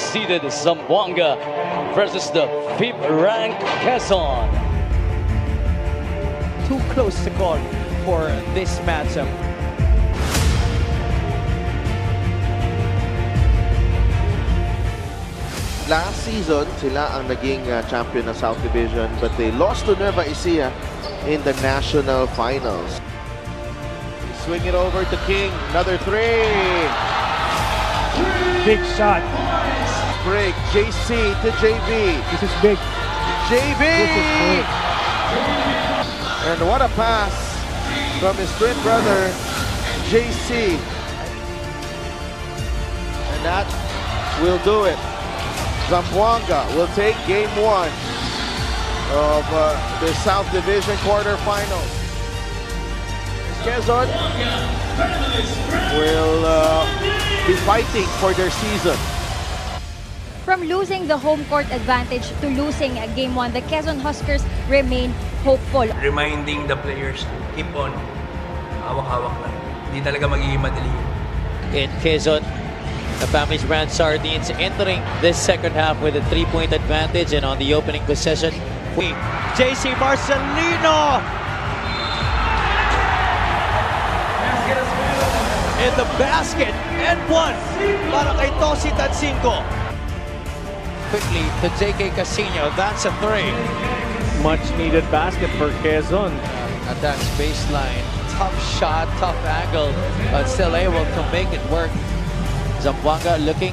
seeded Zamboanga versus the 5th ranked Quezon. Too close to call for this matchup. Last season, sila ang naging champion ng South Division, but they lost to Nueva Ecija in the national finals. Swing it over to King, another three. Big shot. Break, JC to JV. This is big. JV! This is big. And what a pass from his twin brother, JC. And that will do it. Zamboanga will take game 1 of the South Division quarterfinals. Quezon will be fighting for their season. From losing the home court advantage to losing Game 1, the Quezon Huskers remain hopeful. Reminding the players to keep on hawak-hawak lang. Hindi talaga magiging madali. In Quezon, the family's brand Sardines entering this second half with a 3-point advantage, and on the opening possession, JC Marcelino in the basket and one para kay Tosi Tansinko. Quickly to JK Casino, that's a 3. Much needed basket for Quezon. At that baseline, tough shot, tough angle, but still able to make it work. Zamboanga looking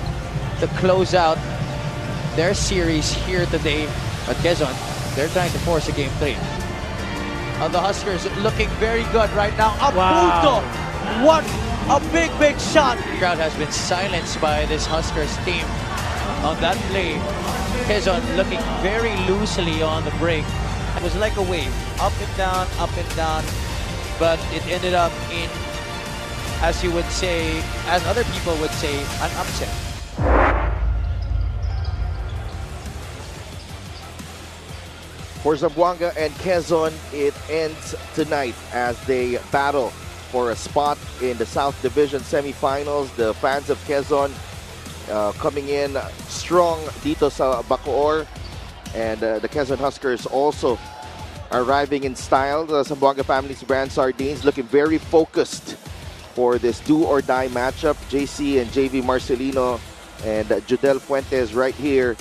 to close out their series here today at Quezon. They're trying to force a game 3. The Huskers looking very good right now. Punto! What a big shot! The crowd has been silenced by this Huskers team on that play. Quezon looking very loosely on the break. It was like a wave, up and down, but it ended up in, as you would say, as other people would say, an upset. For Zamboanga and Quezon, it ends tonight as they battle for a spot in the South Division semifinals. The fans of Quezon coming in strong dito sa Bacoor, and the Quezon Huskers also arriving in style. The Zamboanga family's brand Sardines looking very focused for this do-or-die matchup. JC and JV Marcelino and Judel Fuentes right here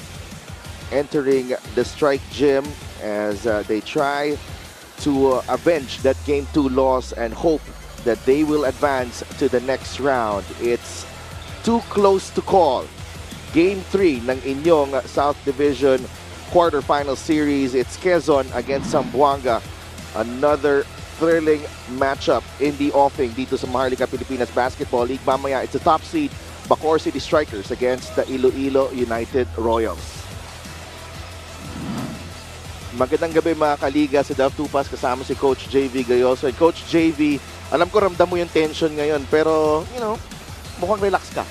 entering the strike gym as they try to avenge that Game 2 loss and hope that they will advance to the next round. It's too close to call. Game 3 ng inyong South Division quarterfinal series. It's Quezon against Zamboanga. Another thrilling matchup in the offing dito sa Maharlika Pilipinas Basketball League. Mamaya, it's a top seed Bacoor City Strikers against the Iloilo United Royals. Magandang gabi mga kaliga sa Dove Tupas, kasama si Coach JV Gayoso. And Coach JV, alam ko ramdam mo yung tension ngayon, pero mukhang relax ka.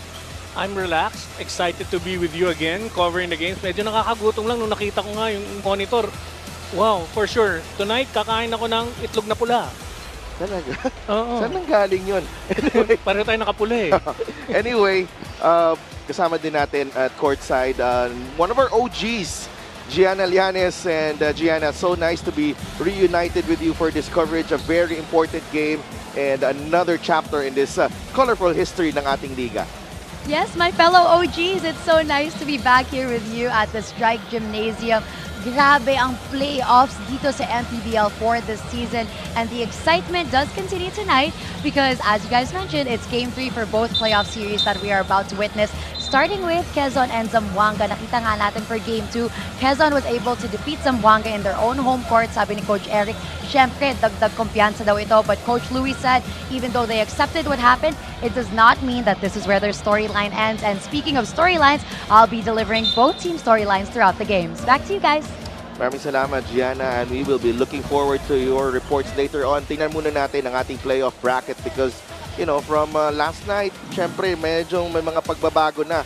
I'm relaxed, excited to be with you again, covering the games. Medyo nakakagutom lang nung nakita ko nga yung monitor. Wow, for sure. Tonight, kakain ako ng itlog na pula. Talaga? Oo. Saan nang galing yun? Anyway, Pareho tayo nakapula eh. anyway, kasama din natin at courtside one of our OGs, Gianna Llanes. And Gianna, so nice to be reunited with you for this coverage. A very important game and another chapter in this colorful history ng ating liga. Yes, my fellow OGs, it's so nice to be back here with you at the Strike Gymnasium. Grabe ang playoffs dito sa Mpbl for this season, and the excitement does continue tonight because, as you guys mentioned, it's Game 3 for both playoff series that we are about to witness. Starting with Quezon and Zamboanga, nakita nga natin for Game 2, Quezon was able to defeat Zamboanga in their own home court. Sabi ni Coach Eric, syempre, dagdag kumpiyansa daw ito. But Coach Louis said, even though they accepted what happened, it does not mean that this is where their storyline ends. And speaking of storylines, I'll be delivering both team storylines throughout the games. Back to you guys. Maraming salamat, Gianna, and we will be looking forward to your reports later on. Tingnan muna natin ang ating playoff bracket because, from last night, syempre, medyo may mga pagbabago na.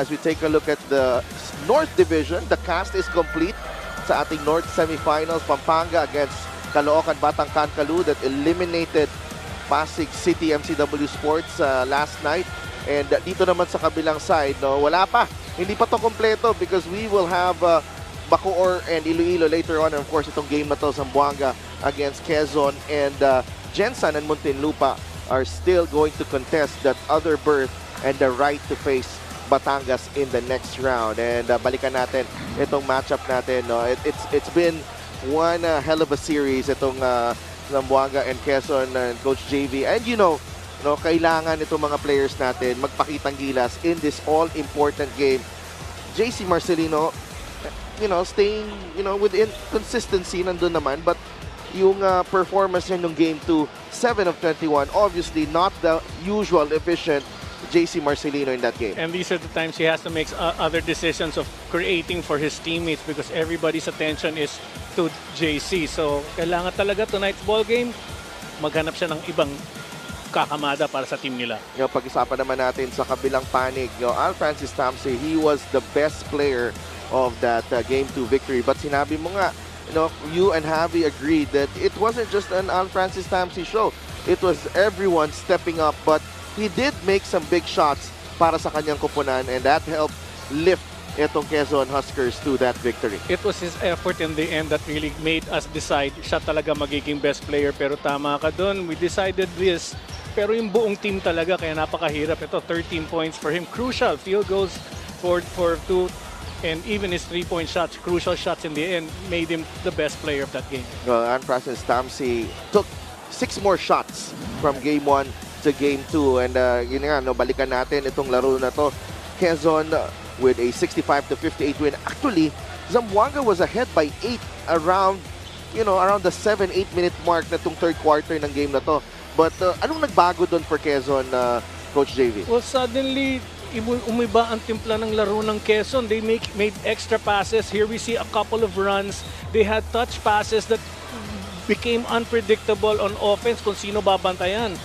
As we take a look at the North Division, the cast is complete sa ating North Semifinals. Pampanga against Caloocan Batangcan Kalu that eliminated Pasig City MCW Sports last night. And dito naman sa kabilang side, wala pa hindi pa to kompleto because we will have Bacoor and Iloilo later on. And of course, itong game na to, Zamboanga against Quezon, and Jensan and Muntinlupa are still going to contest that other berth and the right to face Batangas in the next round. And balikan natin itong matchup natin. No? It's been one hell of a series itong Zamboanga and Quezon and Coach JV. And no, kailangan itong mga players natin magpakitang gilas in this all-important game. JC Marcelino, staying, within consistency, nandun naman. But yung performance niya nung game 2, 7 of 21, obviously not the usual efficient JC Marcelino in that game. And these are the times he has to make other decisions of creating for his teammates because everybody's attention is to JC. So, kailangan talaga tonight's ball game, maghanap siya ng ibang kakamada para sa team nila. Pag-isapan naman natin sa kabilang panig, Al Francis Tamsi, he was the best player of that game 2 victory. But sinabi mo nga, you and Javi agreed that it wasn't just an Al Francis Tamsi show. It was everyone stepping up, but he did make some big shots para sa kanyang kupunan, and that helped lift itong Quezon Huskers to that victory. It was his effort in the end that really made us decide siya talaga magiging best player. Pero tama ka doon, we decided this. Pero yung buong team talaga, kaya napakahirap. Ito, 13 points for him. Crucial field goals for 2, and even his 3-point shots, crucial shots in the end, made him the best player of that game. Al Francis Tamsi took 6 more shots from game 1 to game 2. And yun nga, balikan natin itong laro na to. Quezon with a 65-58 win. Actually, Zamboanga was ahead by 8 around the 7-8 minute mark na itong third quarter ng game na to. But anong nagbago doon for Quezon, Coach JV? Well, suddenly, umiba ang timpla ng laro ng Quezon. They made extra passes. Here we see a couple of runs. They had touch passes that became unpredictable on offense kung sino babantayan.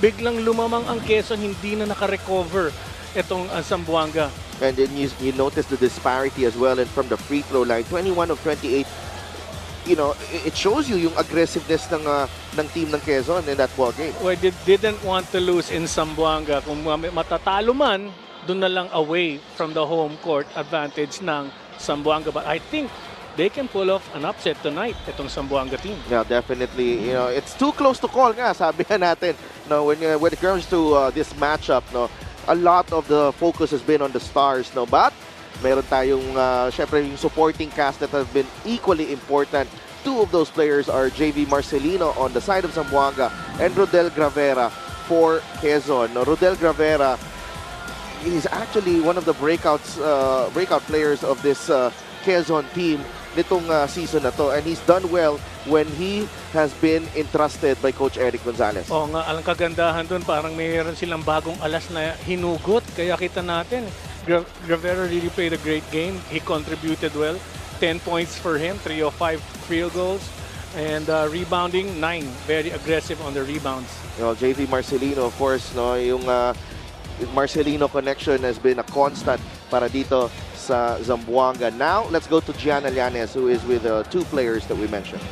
Biglang lumamang ang Quezon, hindi na nakarecover itong Zamboanga. And then you notice the disparity as well, and from the free throw line, 21 of 28. It shows you yung aggressiveness ng team ng Quezon in that ball game. Well, they didn't want to lose in Zamboanga. Kung matatalo man, dun na lang away from the home court advantage ng Zamboanga. But I think they can pull off an upset tonight, itong Zamboanga team. Yeah, definitely. It's too close to call nga, sabi nga natin. When it comes to this matchup, a lot of the focus has been on the Stars, but meron tayong syempre yung supporting cast that have been equally important. 2 of those players are JV Marcelino on the side of Zamboanga and Rodel Gravera for Quezon. Rodel Gravera is actually one of the breakout players of this Quezon team nitong season na to, and he's done well when he has been entrusted by Coach Eric Gonzalez. Oo nga, ang kagandahan doon, parang mayroon silang bagong alas na hinugot. Kaya kita natin, Gravera really played a great game. He contributed well. 10 points for him, 3 of 5 field goals, and rebounding, 9. Very aggressive on the rebounds. JV Marcelino, of course, yung Marcelino connection has been a constant para dito sa Zamboanga. Now, let's go to Gianna Llanes, who is with 2 players that we mentioned.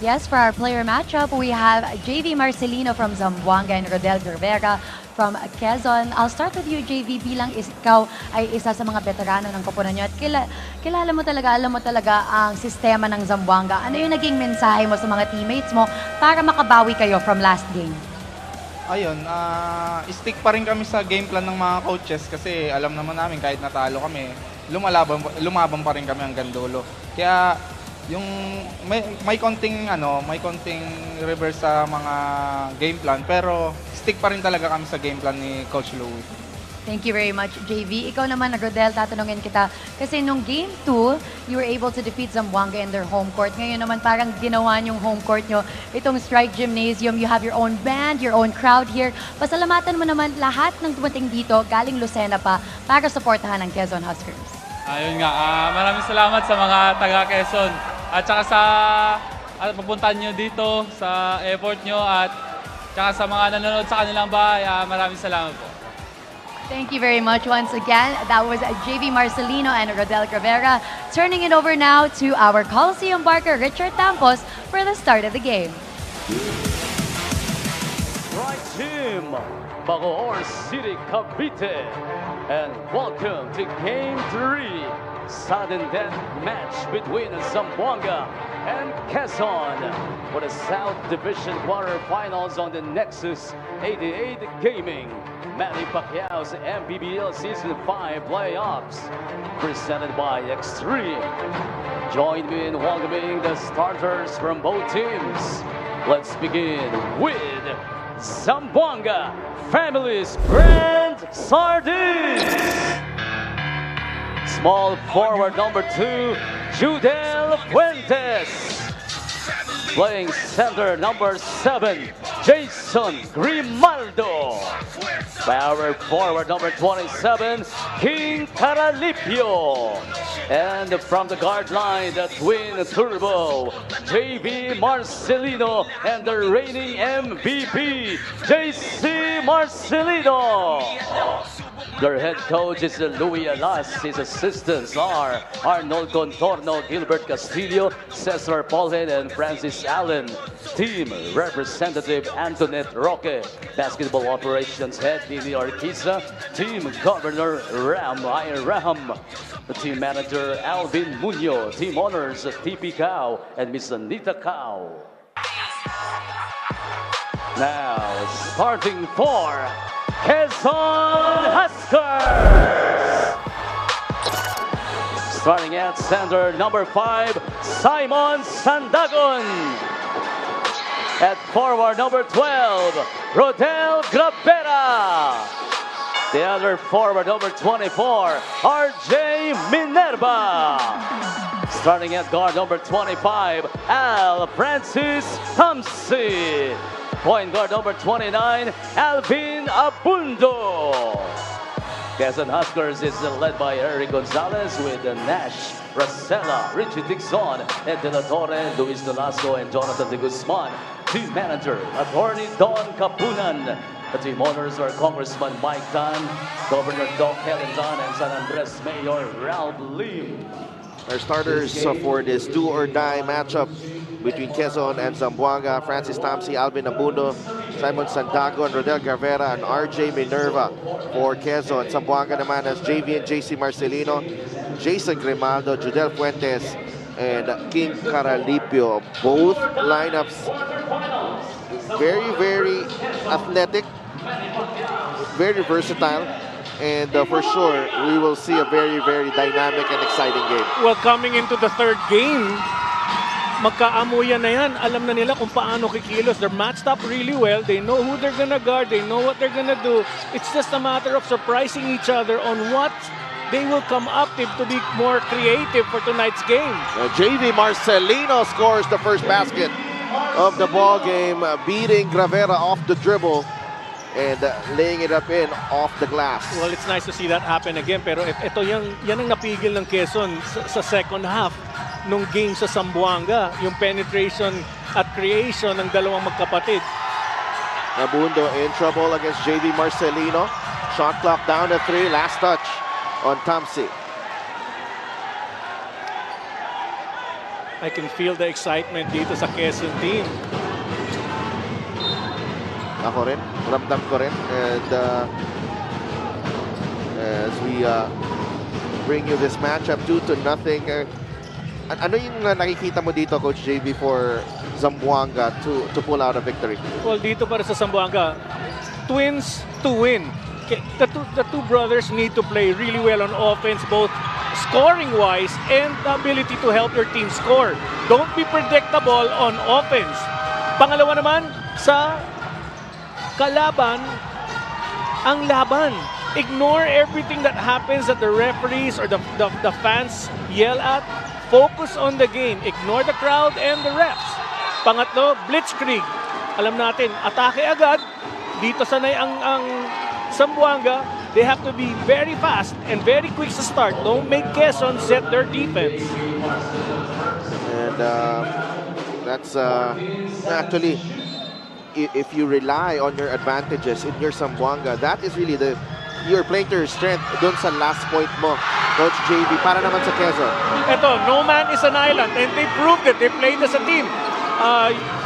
Yes, for our player matchup, we have JV Marcelino from Zamboanga and Rodel Gravera from Quezon. I'll start with you, JV, bilang ikaw ay isa sa mga veterano ng koponan nyo at alam mo talaga ang sistema ng Zamboanga. Ano yung naging mensahe mo sa mga teammates mo para makabawi kayo from last game? Ayun, stick pa rin kami sa game plan ng mga coaches kasi alam naman namin kahit natalo kami, lumaban pa rin kami hanggang dulo. Kaya yung may konting reverse sa mga game plan, pero stick pa rin talaga kami sa game plan ni Coach Louie. Thank you very much, JV. Ikaw naman, Rodel, tatanungin kita. Kasi nung game 2, you were able to defeat Zamboanga in their home court. Ngayon naman parang ginawa yung home court nyo. Itong Strike Gymnasium, you have your own band, your own crowd here. Pasalamatan mo naman lahat ng dumating dito, galing Lucena pa, para supportahan ang Quezon Huskers. Ayun nga, maraming salamat sa mga taga-Quezon at saka sa pupuntahan nyo dito, sa effort nyo at saka sa mga nanonood sa kanilang bahay. Maraming salamat po. Thank you very much once again. That was JV Marcelino and Rodel Gravera. Turning it over now to our Coliseum barker, Richard Tampos, for the start of the game. Right team, Bacoor City, Cavite. and welcome to Game 3, sudden death match between Zamboanga and Quezon for the South Division quarterfinals on the Nexus 88 Gaming. Manny Pacquiao's Mpbl Season 5 playoffs, presented by Extreme. Join me in welcoming the starters from both teams. Let's begin with Zamboanga Family's Grand Sardines. Small forward number 2, Judel Fuentes. Playing center number 7, Jason Grimaldo. Power forward number 27, King Caralipio. And from the guard line, the twin turbo, JV Marcelino, and the reigning MVP, JC Marcelino. Their head coach is Louis Alas. His assistants are Arnold Contorno, Gilbert Castillo, Cesar Paulhead, and Francis Allen. Team representative Antoinette Roque. Basketball operations head Nini Arquiza. Team governor Ram Raham. The team manager Alvin Muñoz. Team honors TP Cao and Miss Anita Cao. Now starting for Quezon Huskers. Starting at center, number 5, Simon Sandagon. At forward, number 12, Rodel Gravera. The other forward, number 24, RJ Minerva. Starting at guard, number 25, Al Francis Thompson. Point guard number 29, Alvin Abundo. Quezon Huskers is led by Eric Gonzalez with Nash, Rosella, Richie Dixon, Ed De La Torre, Luis Nolasco, and Jonathan De Guzman. Team manager, Attorney Don Capunan. The team owners are Congressman Mike Tan, Governor Doc Helendan, and San Andres Mayor Ralph Lim. Our starters for this do-or-die matchup between Quezon and Zamboanga: Francis Tamsi, Alvin Abundo, Simon Sandagon, Rodel Gravera, and RJ Minerva for Quezon. Zamboanga naman has JV and JC Marcelino, Jason Grimaldo, Judel Fuentes, and King Caralipio. Both lineups very, very athletic, very versatile. And for sure, we will see a very, very dynamic and exciting game. Well, coming into the third game, magkaamuyan na yan. Alam na nila kung paano kikilos. They're matched up really well. They know who they're gonna guard. They know what they're gonna do. It's just a matter of surprising each other on what they will come up with to be more creative for tonight's game. JV Marcelino scores the first basket of the ball game, beating Gravera off the dribble and laying it up in off the glass. Well, it's nice to see that happen again. Pero ito yan ang napigil ng Quezon sa second half nung game sa Zamboanga. Yung penetration at creation ng dalawang magkapatid. Abundo in trouble against JV Marcelino. Shot clock down to 3. Last touch on Tamsi. I can feel the excitement dito sa Quezon team. Ako rin, ramdam ko rin. And as we bring you this matchup, 2-0. Ano yung nakikita mo dito, Coach JB, for Zamboanga to pull out a victory? Well, dito para sa Zamboanga, twins to win. The two brothers need to play really well on offense, both scoring-wise and the ability to help your team score. Don't be predictable on offense. Pangalawa naman, sa kalaban, ang laban. Ignore everything that happens that the referees or the fans yell at. Focus on the game. Ignore the crowd and the refs. Pangatlo, blitzkrieg. Alam natin, atake agad. Dito sanay ang Zamboanga. They have to be very fast and very quick to start. Don't make Quezon set their defense. And that's actually, if you rely on your advantages in your Zamboanga, that is really you're playing to your strength dun sa last point mo, Coach JV, para naman sa Quezon. Ito, no man is an island, and they proved it. They played as a team.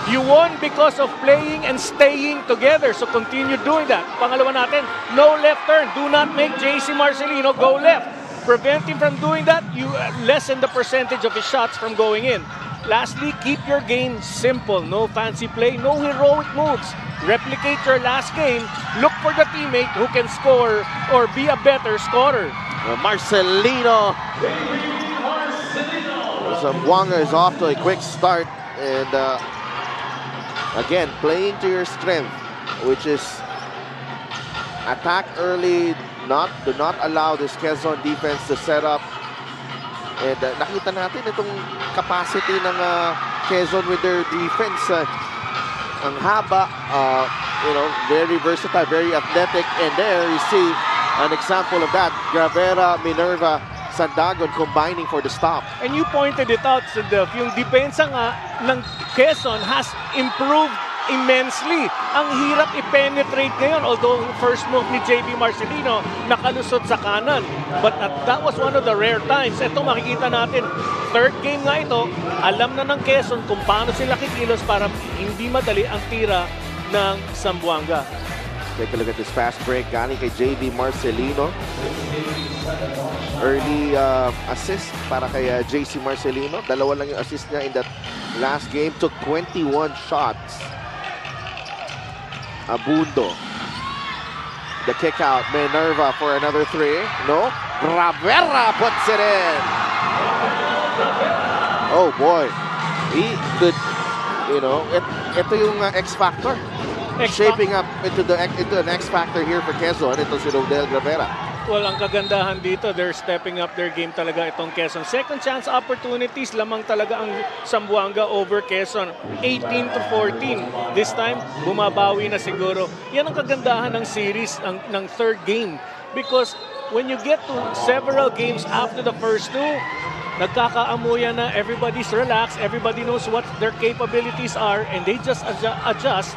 You won because of playing and staying together. So continue doing that. Pangalawa natin, no left turn. Do not make JC Marcelino go left. Prevent him from doing that. You lessen the percentage of his shots from going in. Lastly, keep your game simple. No fancy play, no heroic moves. Replicate your last game. Look for the teammate who can score or be a better scorer. Marcelino. Zamboanga is off to a quick start. And again, playing to your strength, which is attack early, do not allow this Quezon defense to set up. And nakita natin itong capacity ng Quezon with their defense. Ang haba, very versatile, very athletic. And there you see an example of that. Gravera, Minerva, Sandagon combining for the stop. And you pointed it out, Sandef, yung depensa nga ng Quezon has improved immensely. Ang hirap i-penetrate ngayon, although first move ni JB Marcelino nakalusot sa kanan. But that was one of the rare times. Ito makikita natin, third game nga ito, alam na ng Quezon kung paano sila kikilos para hindi madali ang tira ng Zamboanga. Take a look at this fast break galing kay JB Marcelino. Early assist para kay JC Marcelino. Dalawa lang yung assist niya in that last game. Took 21 shots. Abundo. The kick out. Minerva for another three. No. Gravera puts it in. Oh boy. He could, ito yung X factor. Shaping up into an X factor here for Quezon. Ito si Rodel Gravera. Well, ang kagandahan dito, they're stepping up their game talaga itong Quezon. Second chance opportunities, lamang talaga ang Zamboanga over Quezon. 18-14. This time, bumabawi na siguro. Yan ang kagandahan ng series, ng third game. Because when you get to several games after the first two, nagkakaamuyan na, everybody's relaxed, everybody knows what their capabilities are, and they just adjust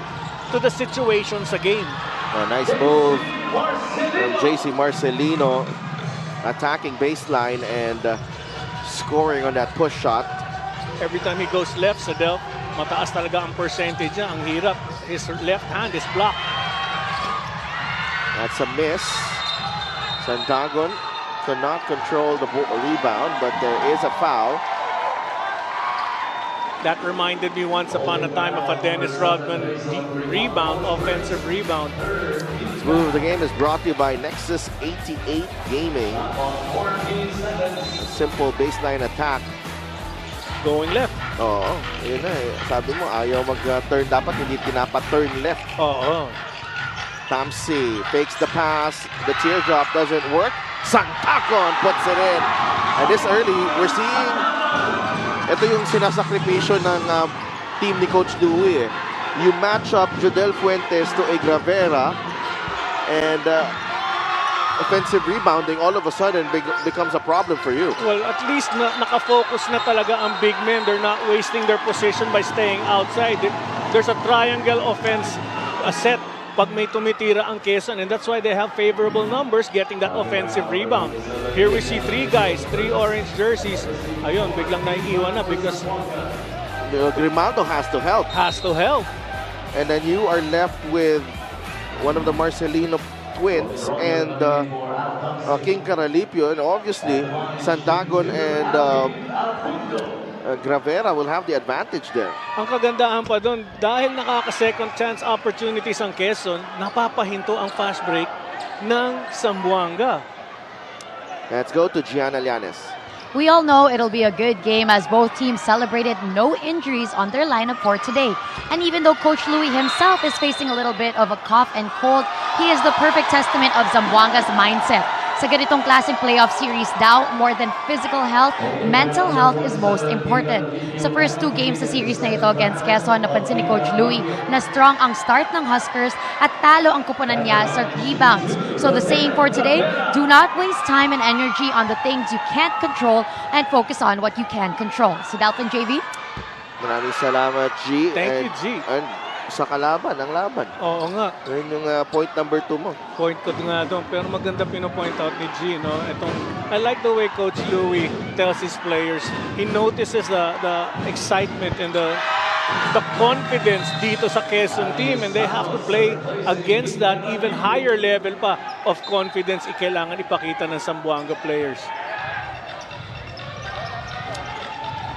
to the situation sa game. A nice move from JC Marcelino, attacking baseline and scoring on that push shot. Every time he goes left, Sadel, mataas talaga ang percentage niya. Ang hirap. His left hand is blocked. That's a miss. Sandagon cannot control the rebound, but there is a foul. That reminded me once upon a time of a Dennis Rodman rebound, offensive rebound. This move of the game is brought to you by Nexus 88 Gaming. A simple baseline attack. Going left. Oo, yun na eh. Sabi mo, ayaw mag-turn. Dapat hindi tinapat-turn left. Oo. Tamsi fakes the pass. The teardrop doesn't work. Sandagon puts it in. And this early, we're seeing ito yung sinasakripisyo ng team ni Coach Louie. You match up Jodel Fuentes to a Gravera and offensive rebounding all of a sudden becomes a problem for you. Well, at least nakafocus na talaga ang big men. They're not wasting their position by staying outside. There's a triangle offense set pag may tumitira ang Quezon, and that's why they have favorable numbers getting that offensive rebound. Here we see three guys, three orange jerseys. Ayun, biglang naiiwan na because Grimaldo has to help. Has to help. And then you are left with one of the Marcelino twins and King Caralipio, and obviously Sandagon and Gravera will have the advantage there. Ang kagandahan pa doon, dahil nakaka-second chance opportunities ang Quezon, napapahinto ang fast break ng Zamboanga. Let's go to Gianna Llanes. We all know it'll be a good game as both teams celebrated no injuries on their lineup for today. And even though Coach Louie himself is facing a little bit of a cough and cold, he is the perfect testament of Zamboanga's mindset. Sa ganitong klaseng playoff series daw, more than physical health, mental health is most important. Sa first two games sa series na ito against Quezon, napansin ni Coach Louie na strong ang start ng Huskers at talo ang kupunan niya sa rebounds. So the saying for today, do not waste time and energy on the things you can't control and focus on what you can control. Si Dalton JV? Maraming salamat, G. Thank you, G. And sa kalaban, ang laban. Oo nga. Yun yung point number 2 mo. Point ko nga doon. Pero maganda pinopoint out ni G, no? I like the way Coach Louie tells his players. He notices the excitement and the the confidence dito sa Quezon team, and they have to play against that even higher level pa of confidence kailangan ipakita ng Zamboanga players.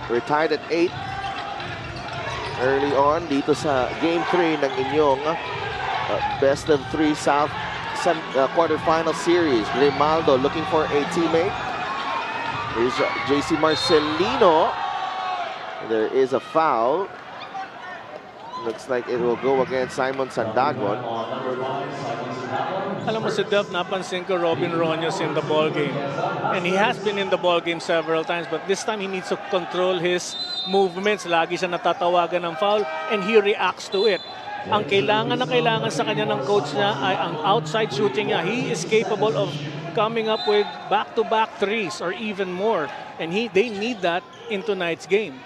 We're tied at 8. Early on dito sa Game 3 ng inyong best of 3 South quarterfinal series. Grimaldo looking for a teammate. Here's JC Marcelino. There is a foul. Looks like it will go against Simon Sandagon. Alam mo si Dev, napansin ko Robin Ronyo's in the ball game. And he has been in the ball game several times, but this time he needs to control his movements. Lagi siya natatawagan ng foul and he reacts to it. Ang kailangan na kailangan sa kanya ng coach niya ay ang outside shooting niya. He is capable of coming up with back-to-back threes or even more. And they need that in tonight's game.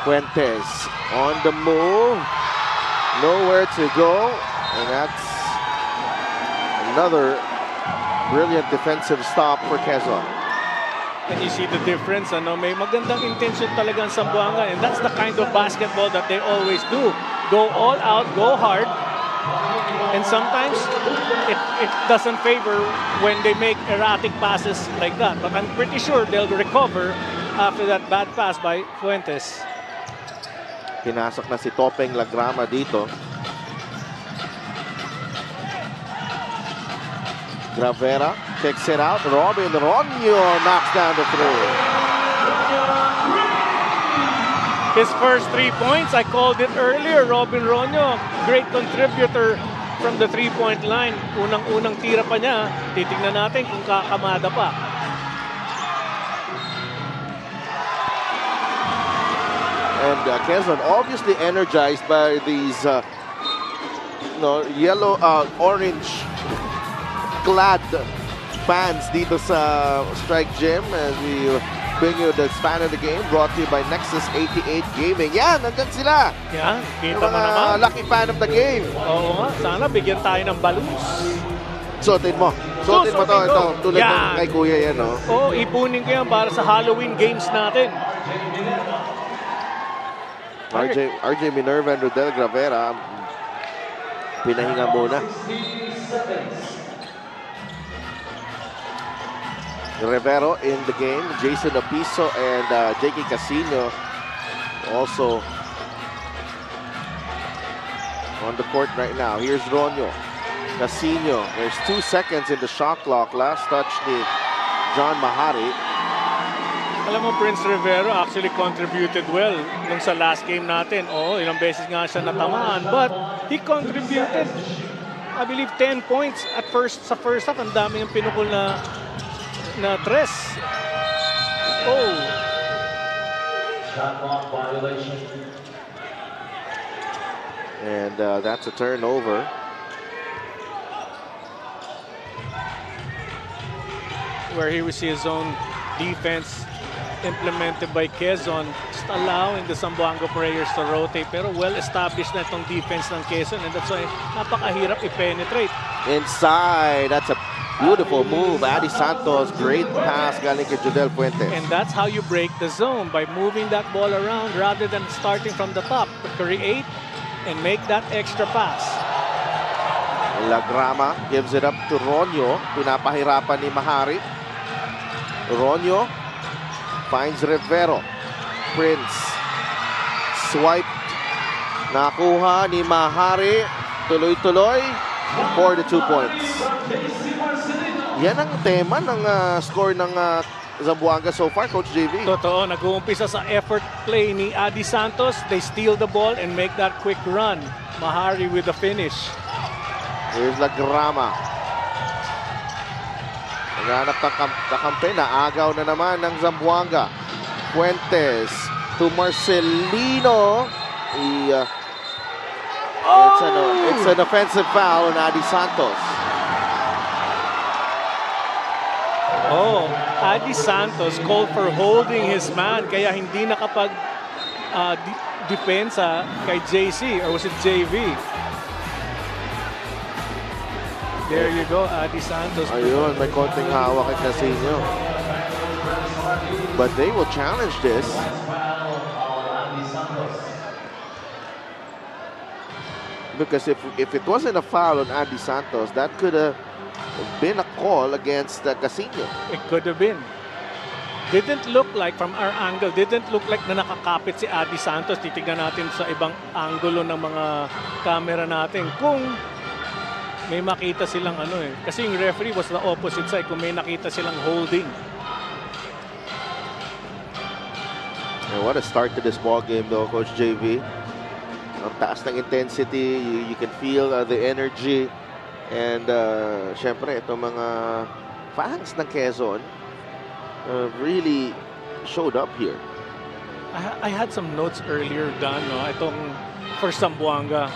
Fuentes on the move. Nowhere to go. And that's another brilliant defensive stop for Quezon. And you see the difference, ano? May magandang intention talaga ang Zamboanga, and that's the kind of basketball that they always do. Go all out, go hard, and sometimes it doesn't favor when they make erratic passes like that. But I'm pretty sure they'll recover after that bad pass by Fuentes. Pinasok na si Topeng Lagrama dito. Gravera kicks it out. Robin Ronyo knocks down the three. His first 3 points, I called it earlier. Robin Ronyo, great contributor from the three-point line. Unang-unang tira pa niya. Titignan natin kung kakamada pa. And Quezon obviously energized by these yellow, orange clad fans dito sa Strike Gym as we bring you the span of the game brought to you by Nexus 88 Gaming. Yan, nandyan sila. Yan, kita Yung mo naman. lucky fan of the game. Oo nga, sana bigyan tayo ng balloons. Suotin mo. Suotin mo to. Ito, tulad Yan. ng kay Kuya yan, no? Oo, ipunin ko yan para sa Halloween games natin. RJ Minerva and Rodel Gravera pinahinga muna. Rivero in the game. Jason Apiso and J.K. Casino also on the court right now. Here's Ronyo. Casino. There's 2 seconds in the shot clock. Last touch ni John Mahari. Alam mo, Prince Rivero actually contributed well nung sa last game natin. Oo, ilang beses nga siya natamaan. But he contributed, I believe, 10 points sa first half. Ang dami yung pinukul na tres. Oh. And that's a turnover. Where he will see his own defense implemented by Quezon, just allowing the Zamboanga players to rotate. Pero well-established na itong defense ng Quezon, and that's why napakahirap i-penetrate. Inside, that's a beautiful move. Adi Santos, great pass galing kay Judel Fuentes. And that's how you break the zone, by moving that ball around rather than starting from the top. Create and make that extra pass. Lagrama gives it up to Ronyo. Pinapahirapan ni Mahari. Ronyo finds Rivero. Prince. Swiped. Nakuha ni Mahari. Tuloy-tuloy for the 2 points. Yan ang tema ng score ng Zamboanga so far, Coach JV. Totoo, nag-uumpisa sa effort play ni Adi Santos. They steal the ball and make that quick run. Mahari with the finish. Here's Lagrama. Naghanap ng kakampi. Naagaw na naman ng Zamboanga. Fuentes to Marcelino. It's an offensive foul on Adi Santos. Oh, Adi Santos called for holding his man, kaya hindi nakapag depensa kay JC, or was it JV? There you go, Adi Santos. Ayun, may konting hawak kay Casino. but they will challenge this. Because if it wasn't a foul on Andy Santos, that could have been a call against Casino. It could have been. Didn't look like, from our angle, didn't look like na nakakapit si Adi Santos. Titignan natin sa ibang angulo ng mga camera natin kung may makita silang ano eh. Kasi yung referee was the opposite side kung may nakita silang holding. And what a start to this ball game though, Coach JV. Ang taas ng intensity, you can feel the energy. And syempre, itong mga fans ng Quezon really showed up here. I had some notes earlier done, no? Itong for Zamboanga.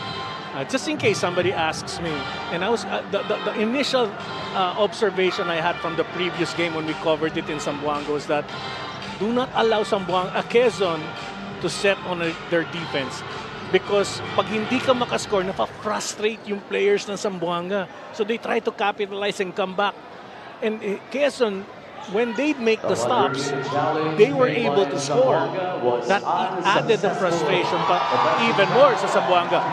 Just in case somebody asks me. And I was the initial observation I had from the previous game when we covered it in Zamboanga was that do not allow Quezon to set on their defense. Because pag hindi ka makascore, nafa-frustrate yung players ng Zamboanga. So they try to capitalize and come back. And Quezon, when they make the stops, they were able to score. That added the frustration but even more sa Zamboanga.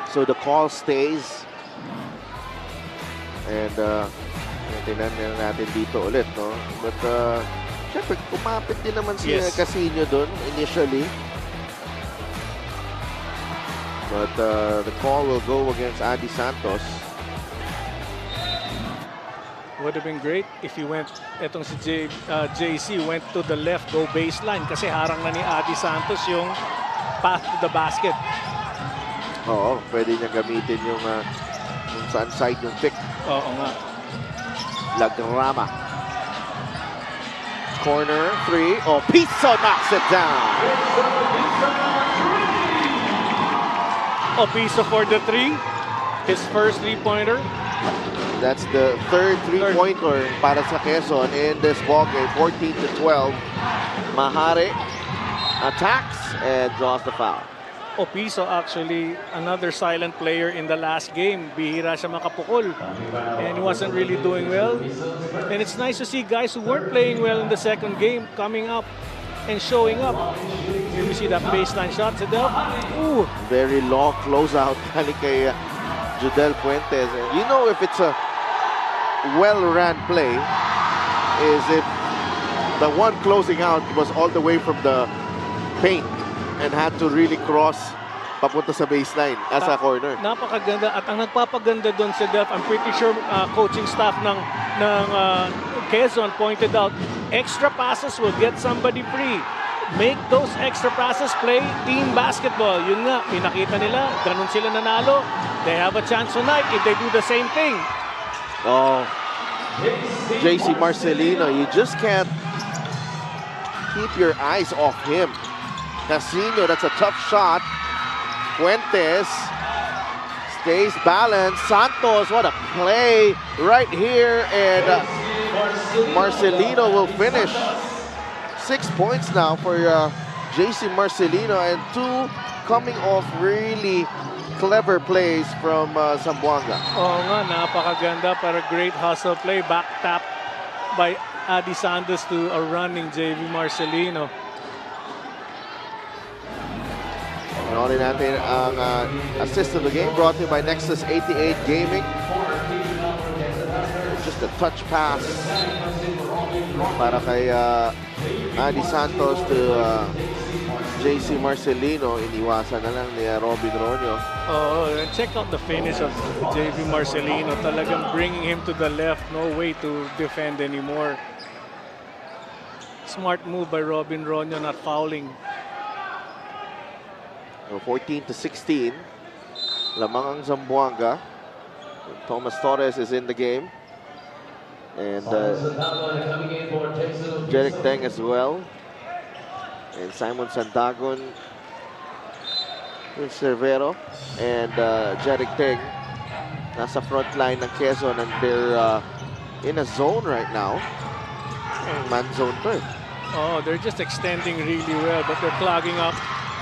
So the call stays. And tingnan natin dito ulit, no? But syempre, kumapit din naman si Casino doon initially. But the call will go against Andy Santos. Would have been great if he went, etong si JC went to the left, go baseline kasi harang na ni Adi Santos yung path to the basket. Oo, pwede niya gamitin yung saan side yung pick. Oo nga. Lagrama. Corner, 3. Oh, Pizzo knocks it down. Opiso for the 3. His first three-pointer. That's the third three-pointer para sa Quezon in this ballgame, 14-12. Mahari attacks and draws the foul. Opiso actually another silent player in the last game. Bihira siya makapukol. And he wasn't really doing well. And it's nice to see guys who weren't playing well in the second game coming up and showing up. Here we see that baseline shot. Sidel. Ooh. Very long closeout kay Judel Fuentes. And you know if it's a well-ran play is if the one closing out was all the way from the paint and had to really cross papunta sa baseline as a corner. Napakaganda at ang nagpapaganda doon si Delph, I'm pretty sure coaching staff ng Quezon pointed out, extra passes will get somebody free. Make those extra passes, play team basketball. Yun nga, pinakita nila, ganun sila nanalo. They have a chance tonight if they do the same thing. Oh, JC Marcelino, you just can't keep your eyes off him. Casino, that's a tough shot. Fuentes stays balanced. Santos, what a play right here. And Marcelino will finish. 6 points now for JC Marcelino and 2 coming off really clever plays from Zamboanga. Oo nga, napakaganda para great hustle play. Back tap by Adi Santos to a running JV Marcelino. Panoorin natin ang assist of the game brought to you by Nexus 88 Gaming. Just a touch pass para kay Adi Santos to JC Marcelino. Iniwasan na lang ni Robin Ronyo. Oh, and check out the finish of JV Marcelino. Talagang bringing him to the left. No way to defend anymore. Smart move by Robin Ronyo, not fouling. 14-16. Lamang ang Zamboanga. Thomas Torres is in the game. And Jeric Teng as well. And Simon Sandagon. Cervero. And Jeric Teng. Nasa front line ng Quezon. And they're in a zone right now. Man zone to. Oh, they're just extending really well. But they're clogging up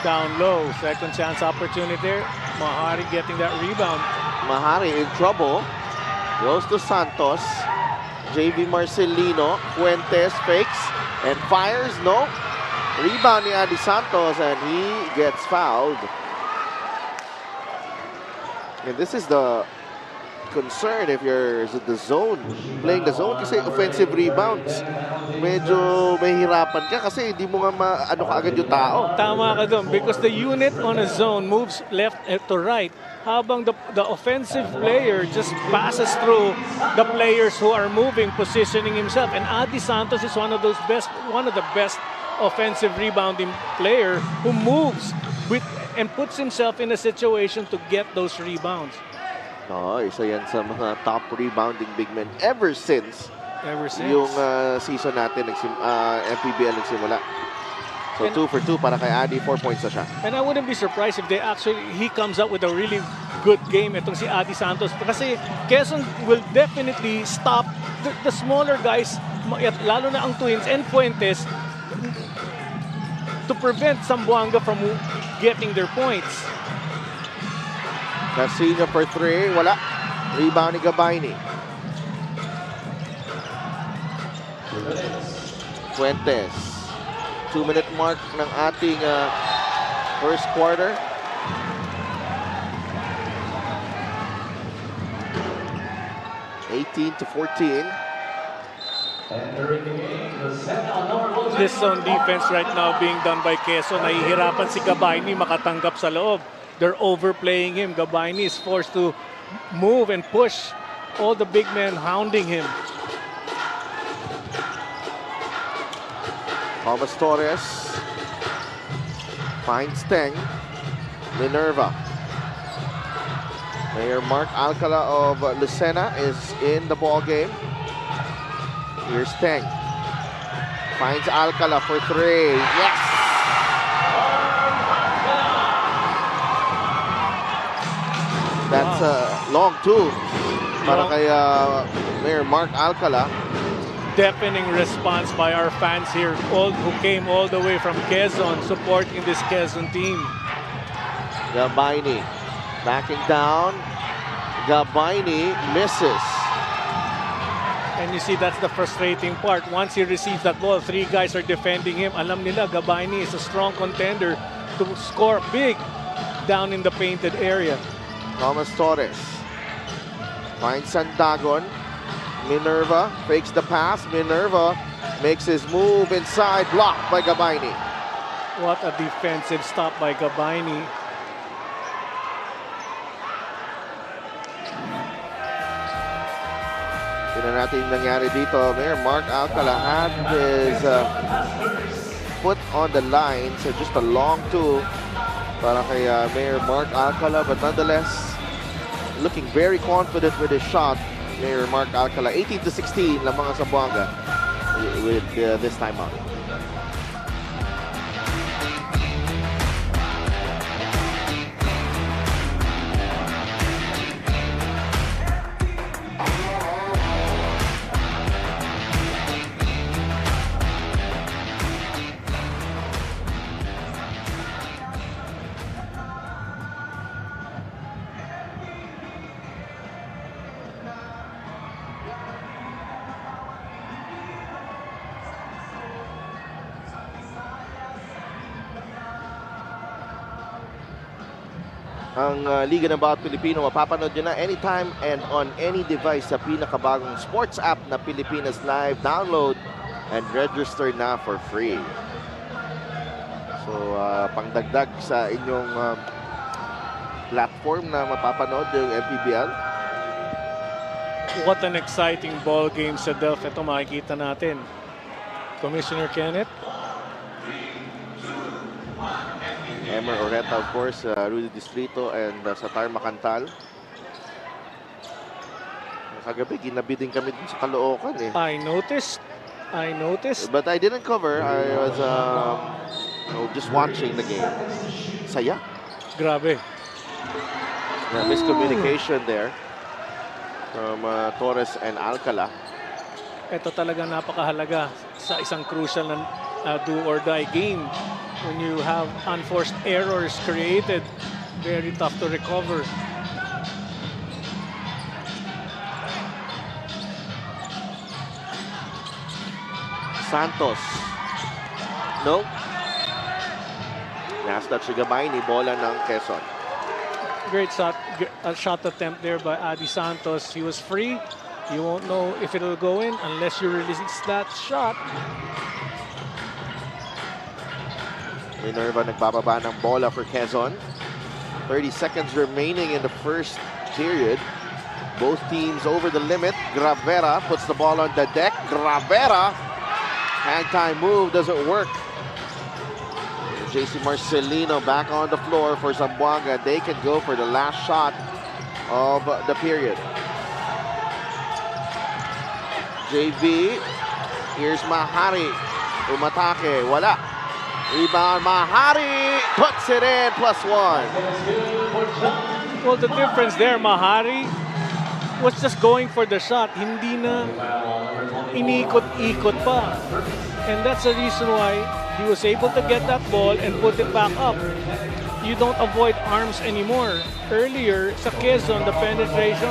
down low. Second chance opportunity there. Mahari getting that rebound. Mahari in trouble. Goes to Santos. JV Marcelino. Fuentes fakes and fires. No. Rebound ni Adi Santos and he gets fouled. And this is the concern if you're the zone, playing the zone kasi offensive rebounds. Medyo mahihirapan ka kasi hindi mo nga ano kaagad yung tao. Tama ka doon because the unit on a zone moves left to right habang the offensive player just passes through the players who are moving, positioning himself. And Adi Santos is one of the best offensive rebounding player who moves and puts himself in a situation to get those rebounds. No, isa yan sa mga top rebounding big men ever since yung season natin, Mpbl nagsimula. So 2 for 2 para kay Adi, 4 points na siya. And I wouldn't be surprised if he comes up with a really good game itong si Adi Santos. Kasi Quezon will definitely stop the smaller guys, lalo na ang Twins and Fuentes, to prevent Zamboanga from getting their points. Casino for 3, wala. Rebound ni Gabayni. Fuentes. 2-minute mark ng ating first quarter. (18 to 14). This zone defense right now being done by Quezon. Nahihirapan si Gabayni makatanggap sa loob. They're overplaying him. Gabayni is forced to move and push all the big men hounding him. Thomas Torres finds Teng. Minerva. Mayor Mark Alcala of Lucena is in the ball game. Here's Teng. Finds Alcala for 3. Yes! That's long too para kay Mayor Mark Alcala. Deafening response by our fans here, who came all the way from Quezon supporting this Quezon team. Gabayni backing down. Gabayni misses. And you see that's the frustrating part. Once he receives that ball, 3 guys are defending him. Alam nila Gabayni is a strong contender to score big down in the painted area. Thomas Torres finds Sandagon. Minerva fakes the pass. Minerva makes his move inside, blocked by Gabayni. What a defensive stop by Gabayni. Tingnan natin yung nangyari dito. Mayor Mark Alcala had his foot on the line, so just a long 2 para kay Mayor Mark Alcala, but nonetheless looking very confident with his shot. Mayor Mark Alcala, 18 to 16 lamang ang Zamboanga with this time out. Ang Liga ng Bawat Pilipino, mapapanood nyo na anytime and on any device sa pinakabagong sports app na Pilipinas Live. Download and register na for free. So, pangdagdag sa inyong platform na mapapanood yung Mpbl. What an exciting ball game sa Delft. Ito makikita natin. Commissioner Kenneth. Emer Oreta, of course, Rudy Distrito, and Satar Macantal. Kagabi, ginabi din kami dun sa Caloocan eh. I noticed. But I didn't cover. I was just watching the game. Saya. Grabe. Miscommunication there from Torres and Alcala. Ito talaga napakahalaga sa isang crucial na do-or-die game. When you have unforced errors created, very tough to recover. Santos. No. Nasa siya gabay ni bola ng Quezon. Great shot attempt there by Adi Santos. He was free. You won't know if it'll go in unless you release that shot. Minerva nagbababa ng bola for Quezon. 30 seconds remaining in the first period. Both teams over the limit. Gravera puts the ball on the deck. Gravera, hang time move doesn't work. JC Marcelino back on the floor for Zamboanga. They can go for the last shot of the period. JV, here's Mahari. Umatake, wala. Rebound, Mahari puts it in, +1. Well, the difference there, Mahari was just going for the shot. Hindi na iniikot-ikot pa. And that's the reason why he was able to get that ball and put it back up. You don't avoid arms anymore. Earlier, sa Quezon, the penetration.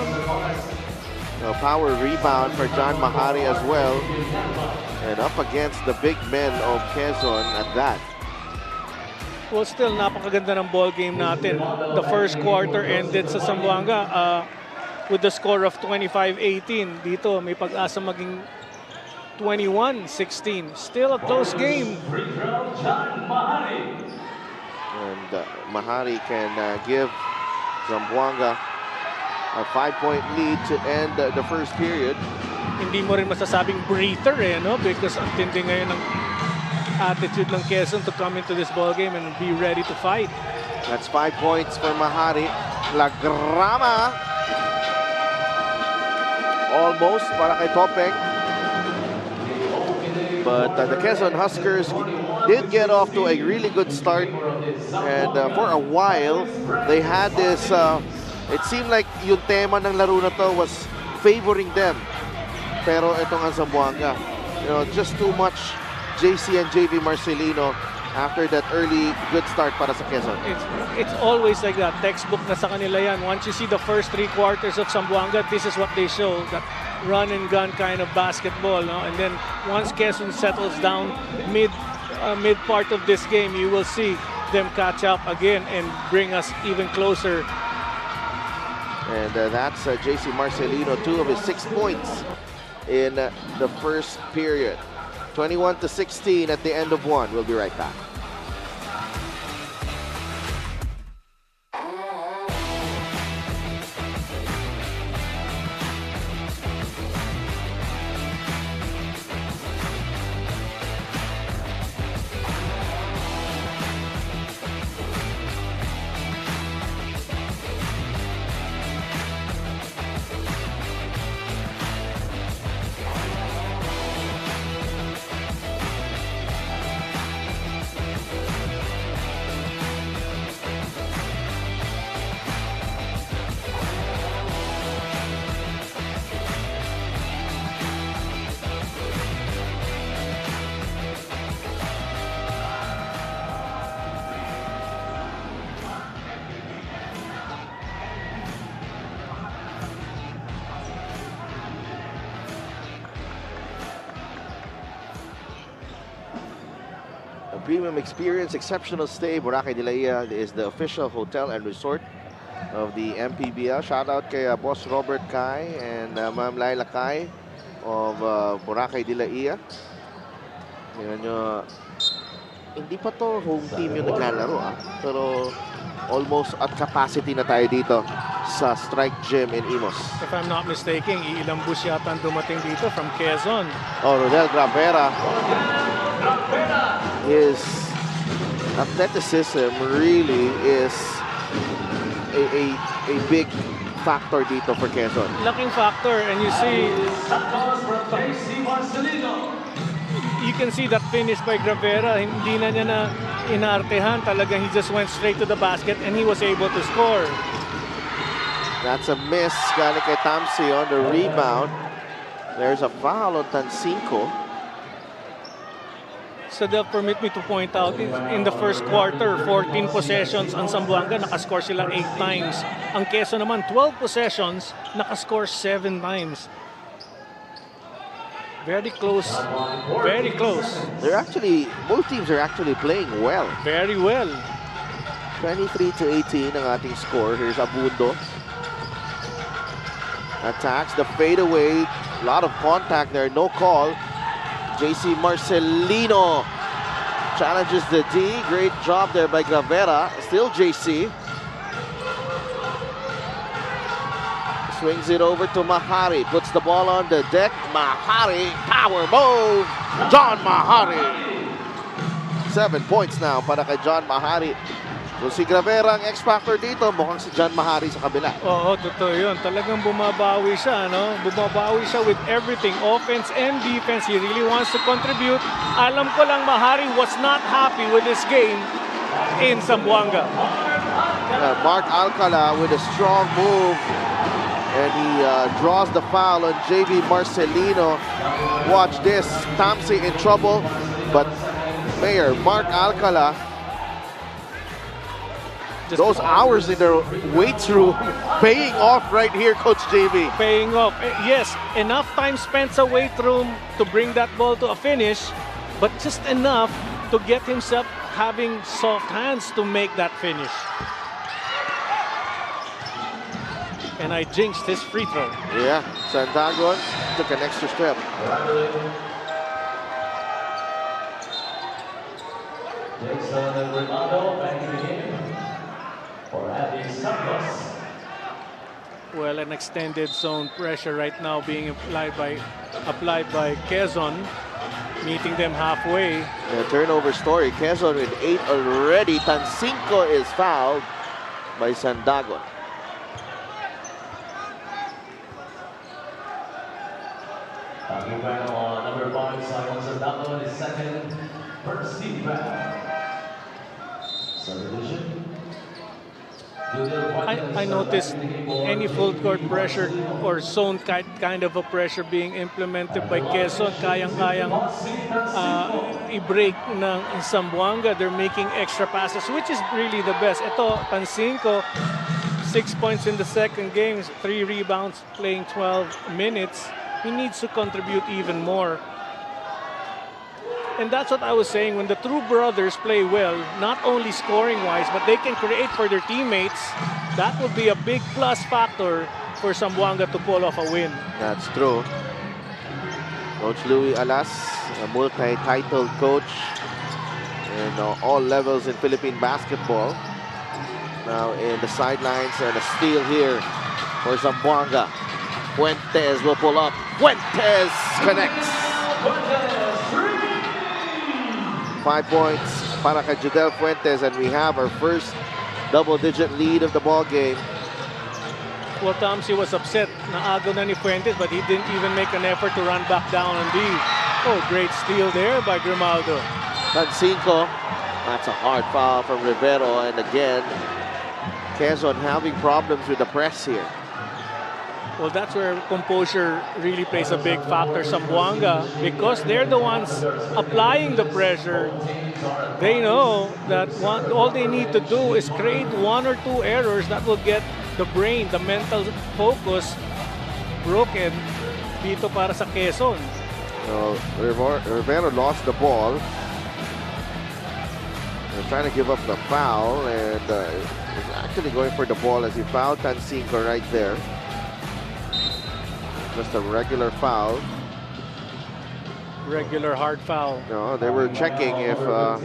A power rebound for John Mahari as well. And up against the big men of Quezon at that. Well, still, napakaganda ng ball game natin. The first quarter ended sa Zamboanga with the score of 25-18. Dito, may pag-asa maging 21-16. Still a close game. And Mahari can give Zamboanga a 5-point lead to end the first period. Hindi mo rin masasabing breather no? Because ang tindi ngayon ng attitude ng Quezon to come into this ball game and be ready to fight. That's 5 points for Mahari. Lagrama. Almost para kay Topeng. But the Quezon Huskers did get off to a really good start. And for a while, they had this, it seemed like yung tema ng laro na to was favoring them. Pero ito nga Zamboanga, just too much JC and JV Marcelino after that early good start para sa Quezon. It's always like that. Textbook na sa kanila yan. Once you see the first 3 quarters of Zamboanga, this is what they show. That run and gun kind of basketball. No? And then once Quezon settles down mid part of this game, you will see them catch up again and bring us even closer. And that's JC Marcelino, 2 of his 6 points in the first period. 21-16 at the end of 1. We'll be right back. Premium experience, exceptional stay. Boracay de la Ia is the official hotel and resort of the Mpbl. Shout out kay Boss Robert Kai and Ma'am Laila Kai of Boracay de la Ia. Tingnan nyo, hindi pa to home team yung naglalaro pero almost at capacity na tayo dito sa Strike Gym in Imos. If I'm not mistaken, ilang bus yata ang dumating dito from Quezon. Rodel Gravera. His athleticism really is a big factor dito for Quezon. Laking factor, and you see, you can see that finish by Gravera. Hindi na niya na inartehan. Talagang he just went straight to the basket and he was able to score. That's a miss. Galing kay Tamsi on the rebound. There's a foul on Tancinco. So they'll permit me to point out, in the first quarter, 14 possessions ang Zamboanga, nakascore sila 8 times. Ang Quezon naman, 12 possessions, nakascore 7 times. Very close. Very close. Both teams are actually playing well. Very well. 23-18 ang ating score. Here's Abundo. Attacks the fadeaway. A lot of contact there. No call. JC Marcelino challenges the D. Great job there by Gravera. Still JC. Swings it over to Mahari. Puts the ball on the deck. Mahari. Power move. John Mahari. 7 points now para kay John Mahari. Kung si Gravera ang X-Factor dito, mukhang si John Mahari sa kabila. Oo, totoo yun. Talagang bumabawi siya, no? Bumabawi siya with everything, offense and defense. He really wants to contribute. Alam ko lang Mahari was not happy with this game in Zamboanga. Mark Alcala with a strong move. And he draws the foul on JV Marcelino. Watch this. Tamsi in trouble. But Mayor Mark Alcala, those hours in the weights room paying off right here, Coach JV. Paying off. Yes, enough time spent sa weight room to bring that ball to a finish, but just enough to get himself having soft hands to make that finish. And I jinxed his free throw. Yeah, Sandagon took an extra step. Well, an extended zone pressure right now being applied by Quezon, meeting them halfway. The turnover story. Quezon with 8 already. Tancinco is fouled by Sandagon. Number 5, Simon Sandagon is second. First team foul. Subdivision. I noticed any full court pressure or zone kind of a pressure being implemented by Quezon, kayang-kayang i-break ng Zamboanga. They're making extra passes, which is really the best. Ito, Tancinco, 6 points in the second game, 3 rebounds, playing 12 minutes. He needs to contribute even more. And that's what I was saying, when the true brothers play well, not only scoring-wise, but they can create for their teammates, that would be a big plus factor for Zamboanga to pull off a win. That's true. Coach Louis Alas, a multi-titled coach in all levels in Philippine basketball. Now in the sidelines, and a steal here for Zamboanga. Fuentes will pull up. Fuentes connects. 5 points para kay Judel Fuentes, and we have our first double-digit lead of the ball game. Well, Tomsy was upset na agaw na ni Fuentes, but he didn't even make an effort to run back down on D. Oh, great steal there by Grimaldo. Tancinco, that's a hard foul from Rivero, and again, Quezon having problems with the press here. Well, that's where composure really plays a big factor. Zamboanga, because they're the ones applying the pressure, they know that all they need to do is create 1 or 2 errors that will get the brain, the mental focus broken dito para sa Quezon. Rivera lost the ball. They're trying to give up the foul, and he's actually going for the ball as he fouled Tancinco right there. Just a regular foul. Regular hard foul. No, they were checking if kung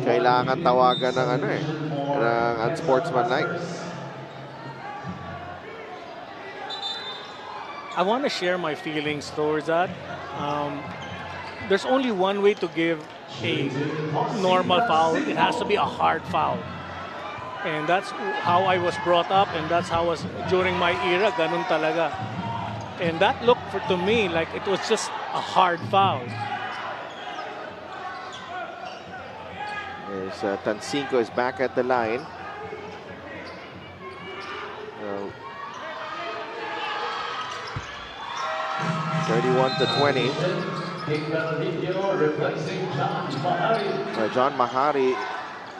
kailangan tawagan ng ng unsportsmanlike. I want to share my feelings towards that. There's only one way to give a normal foul. It has to be a hard foul. And that's how I was brought up, and that's how I was during my era, ganun talaga. And that looked to me like it was just a hard foul. Tancinco is back at the line. 31-20. John Mahari,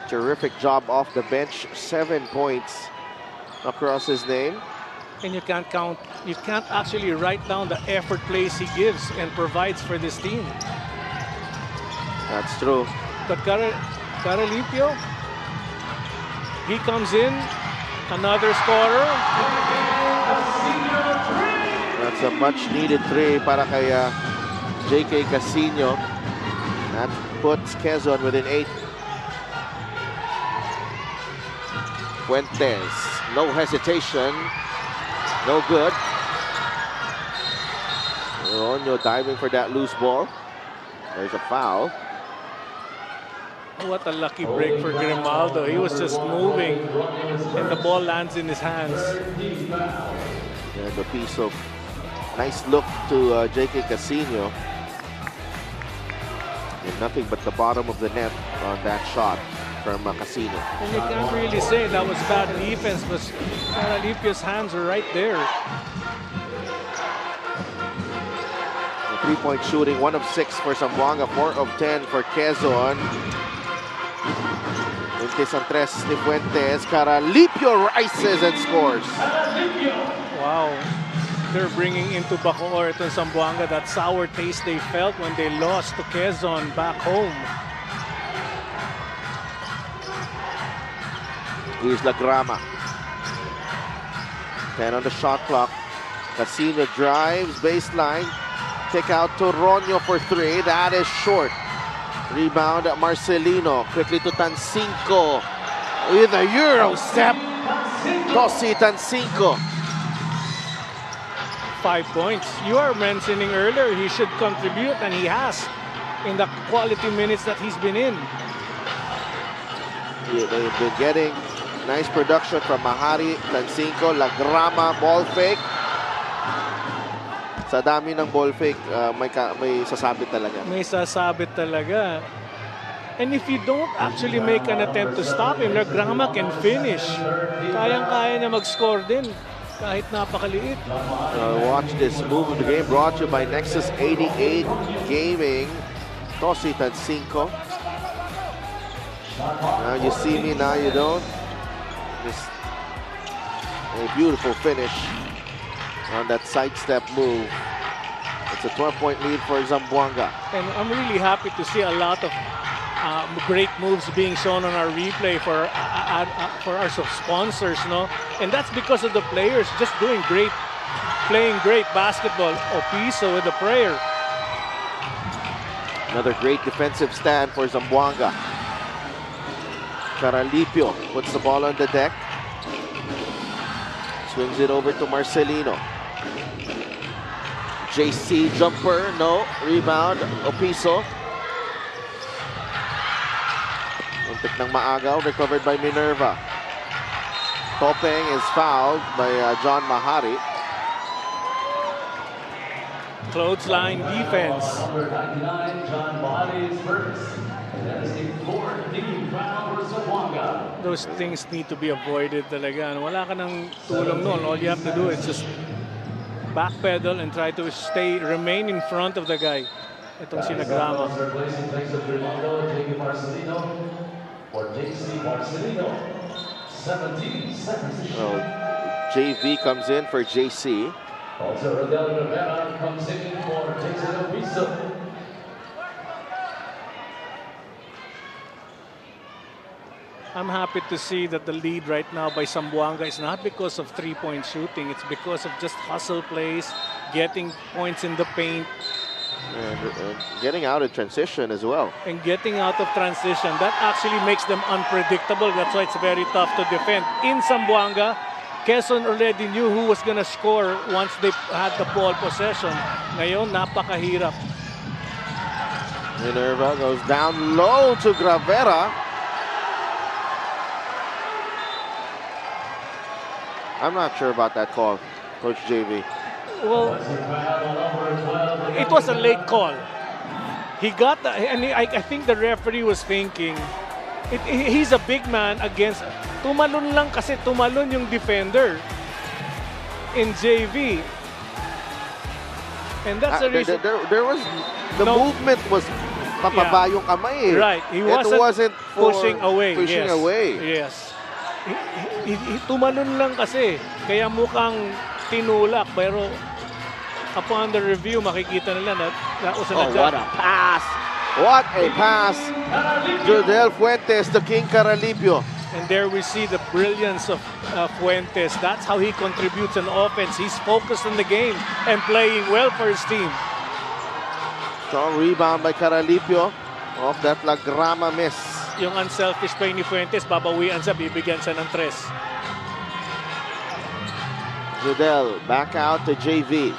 terrific job off the bench. 7 points across his name. And you can't actually write down the effort plays he gives and provides for this team. That's true. But Caralipio, he comes in, another scorer. That's a much-needed three para kay J.K. Casino. That puts Quezon within 8. Fuentes, no hesitation. No good. Ronyo diving for that loose ball. There's a foul. What a lucky break for Grimaldo. He was just moving and the ball lands in his hands. And a piece of nice look to J.K. Casino. And nothing but the bottom of the net on that shot from Casino. And you can't really say that was bad defense, but Caralipio's hands are right there. Three-point shooting, 1 of 6 for Zamboanga, 4 of 10 for Quezon. Tres ni Fuentes. Caralipio rises and scores. Wow. They're bringing into Bacoor itong Zamboanga that sour taste they felt when they lost to Quezon back home. Here's Lagrama. 10 on the shot clock. Casino drives, baseline. Kick out to Ronyo for 3. That is short. Rebound, Marcelino. Quickly to Tancinco. With a Euro step. Tossi Tancinco. 5 points. You are mentioning earlier he should contribute, and he has in the quality minutes that he's been in. Yeah, they've been getting nice production from Mahari, Tancinco, Lagrama, ball fake. Sa dami ng ball fake, may sasabit talaga. May sasabit talaga. And if you don't actually make an attempt to stop him, Lagrama can finish. Kayang-kaya niya mag-score din kahit napakaliit. Watch this move of the game brought to you by Nexus 88 Gaming. Tossi Tancinco. Now you see me, now you don't. Just a beautiful finish on that sidestep move. It's a 12-point lead for Zamboanga. And I'm really happy to see a lot of great moves being shown on our replay for our sponsors, no? And that's because of the players just doing great, playing great basketball. Opiso with the prayer. Another great defensive stand for Zamboanga. Caralipio puts the ball on the deck. Swings it over to Marcelino. JC jumper, no. Rebound, Opiso. Untik ng maagaw, recovered by Minerva. Topeng is fouled by John Mahari. Clothesline defense. Number 99, John Mahari is first. And that is a 4-team foul for Zamboanga. Those things need to be avoided talaga. Wala ka ng tulong noon. All you have to do is just backpedal and try to remain in front of the guy. Itong si Lagrama. Replacing place of Grimaldo, J.K. Marcelino. For J.C. Marcelino, 17 seconds. Oh, JV comes in for JC. Also, Rodel Rivera comes in for Jason Opiso. I'm happy to see that the lead right now by Zamboanga is not because of three-point shooting. It's because of just hustle plays, getting points in the paint. And getting out of transition as well. And getting out of transition. That actually makes them unpredictable. That's why it's very tough to defend. In Zamboanga, Quezon already knew who was going to score once they had the ball possession. Ngayon, napakahirap. Minerva goes down low to Gravera. I'm not sure about that call, Coach JV. Well, it was a late call. He got the, and I think the referee was thinking, he's a big man against, tumalon lang kasi tumalon yung defender in JV. And that's the reason. There was, the movement was papaba yung kamay. Right, he wasn't pushing away. Yes. Tumalon lang kasi. Kaya mukhang tinulak. Pero upon the review, makikita nila na that was an Oh, what a pass! What a pass! Judel Fuentes, the King Caralipio. And there we see the brilliance of Fuentes. That's how he contributes on offense. He's focused on the game and playing well for his team. Strong rebound by Caralipio off that La Grama miss. Yung unselfish play ni Fuentes, babawian sa bibigyan siya ng tres. Judel back out to JV.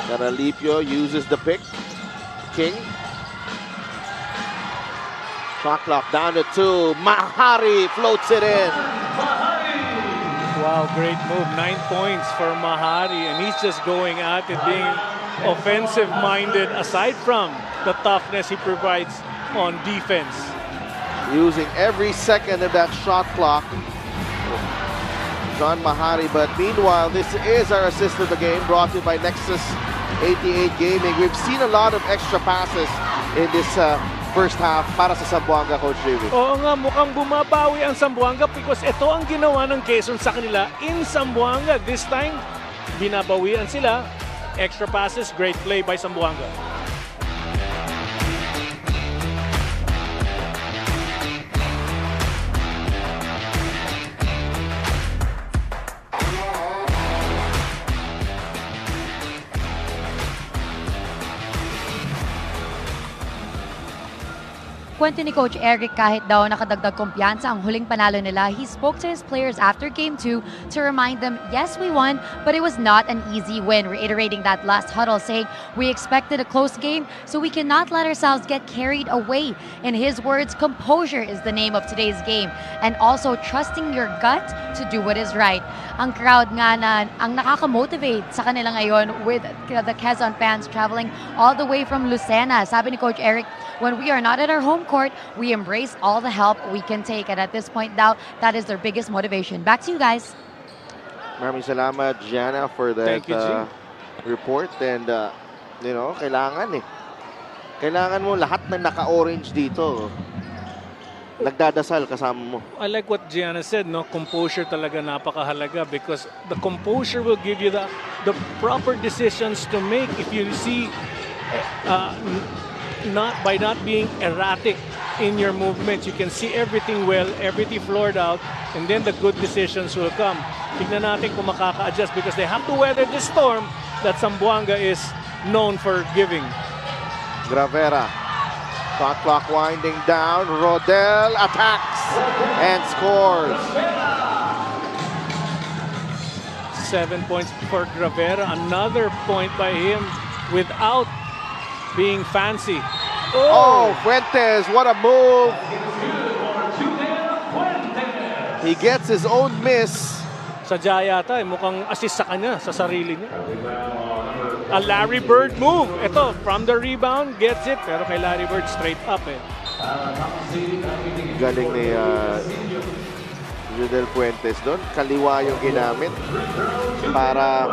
Caralipio uses the pick. King. Shot clock down to 2. Mahari floats it in. Wow, great move. 9 points for Mahari. And he's just going at it, being offensive-minded aside from the toughness he provides on defense. Using every second of that shot clock. John Mahari. But meanwhile, this is our assist of the game brought to you by Nexus 88 Gaming. We've seen a lot of extra passes in this first half para sa Zamboanga, Coach David. Oo nga, mukhang bumabawi ang Zamboanga because ito ang ginawa ng Quezon sa kanila in Zamboanga. This time, binabawian sila. Extra passes, great play by Zamboanga. Kwento ni Coach Eric kahit daw nakadagdag kumpiyansa ang huling panalo nila, he spoke to his players after Game 2 to remind them, yes, we won, but it was not an easy win, reiterating that last huddle, saying, we expected a close game, so we cannot let ourselves get carried away. In his words, composure is the name of today's game, and also trusting your gut to do what is right. Ang crowd nga na ang nakaka-motivate sa kanila ngayon with the Quezon fans traveling all the way from Lucena. Sabi ni Coach Eric, when we are not at our home court, we embrace all the help we can take. And at this point now, that is their biggest motivation. Back to you guys. Maraming salamat, Gianna, for that Thank you, G. report. And, you know, kailangan eh. Kailangan mo lahat ng naka-orange dito. Nagdadasal kasama mo. I like what Gianna said, no? Composure talaga napakahalaga because the composure will give you the proper decisions to make if you see not being erratic in your movements. You can see everything well, everything floored out, and then the good decisions will come. Tignan natin kung makaka-adjust because they have to weather the storm that Zamboanga is known for giving. Gravera. Shot clock winding down. Rodel attacks and scores. 7 points for Gravera. Another point by him without being fancy. Oh, Fuentes, what a move. He gets his own miss. Sadya yata, mukhang assist sa kanya, sa sarili niya. A Larry Bird move. Ito, from the rebound, gets it. Pero kay Larry Bird, straight up eh. Galing ni Judel Fuentes doon. Kaliwa yung ginamit para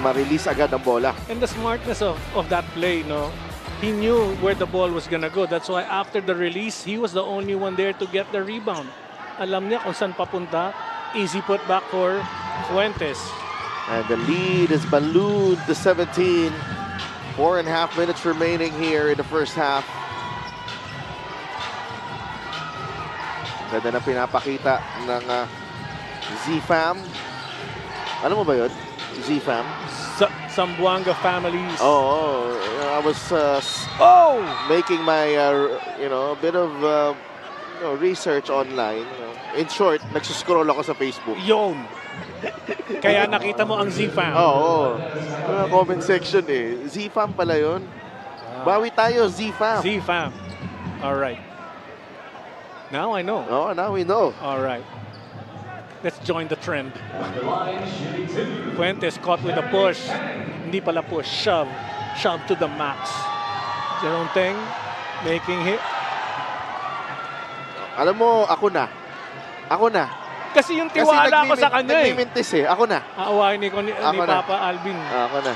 ma-release agad ang bola. And the smartness of that play, no? He knew where the ball was gonna go. That's why after the release, he was the only one there to get the rebound. Alam niya kung saan papunta. Easy put back for Fuentes. And the lead is ballooned to 17. 4.5 minutes remaining here in the first half. Ganda na pinapakita ng Z-Fam. Alam mo ba yun? Z-Fam? Zamboanga families. Oh, I was making my a bit of research online. In short, nagsuscroll ako sa Facebook. Yon. Kaya nakita mo ang Z-Fam. Oo. Comment section eh. Z-Fam pala yun. Bawi tayo, Z-Fam. Z-Fam. All right. Now I know. Oh, now we know. All right. Let's join the trend. Fuentes caught with a push. Hindi pala push. Shove. Shove to the max. Jerome Teng making hit. Alam mo, ako na. Kasi yung tiwala ko sa kanya eh. Nagmimintis eh. Ako na. Aawain ni Papa Alvin. Ako na.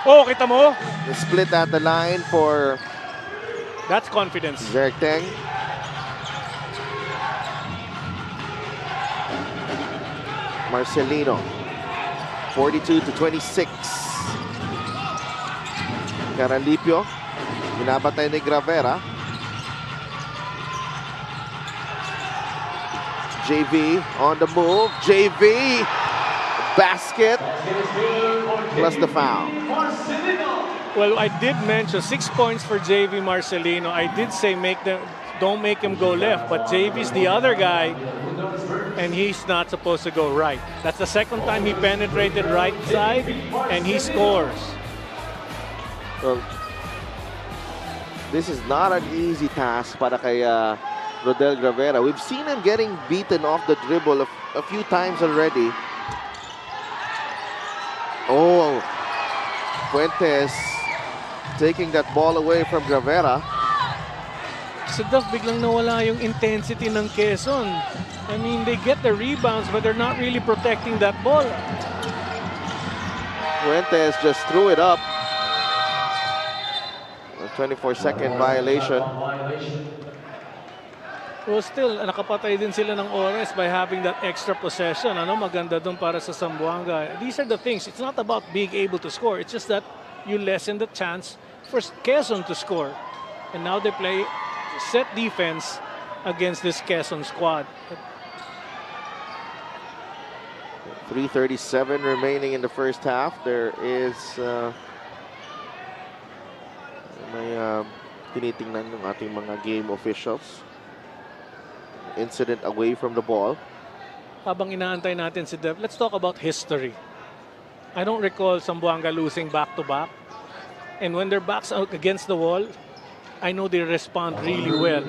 Oh, kita mo? The split at the line for That's confidence. Zerteng. Marcelino. 42-26. Caralipio. Binabatay ni Gravera. JV on the move. JV. Basket. Plus the foul. Well, I did mention 6 points for JV Marcelino. I did say don't make him go left, but JV's the other guy, and he's not supposed to go right. That's the second time he penetrated right side, and he scores. Well, this is not an easy task para kay Rodel Gravera. We've seen him getting beaten off the dribble a few times already. Oh, Fuentes taking that ball away from Gravera. Sa biglang nawala yung intensity ng Quezon. I mean, they get the rebounds, but they're not really protecting that ball. Fuentes just threw it up. A 24-second violation. Well, still, nakapatay din sila ng oras by having that extra possession. Maganda dun para sa Zamboanga. These are the things. It's not about being able to score. It's just that you lessen the chance for Quezon to score. And now they play set defense against this Quezon squad. 3:37 remaining in the first half. There is may tinitingnan ng ating mga game officials. Incident away from the ball. Habang inaantay natin si Dev, let's talk about history. I don't recall Zamboanga losing back-to-back. And when their backs out against the wall, I know they respond really well.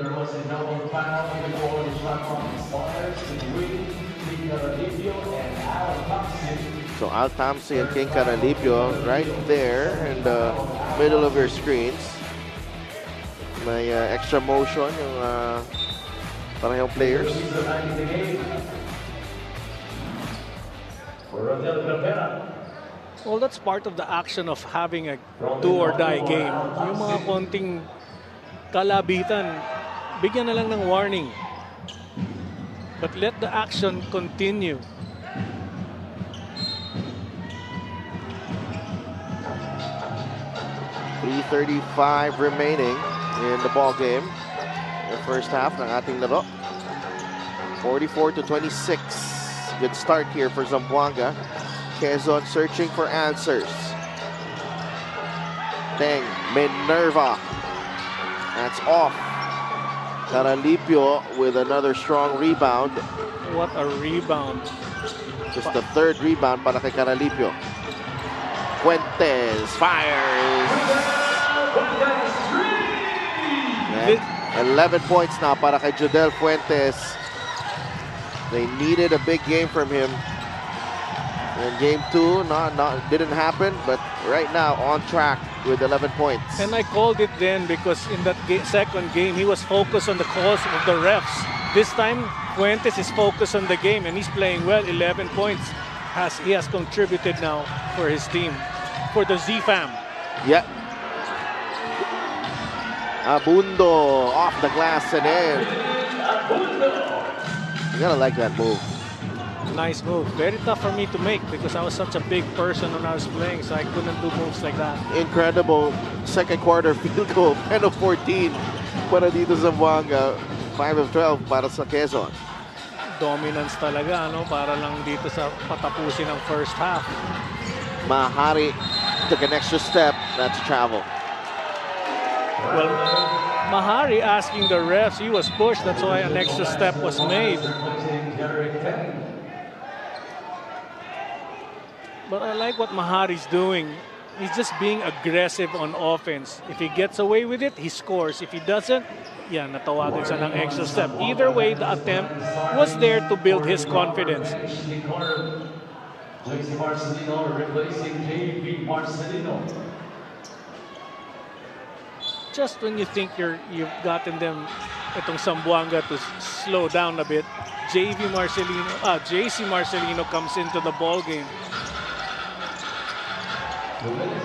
So Al Tamsi and King Caralipio right there in the middle of your screens. May extra motion yung parehong players. Well, that's part of the action of having a do-or-die game. Yung mga konting kalabitan, bigyan na lang ng warning. But let the action continue. .335 remaining in the ball game. The first half ng ating laro. 44-26. Good start here for Zamboanga. Quezon searching for answers. Teng, Minerva. That's off. Caralipio with another strong rebound. What a rebound. Just the third rebound para kay Caralipio. Fuentes fires. And 11 points now para kay Judel Fuentes. They needed a big game from him. In game 2, didn't happen, but right now on track with 11 points. And I called it then because in that second game, he was focused on the calls of the refs. This time, Fuentes is focused on the game and he's playing well. 11 points he has contributed now for his team, for the Z-Fam. Yeah. Abundo off the glass and in. You gotta like that move. Nice move. Very tough for me to make because I was such a big person when I was playing, so I couldn't do moves like that. Incredible second quarter field goal. 10 of 14 para dito sa Zamboanga. 5 of 12 para sa Quezon. Dominance talaga, para lang dito sa patapusin ng first half. Mahari took an extra step. That's travel. Well, Mahari asking the refs, he was pushed. That's why an extra step was made. But I like what Mahari's doing. He's just being aggressive on offense. If he gets away with it, he scores. If he doesn't, natawagan siya ng extra step. Either way, the attempt was there to build his confidence. Just when you think you've gotten them, itong Zamboanga, to slow down a bit, JC Marcelino comes into the ball game.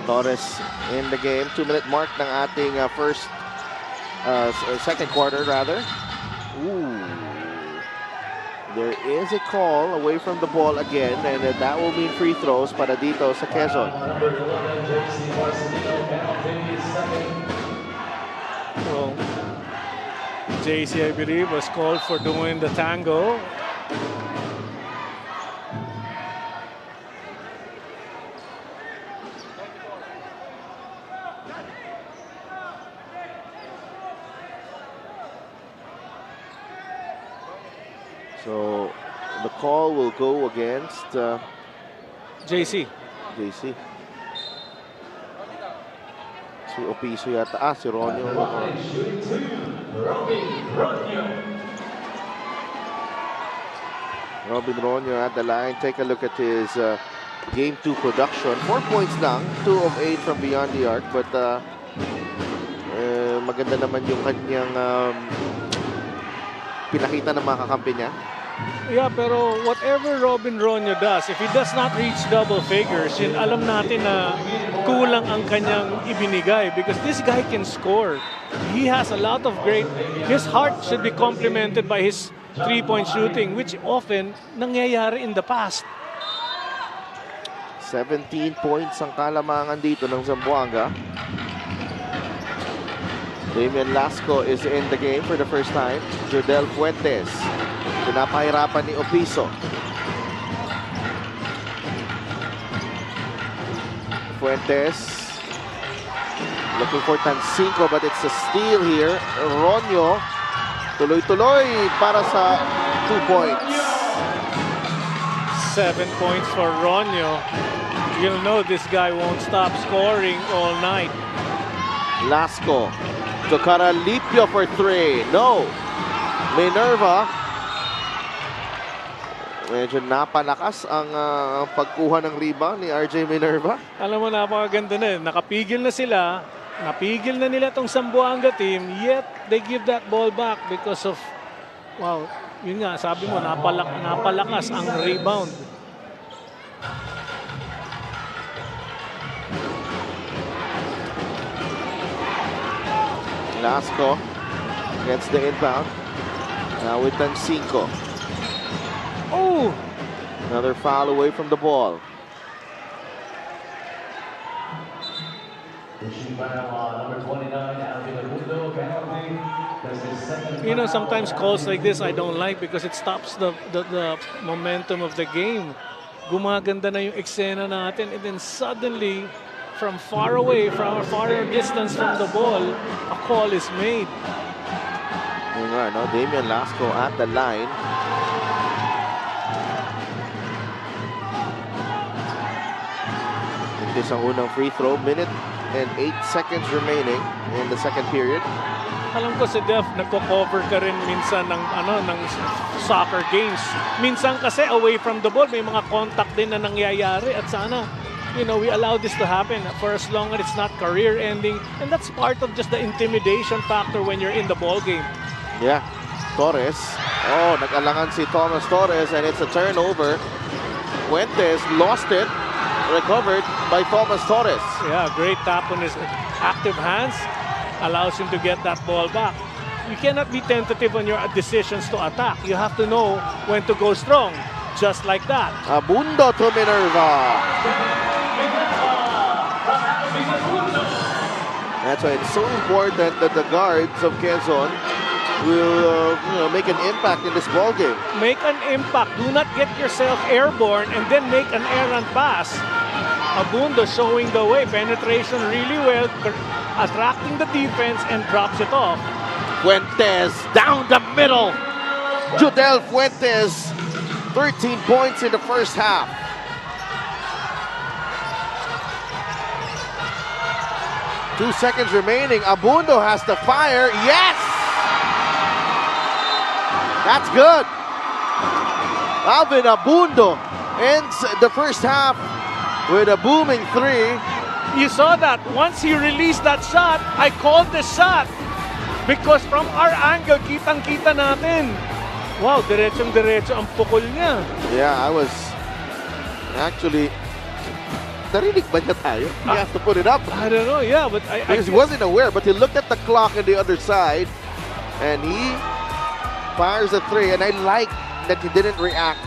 Torres in the game. 2-minute mark ng ating second quarter rather. Ooh. There is a call away from the ball again, and that will mean free throws para dito sa Quezon. So, JC, I believe, was called for doing the tango. So the call will go against JC. JC. Si Opiso yata. Si Ronyo. Robin Ronyo at the line. Take a look at his Game 2 production. 4 points lang. 2 of 8 from beyond the arc. But maganda naman yung kanyang pinakita ng mga kakampi niya. Yeah, pero whatever Robin Ronyo does, if he does not reach double figures, yun alam natin na kulang ang kanyang ibinigay because this guy can score. He has a lot of his heart should be complemented by his three-point shooting, which often nangyayari in the past. 17 points ang kalamangan dito ng Zamboanga. Damian Lasco is in the game for the first time. Jodel Fuentes. Pinapahirapan ni Opiso. Fuentes. Looking for Tancinco, but it's a steal here. Ronyo. Tuloy-tuloy para sa 2 points. 7 points for Ronyo. You'll know this guy won't stop scoring all night. Lasco to Caralipio for 3. No. Minerva. Medyo napalakas ang pagkuha ng rebound ni RJ Minerva. Alam mo, napakaganda na. Nakapigil na sila. Napigil na nila itong Zamboanga team. Yet, they give that ball back because of, wow, yun nga, sabi mo, napalakas ang rebound. Lasco gets the inbound. Now with Tancinco. Oh! Another foul away from the ball. You know, sometimes calls like this I don't like because it stops the momentum of the game. Gumaganda na yung eksena natin and then suddenly, from far away, from a far distance from the ball, a call is made. Yun nga, no? Damian Lasco at the line. This ang unang free throw. Minute and 8 seconds remaining in the second period. Alam ko si Def, nagko-cover ka rin minsan ng soccer games. Minsan kasi away from the ball, may mga contact din na nangyayari at sana, you know, we allow this to happen for as long as it's not career ending, and that's part of just the intimidation factor when you're in the ball game. Yeah. Torres. Oh, nag-alangan si Thomas Torres and it's a turnover. Fuentes lost it. Recovered by Thomas Torres. Yeah, great tap on his active hands. Allows him to get that ball back. You cannot be tentative on your decisions to attack. You have to know when to go strong. Just like that. Abundo to Minerva. That's why it's so important that the guards of Quezon will make an impact in this ball game. Make an impact. Do not get yourself airborne and then make an errant pass. Abundo showing the way. Penetration really well. Attracting the defense and drops it off. Fuentes down the middle. Jodel Fuentes, 13 points in the first half. Two seconds remaining. Abundo has to fire. Yes! That's good. Alvin Abundo ends the first half with a booming 3. You saw that. Once he released that shot, I called the shot. Because from our angle, kitang-kita natin. Wow, diretsong-diretso ang pukol niya. Yeah, I was actually... Narinig ba niya tayo? He has to put it up. I don't know, yeah, but because he wasn't aware, but he looked at the clock on the other side, and he fires a 3, and I like that he didn't react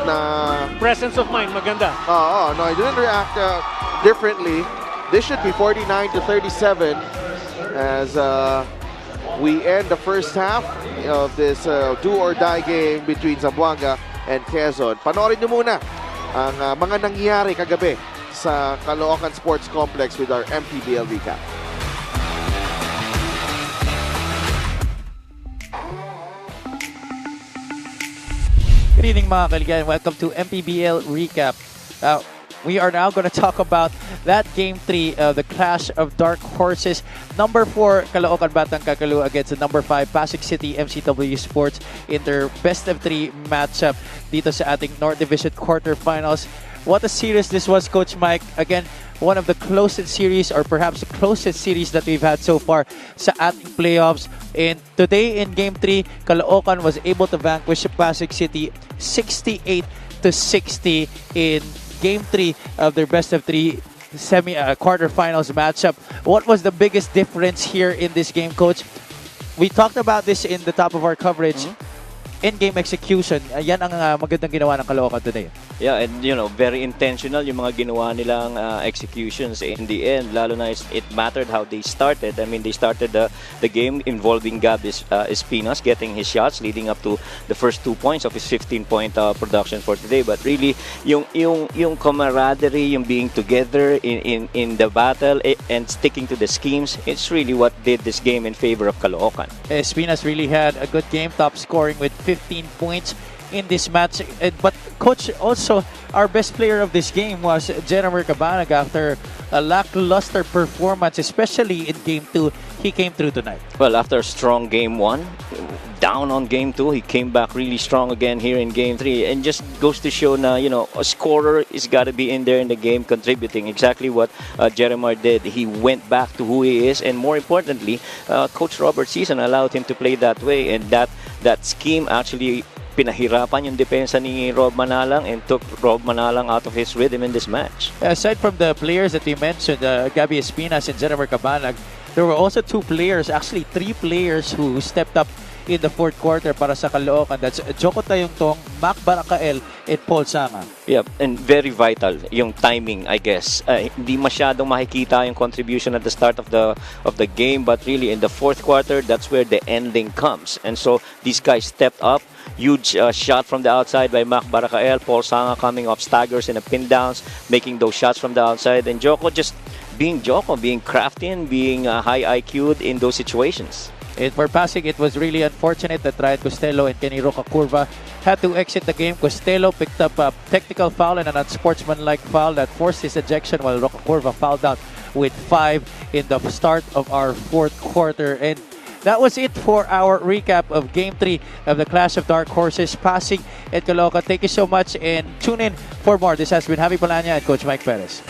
na Presence of mind, maganda. no, he didn't react differently. This should be 49-37 as we end the first half of this do-or-die game between Zamboanga and Quezon. Panoorin nyo muna ang mga nangyari kagabi sa Caloocan Sports Complex with our MPBL recap. Good evening mga kaibigan. Welcome to MPBL Recap. We are now going to talk about that Game 3 of the Clash of Dark Horses. Number 4, Caloocan Batang Kakalu against the number 5, Pasig City MCW Sports in their best of 3 matchup dito sa ating North Division quarterfinals. What a series this was, Coach Mike. Again, one of the closest series or perhaps the closest series that we've had so far sa ating playoffs. And today in Game 3, Caloocan was able to vanquish Pasig City 68-60 in Game 3 of their best of 3 quarterfinals matchup. What was the biggest difference here in this game, Coach? We talked about this in the top of our coverage. In-game execution, yan ang magandang ginawa ng Caloocan today. Yeah, and very intentional yung mga ginawa nilang executions in the end. Lalo na it mattered how they started. I mean, they started the game involving Gab Espinas getting his shots, leading up to the first 2 points of his 15-point production for today. But really, yung camaraderie, yung being together in the battle and sticking to the schemes, it's really what did this game in favor of Caloocan. Espinas really had a good game, top scoring with 15 points in this match. But Coach, also our best player of this game was Jeremy Cabanag. After a lackluster performance, especially in Game 2, he came through tonight. Well, after a strong Game 1, down on Game 2, he came back really strong again here in Game 3, and just goes to show na, a scorer is got to be in there in the game contributing. Exactly what Jeremiah did. He went back to who he is, and more importantly, Coach Robert Season allowed him to play that way, and that scheme actually pinahirapan yung depensa ni Rob Manalang and took Rob Manalang out of his rhythm in this match. Aside from the players that we mentioned, Gabby Espinas and Jennifer Cabanag, there were also 2 players, actually 3 players who stepped up in the fourth quarter para sa Caloocan. That's Joko Tayungtong, Mac Baracael, and Paul Sanga. Yeah, and very vital yung timing, I guess. Hindi masyadong makikita yung contribution at the start of the game, but really in the fourth quarter, that's where the ending comes. And so these guys stepped up. Huge shot from the outside by Mac Baracael. Paul Sanga coming off staggers and pin downs, making those shots from the outside. And Joko just being Joko, being crafty and being high IQ'd in those situations. And for Pasig, it was really unfortunate that Ryan Costello and Kenny Roca Curva had to exit the game. Costello picked up a technical foul and an unsportsmanlike foul that forced his ejection, while Roca Curva fouled out with 5 in the start of our fourth quarter. And that was it for our recap of Game 3 of the Clash of Dark Horses, Pasig and Caloocan. Thank you so much, and tune in for more. This has been Javi Polania and Coach Mike Perez.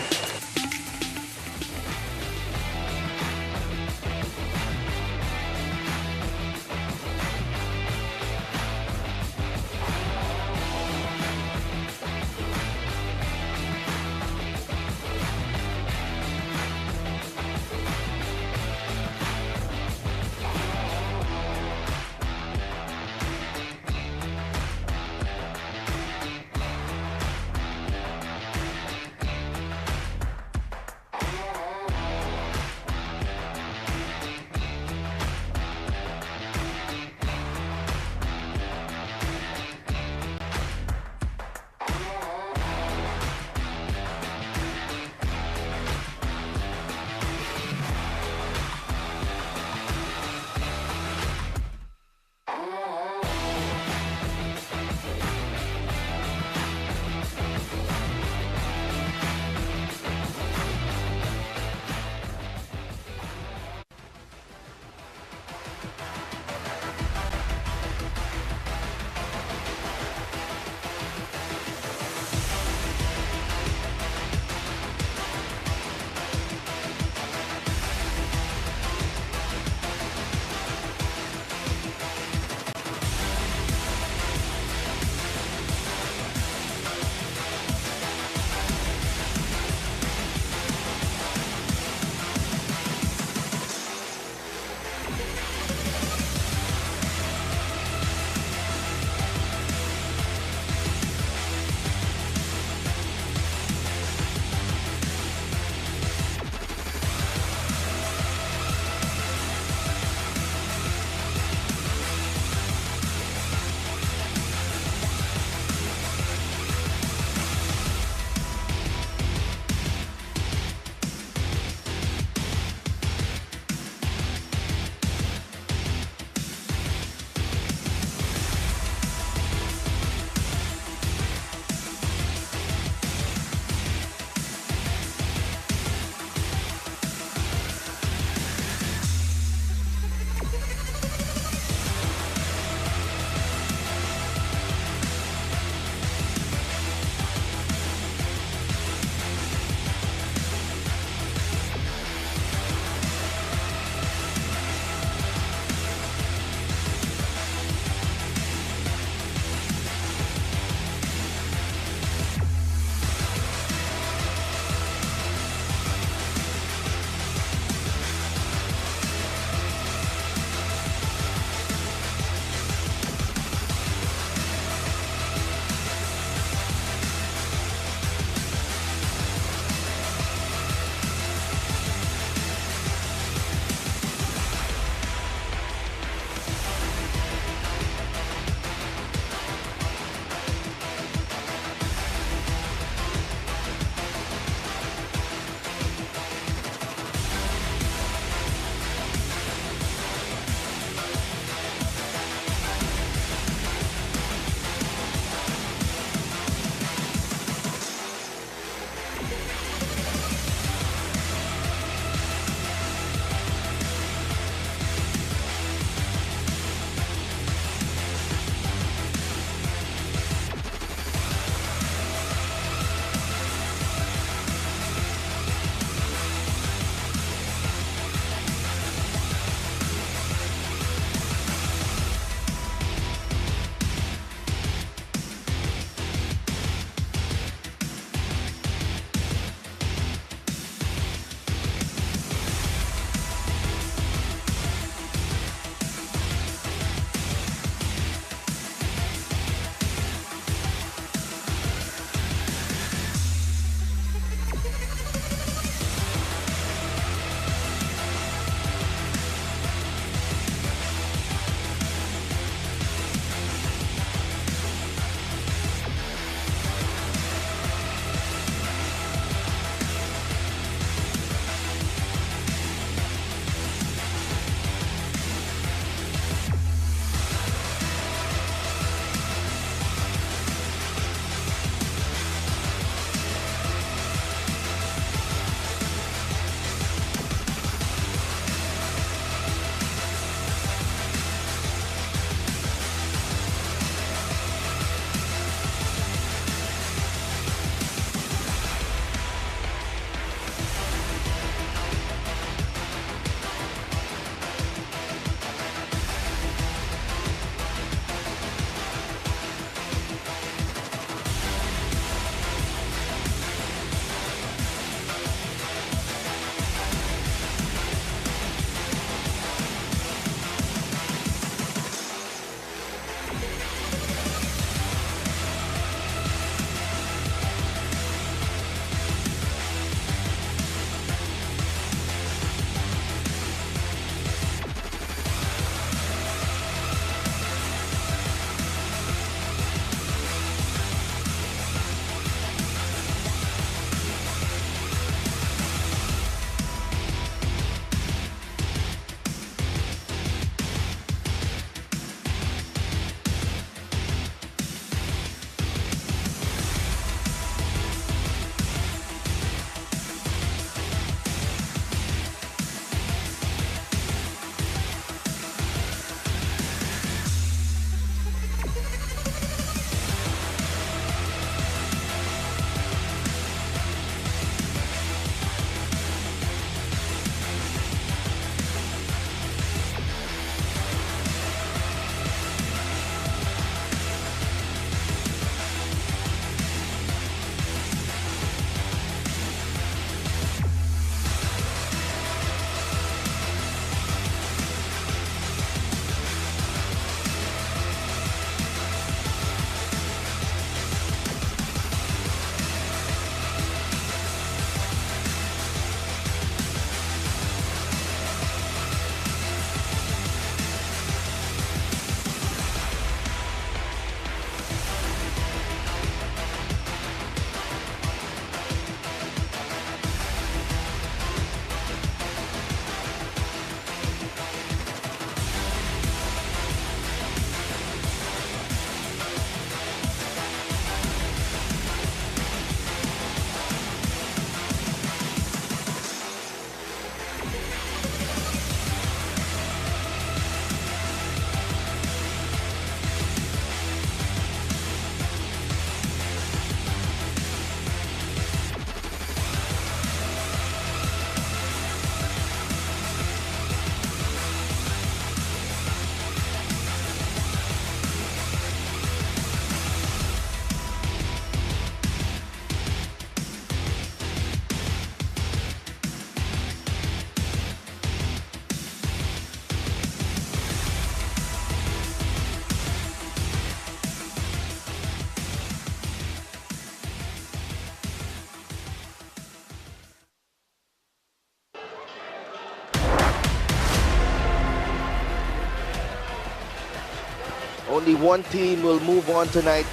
only one team will move on tonight.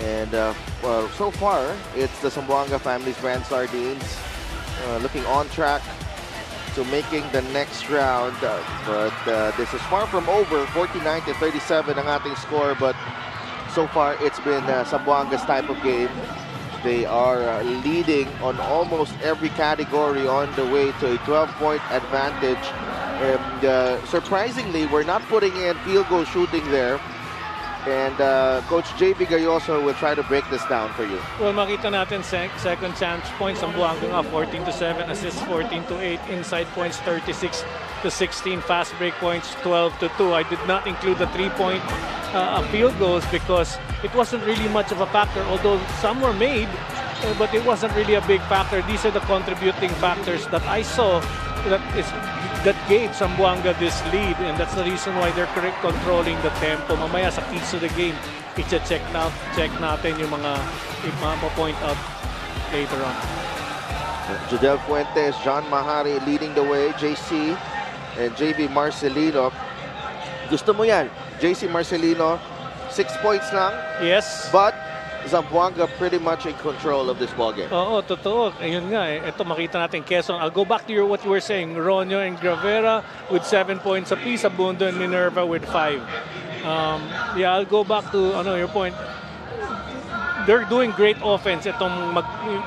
And, well, so far, it's the Zamboanga Family's Brand Sardines looking on track to making the next round. But this is far from over. 49-37 ang ating score. But so far, it's been Zamboanga's type of game. They are leading on almost every category on the way to a 12-point advantage. And surprisingly, we're not putting in field goal shooting there. And Coach JB Gayoso will try to break this down for you. Well, makita natin second chance points. Zamboanga nga 14-7, assists 14-8, inside points 36-16, fast break points 12-2. I did not include the 3-point field goals because it wasn't really much of a factor, although some were made, but it wasn't really a big factor. These are the contributing factors that I saw that gave Zamboanga this lead, and that's the reason why they're controlling the tempo. Mamaya sa keys to the game, check natin yung mga point out later on. Judel Fuentes, John Mahari leading the way, JC and JV Marcelino. Gusto mo yan, JC Marcelino, 6 points lang. Yes. But Zamboanga pretty much in control of this ballgame. Oo, totoo. Ayun nga eh. Ito makita natin Quezon. I'll go back to what you were saying. Ronyo and Gravera with 7 points apiece. Abundo and Minerva with 5. Yeah, I'll go back to your point. They're doing great offense. Itong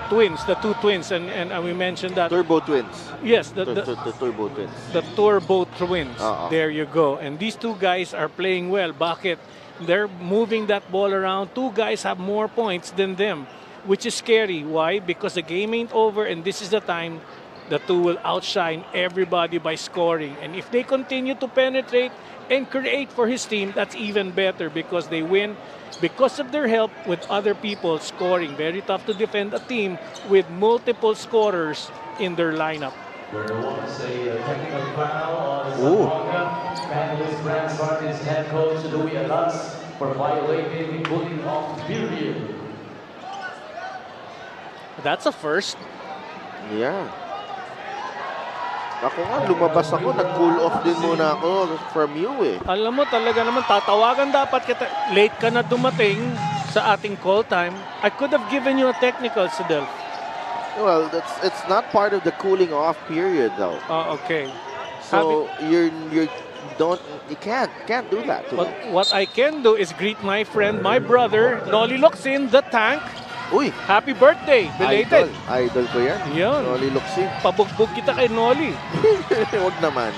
twins, the two twins, and we mentioned that. Turbo twins. Yes, the Turbo twins. The Turbo twins. There you go. And these two guys are playing well. Bakit? They're moving that ball around. Two guys have more points than them, which is scary. Why? Because the game ain't over, and this is the time the two will outshine everybody by scoring. And if they continue to penetrate and create for his team, that's even better because they win because of their help with other people scoring. Very tough to defend a team with multiple scorers in their lineup. There was a technical foul on Zamboanga. Family's Brand Sardines head coach Louis Alas for violating the cooling off period. That's a first. Yeah. Ako nga, lumabas ako, nag-cool off din muna ako from you eh. Alam mo, talaga naman, tatawagan dapat kita. Late ka na dumating sa ating call time. I could have given you a technical, Sidel. Well, it's not part of the cooling off period though. Oh, okay. So you can't do that. But what I can do is greet my friend, my brother, Nolly Locsin, the tank. Uy! Happy birthday! Belated! Idol ko yan. Yun. Nolly Locsin. Pabugbog kita kay Nolly. Huwag naman.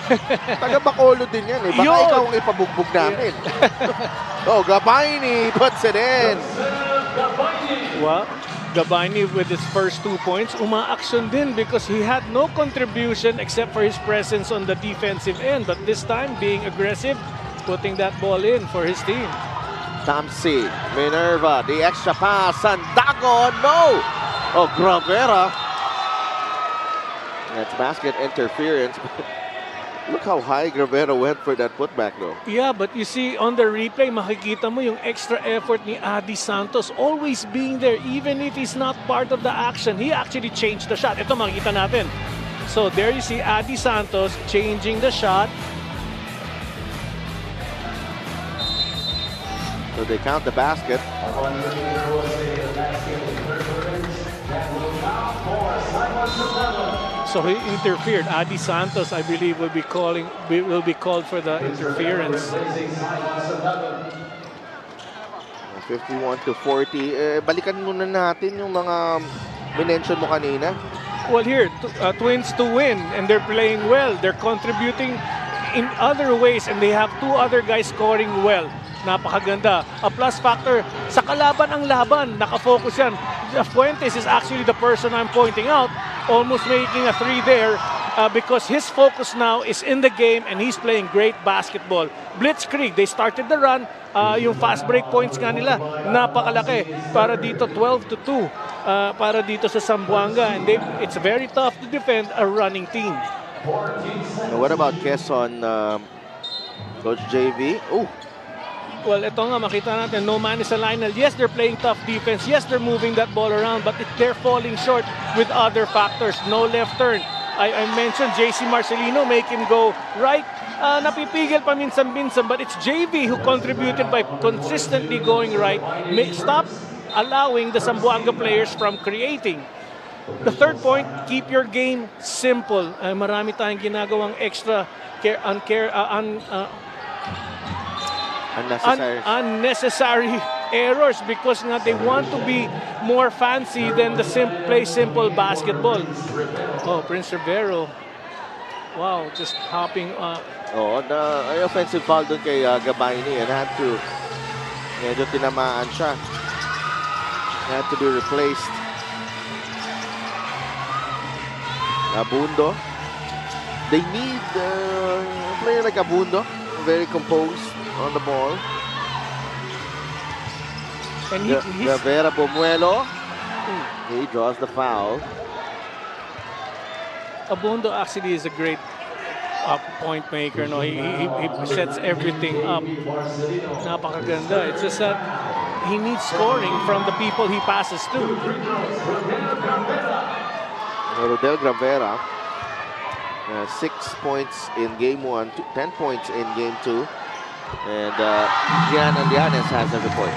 Taga Bacolod din yan eh. Baka Yun. ikaw ang ipabugbog namin. Oh, Gabayni puts it in. Well, Gabayni with his first 2 points, uma-action din because he had no contribution except for his presence on the defensive end. But this time, being aggressive, putting that ball in for his team. Tamsi, Minerva, the extra pass, Sandago, no! Oh, Gravera. That's basket interference. Look how high Gravera went for that putback though. Yeah, but you see on the replay, makikita mo yung extra effort ni Adi Santos always being there even if he's not part of the action. He actually changed the shot. Ito makikita natin. So there you see Adi Santos changing the shot. So they count the basket. So he interfered. Adi Santos, I believe, will be called for the interference. 51-40. Balikan muna natin yung mga minention mo kanina. Well, here, Twins to win, and they're playing well. They're contributing in other ways, and they have two other guys scoring well. Napakaganda. A plus factor, sa kalaban ang laban, nakafocus yan. Fuentes is actually the person I'm pointing out, almost making a 3 there because his focus now is in the game and he's playing great basketball. Blitzkrieg, they started the run. Yung fast break points nga nila, napakalaki. Para dito, 12-2 para dito sa Zamboanga. And it's very tough to defend a running team. What about Quezon, Coach JV? Oh. Well, ito nga, makita natin, no man is a Lionel. Yes, they're playing tough defense. Yes, they're moving that ball around, but they're falling short with other factors. No left turn. I mentioned JC Marcelino, make him go right. napipigil paminsan-minsan, but it's JV who contributed by consistently going right. Stop allowing the Zamboanga players from creating. The third point, keep your game simple. Marami tayong ginagawang extra unnecessary errors because nga they want to be more fancy than the play simple basketball. Oh, Prince Rivero. Wow, just hopping up. Oh, the offensive foul dun kay Gabayni and had to medyo tinamaan siya. Had to be replaced. Abundo. They need a player like Abundo, very composed on the ball. And he's Vera Bomuelo. He draws the foul. Abundo actually is a great point maker. No, he sets everything up. Napakaganda. It's just that he needs scoring from the people he passes to. Rodel Gravera, 6 points in game 1, 10 points in game 2. And Gian Andianes has a report.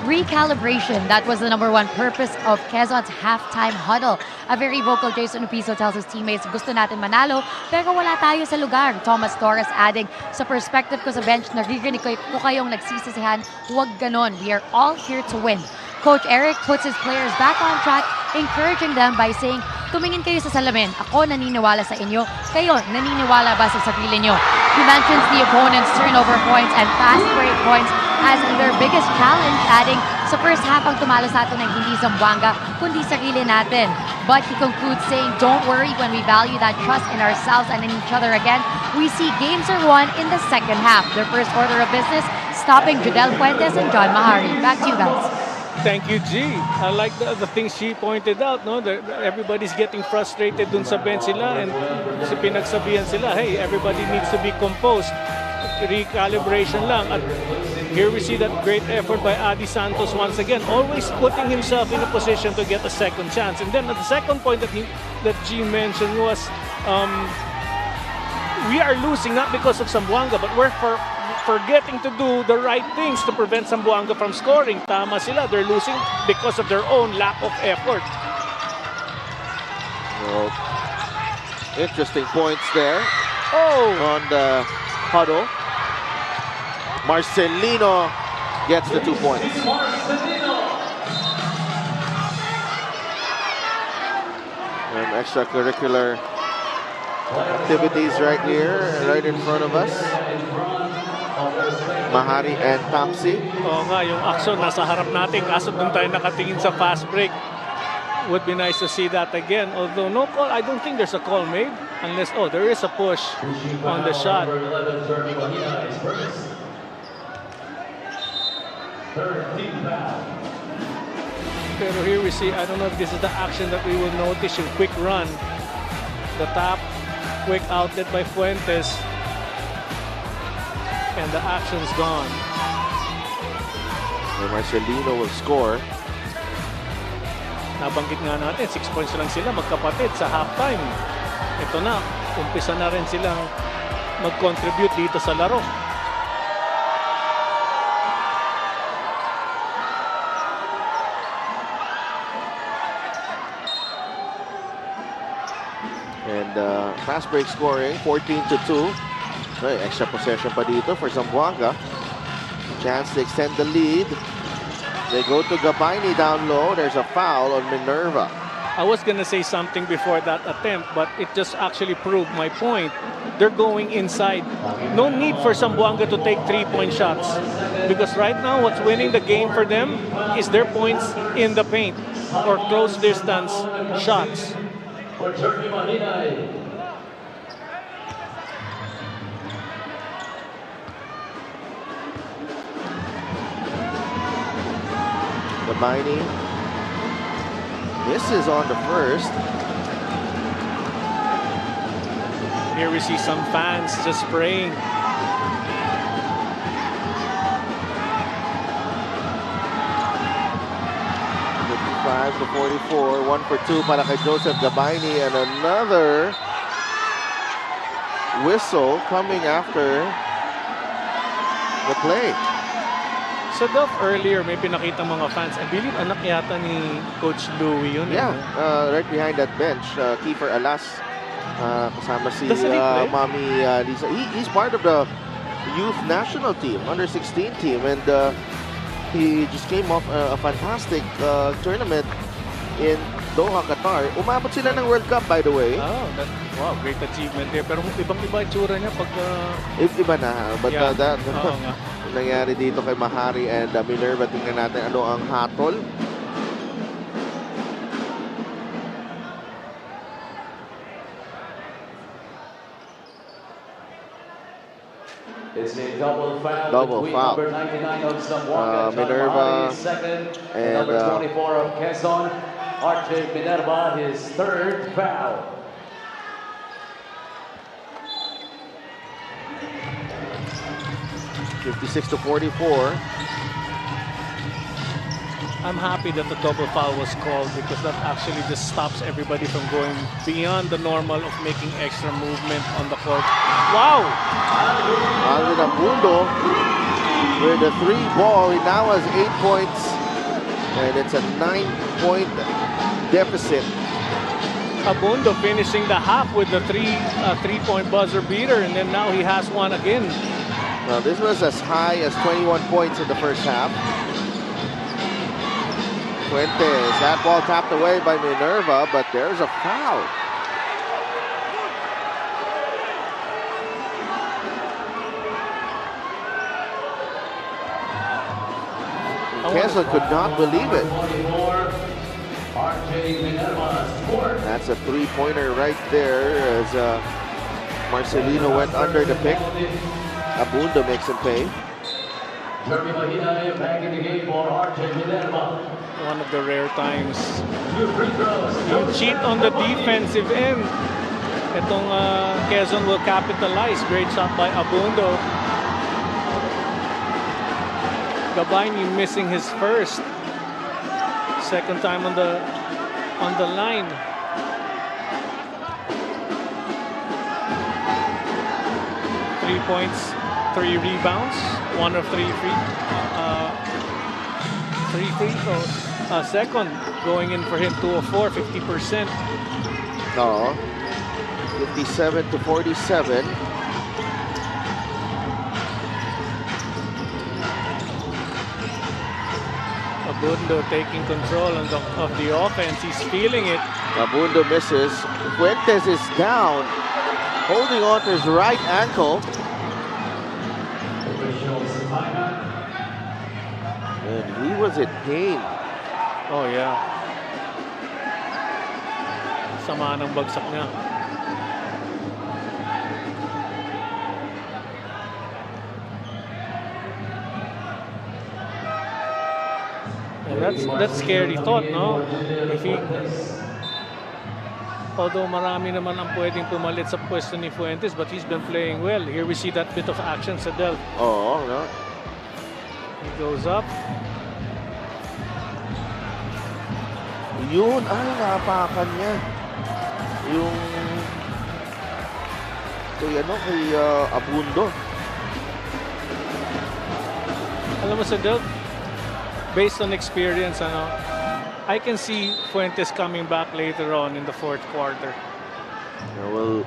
Recalibration, that was the #1 purpose of Quezon's halftime huddle. A very vocal Jason Upiso tells his teammates, gusto natin manalo, pero wala tayo sa lugar. Thomas Torres adding, sa perspective ko sa bench, naririnig ko kayong nagsisisihan, huwag ganon. We are all here to win. Coach Eric puts his players back on track, encouraging them by saying, tumingin kayo sa salamin. Ako naniniwala sa inyo. Kayo, naniniwala ba sa sarili nyo? He mentions the opponent's turnover points and fast break points as their biggest challenge, adding, sa first half ang tumalo sa atin ng hindi Zamboanga, kundi sarili natin. But he concludes saying, don't worry, when we value that trust in ourselves and in each other again, we see games are won in the second half. Their first order of business, stopping Judel Fuentes and John Mahari. Back to you guys. Thank you, G. I like the things she pointed out. No, everybody's getting frustrated dun sa bench sila and pinagsabihan sila, hey, everybody needs to be composed. Recalibration lang. At here we see that great effort by Adi Santos once again, always putting himself in a position to get a second chance. And then the second point that G mentioned was we are losing not because of Zamboanga, but we're forgetting to do the right things to prevent Zamboanga from scoring. Tama sila. They're losing because of their own lack of effort. Well, interesting points there. Oh! On the huddle. Marcelino gets the 2 points. And extracurricular activities right here, right in front of us. Mahari and Tapsi. Oo nga, yung action nasa harap natin, kaso doon tayo nakatingin sa fast break. Would be nice to see that again. Although no call, I don't think there's a call made. Unless, oh, there is a push on the shot. Pero here we see, I don't know if this is the action that we will notice, yung quick run. The top, quick outlet by Fuentes. And the action's gone. And Marcelino will score. Nabanggit nga natin, 6 points lang sila magkapatid sa halftime. Ito na, umpisa na rin silang mag-contribute dito sa laro. And fast break scoring, 14-2. Okay, extra possession pa dito for Zamboanga. Chance to extend the lead. They go to Gabayni down low. There's a foul on Minerva. I was gonna say something before that attempt, but it just actually proved my point. They're going inside. No need for Zamboanga to take 3-point shots. Because right now, what's winning the game for them is their points in the paint or close distance shots. Gabayni misses on the first. Here we see some fans just spraying. To 44, 1 for 2 para kay Joseph Gabayni, and another whistle coming after the play. Sa Duff earlier, may pinakita mga fans. I believe anak yata ni Coach Louie yun. Yeah, right behind that bench, Kiefer Alas. Kasama si Does he play? Mommy Lisa. He's part of the youth national team, under 16 team, and he just came off a fantastic tournament in Doha, Qatar. Umabot sila ng World Cup, by the way. Oh, wow, great achievement there. Pero ibang-iba itsura niya pag... Iba na, but Yeah. that Oo nga. nangyari dito kay Mahari and Minerva. Tingnan natin ano ang hatol. It's a double foul Double between foul. number 99 of Zamboanga, John Minerva, Mahari, his second, and and, number 24 of Quezon, RJ Minerva, his third foul. $56-44. I'm happy that the double foul was called because that actually just stops everybody from going beyond the normal of making extra movement on the court. Wow! Alvin Abundo with a 3 ball. He now has 8 points, and it's a 9-point deficit. Abundo finishing the half with the three-point buzzer beater, and then now he has one again. Now this was as high as 21 points in the first half. Fuentes, that ball tapped away by Minerva, but there's a foul. Quezon could not believe it. That's a 3-pointer right there as Marcelino went under the pick. Abundo makes him pay. Back in the game for RJ Minerva. One of the rare times you cheat on the defensive end. Itong Quezon will capitalize. Great shot by Abundo. Gabayni missing his first. Second time on the line. Three points, 3 rebounds, 1 of 3 free throws. Second going in for him, 2 of 4, 50%. No, 57-47. Abundo taking control of the offense. He's feeling it. Abundo misses. Fuentes is down, holding on to his right ankle. And he was in pain. Oh yeah. Sama ng bagsak niya. And that's scary thought, no? If he, although marami naman ang pwedeng pumalit sa pwesto ni Fuentes, but he's been playing well. Here we see that bit of action sa Del. Oh, no. He goes up. Yun, ay, napakan niya. Yung kay Abundo. Alam mo sa Del, based on experience, I can see Fuentes coming back later on in the fourth quarter. Well,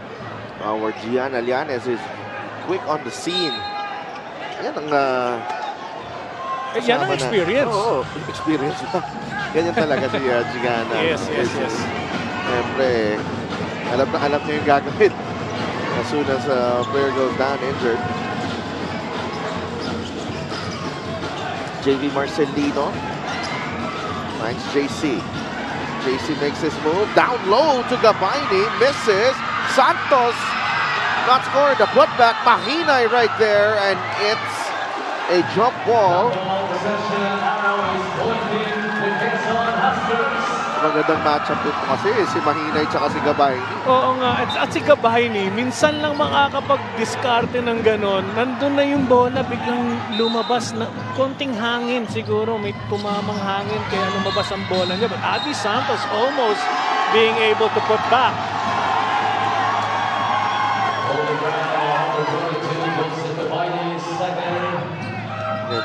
our Gian Alianes is quick on the scene. Yan ang Yan ang experience. Oo, experience. Ganyan talaga si Gigana. Yes. Siyempre, alam niya yung gagawin. As soon as a player goes down injured. JV Marcelino finds JC. JC makes his move. Down low to Gabayni. Misses. Santos not scored. The putback. Mahinay right there. And it's a jump ball. Magandang matchup dito kasi si Mahinay tsaka si Gabayni. Oo nga, at si Gabayni, minsan lang makakapag-diskarte ng ganon. Nandun na yung bola, biglang lumabas na konting hangin siguro. May tumamang hangin kaya lumabas ang bola niya. But Adi Santos almost being able to put back.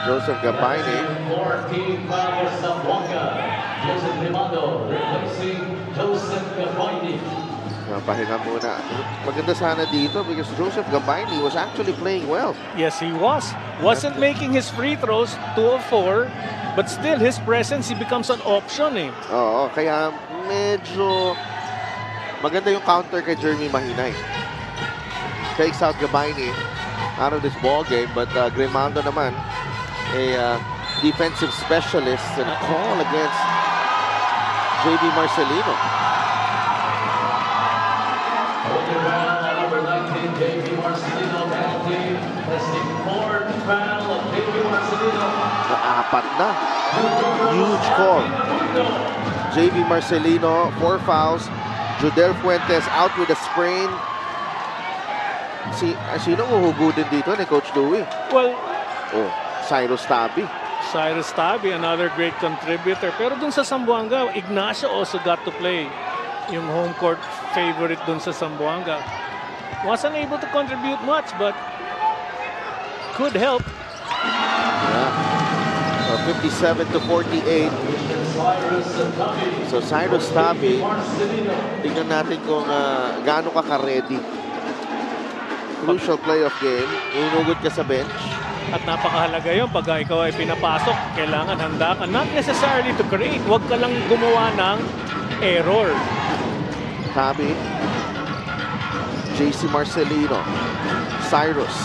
Joseph Gabayne. 14 by Zamboanga. Joseph Rimando replacing Joseph Gabayne. Pahinga muna. Maganda sana dito because Joseph Gabayne was actually playing well. Yes, he was. Wasn't making his free throws, 2 of 4, but still his presence, he becomes an option eh. Oo, kaya medyo maganda yung counter kay Jeremy Mahinay. Takes out Gabayne out of this ball game, but Grimaldo naman, a defensive specialist, and a call against JB Marcelino. Number 19, JB Marcelino, penalty. That's the fourth foul of JB Marcelino. Naapat na. Huge call. JB Marcelino, 4 fouls. Judel Fuentes out with a sprain. Sino huhugudin dito ni Coach Louie? Well, Cyrus Tabi. Cyrus Tabi, another great contributor. Pero dun sa Zamboanga, Ignacio also got to play. Yung home court favorite dun sa Zamboanga. Wasn't able to contribute much, but could help. Yeah. So 57 to 48. So Cyrus Tabi, tingnan natin kung gaano ka-ready. Crucial playoff game. Inugod ka sa bench. At napakahalaga yun pag ikaw ay pinapasok, kailangan handa ka. Not necessarily to create. Huwag ka lang gumawa ng error. Tabi. JC Marcelino. Cyrus.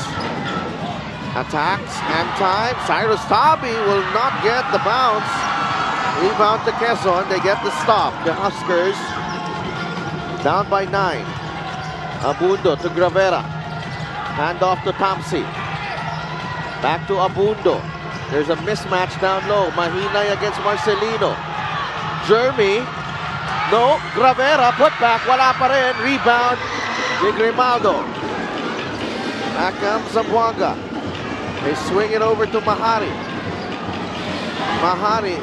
Attacks. Hand time. Cyrus Tabi will not get the bounce. Rebound to Quezon. They get the stop. The Huskers down by 9. Abundo to Gravera. Hand off to Thompson. Back to Abundo. There's a mismatch down low. Mahinay against Marcelino. Jeremy. No. Gravera. Put back. Wala pa rin. Rebound. Ni Grimaldo. Back comes Zamboanga. They swing it over to Mahari. Mahari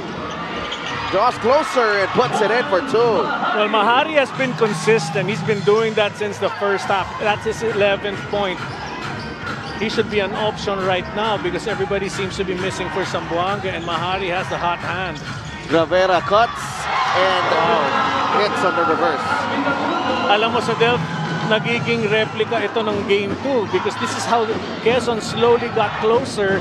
draws closer and puts it in for 2. Well, Mahari has been consistent. He's been doing that since the first half. That's his 11th point. He should be an option right now because everybody seems to be missing for Zamboanga, and Mahari has the hot hand. Gravera cuts and hits on the reverse. Alam mo sa Delph, nagiging replica ito ng game 2 because this is how Quezon slowly got closer,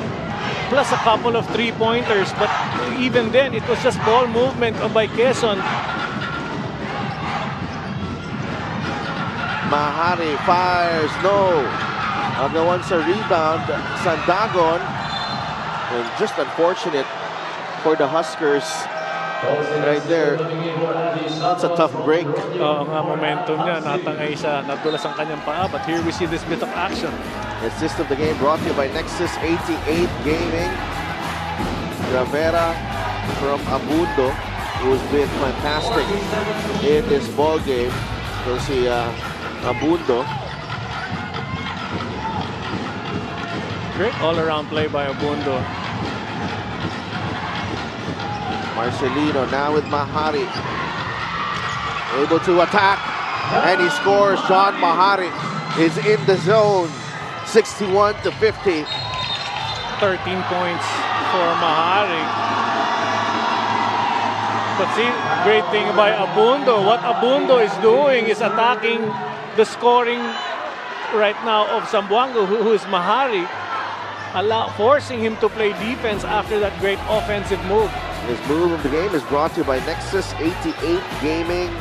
plus a couple of 3-pointers, but even then it was just ball movement by Quezon. Mahari fires, no. The one sa rebound, Sandagon. And just unfortunate for the Huskers right there. That's a tough break. Oo nga, momentum niya, natangay siya, nadulas ang kanyang paa, but here we see this bit of action. Assist of the game brought to you by Nexus 88 Gaming. Gravera from Abundo, who's been fantastic in this ball game. You'll see Abundo. Great all-around play by Abundo. Marcelino now with Mahari. Able to attack. And he scores. John Mahari is in the zone. 61 to 50. 13 points for Mahari. But see, great thing by Abundo. What Abundo is doing is attacking the scoring right now of Zamboanga, who is Mahari, forcing him to play defense after that great offensive move. This move of the game is brought to you by Nexus 88 Gaming.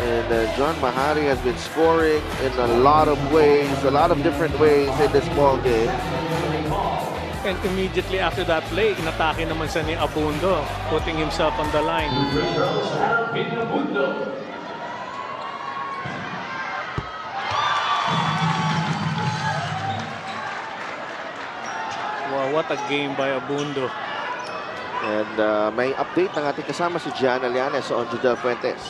And John Mahari has been scoring in a lot of ways, a lot of different ways in this ball game. And immediately after that play, inatake naman siya ni Abundo, putting himself on the line. Wow, what a game by Abundo. And may update ng ating kasama si Gianna Llanes on Judel Fuentes.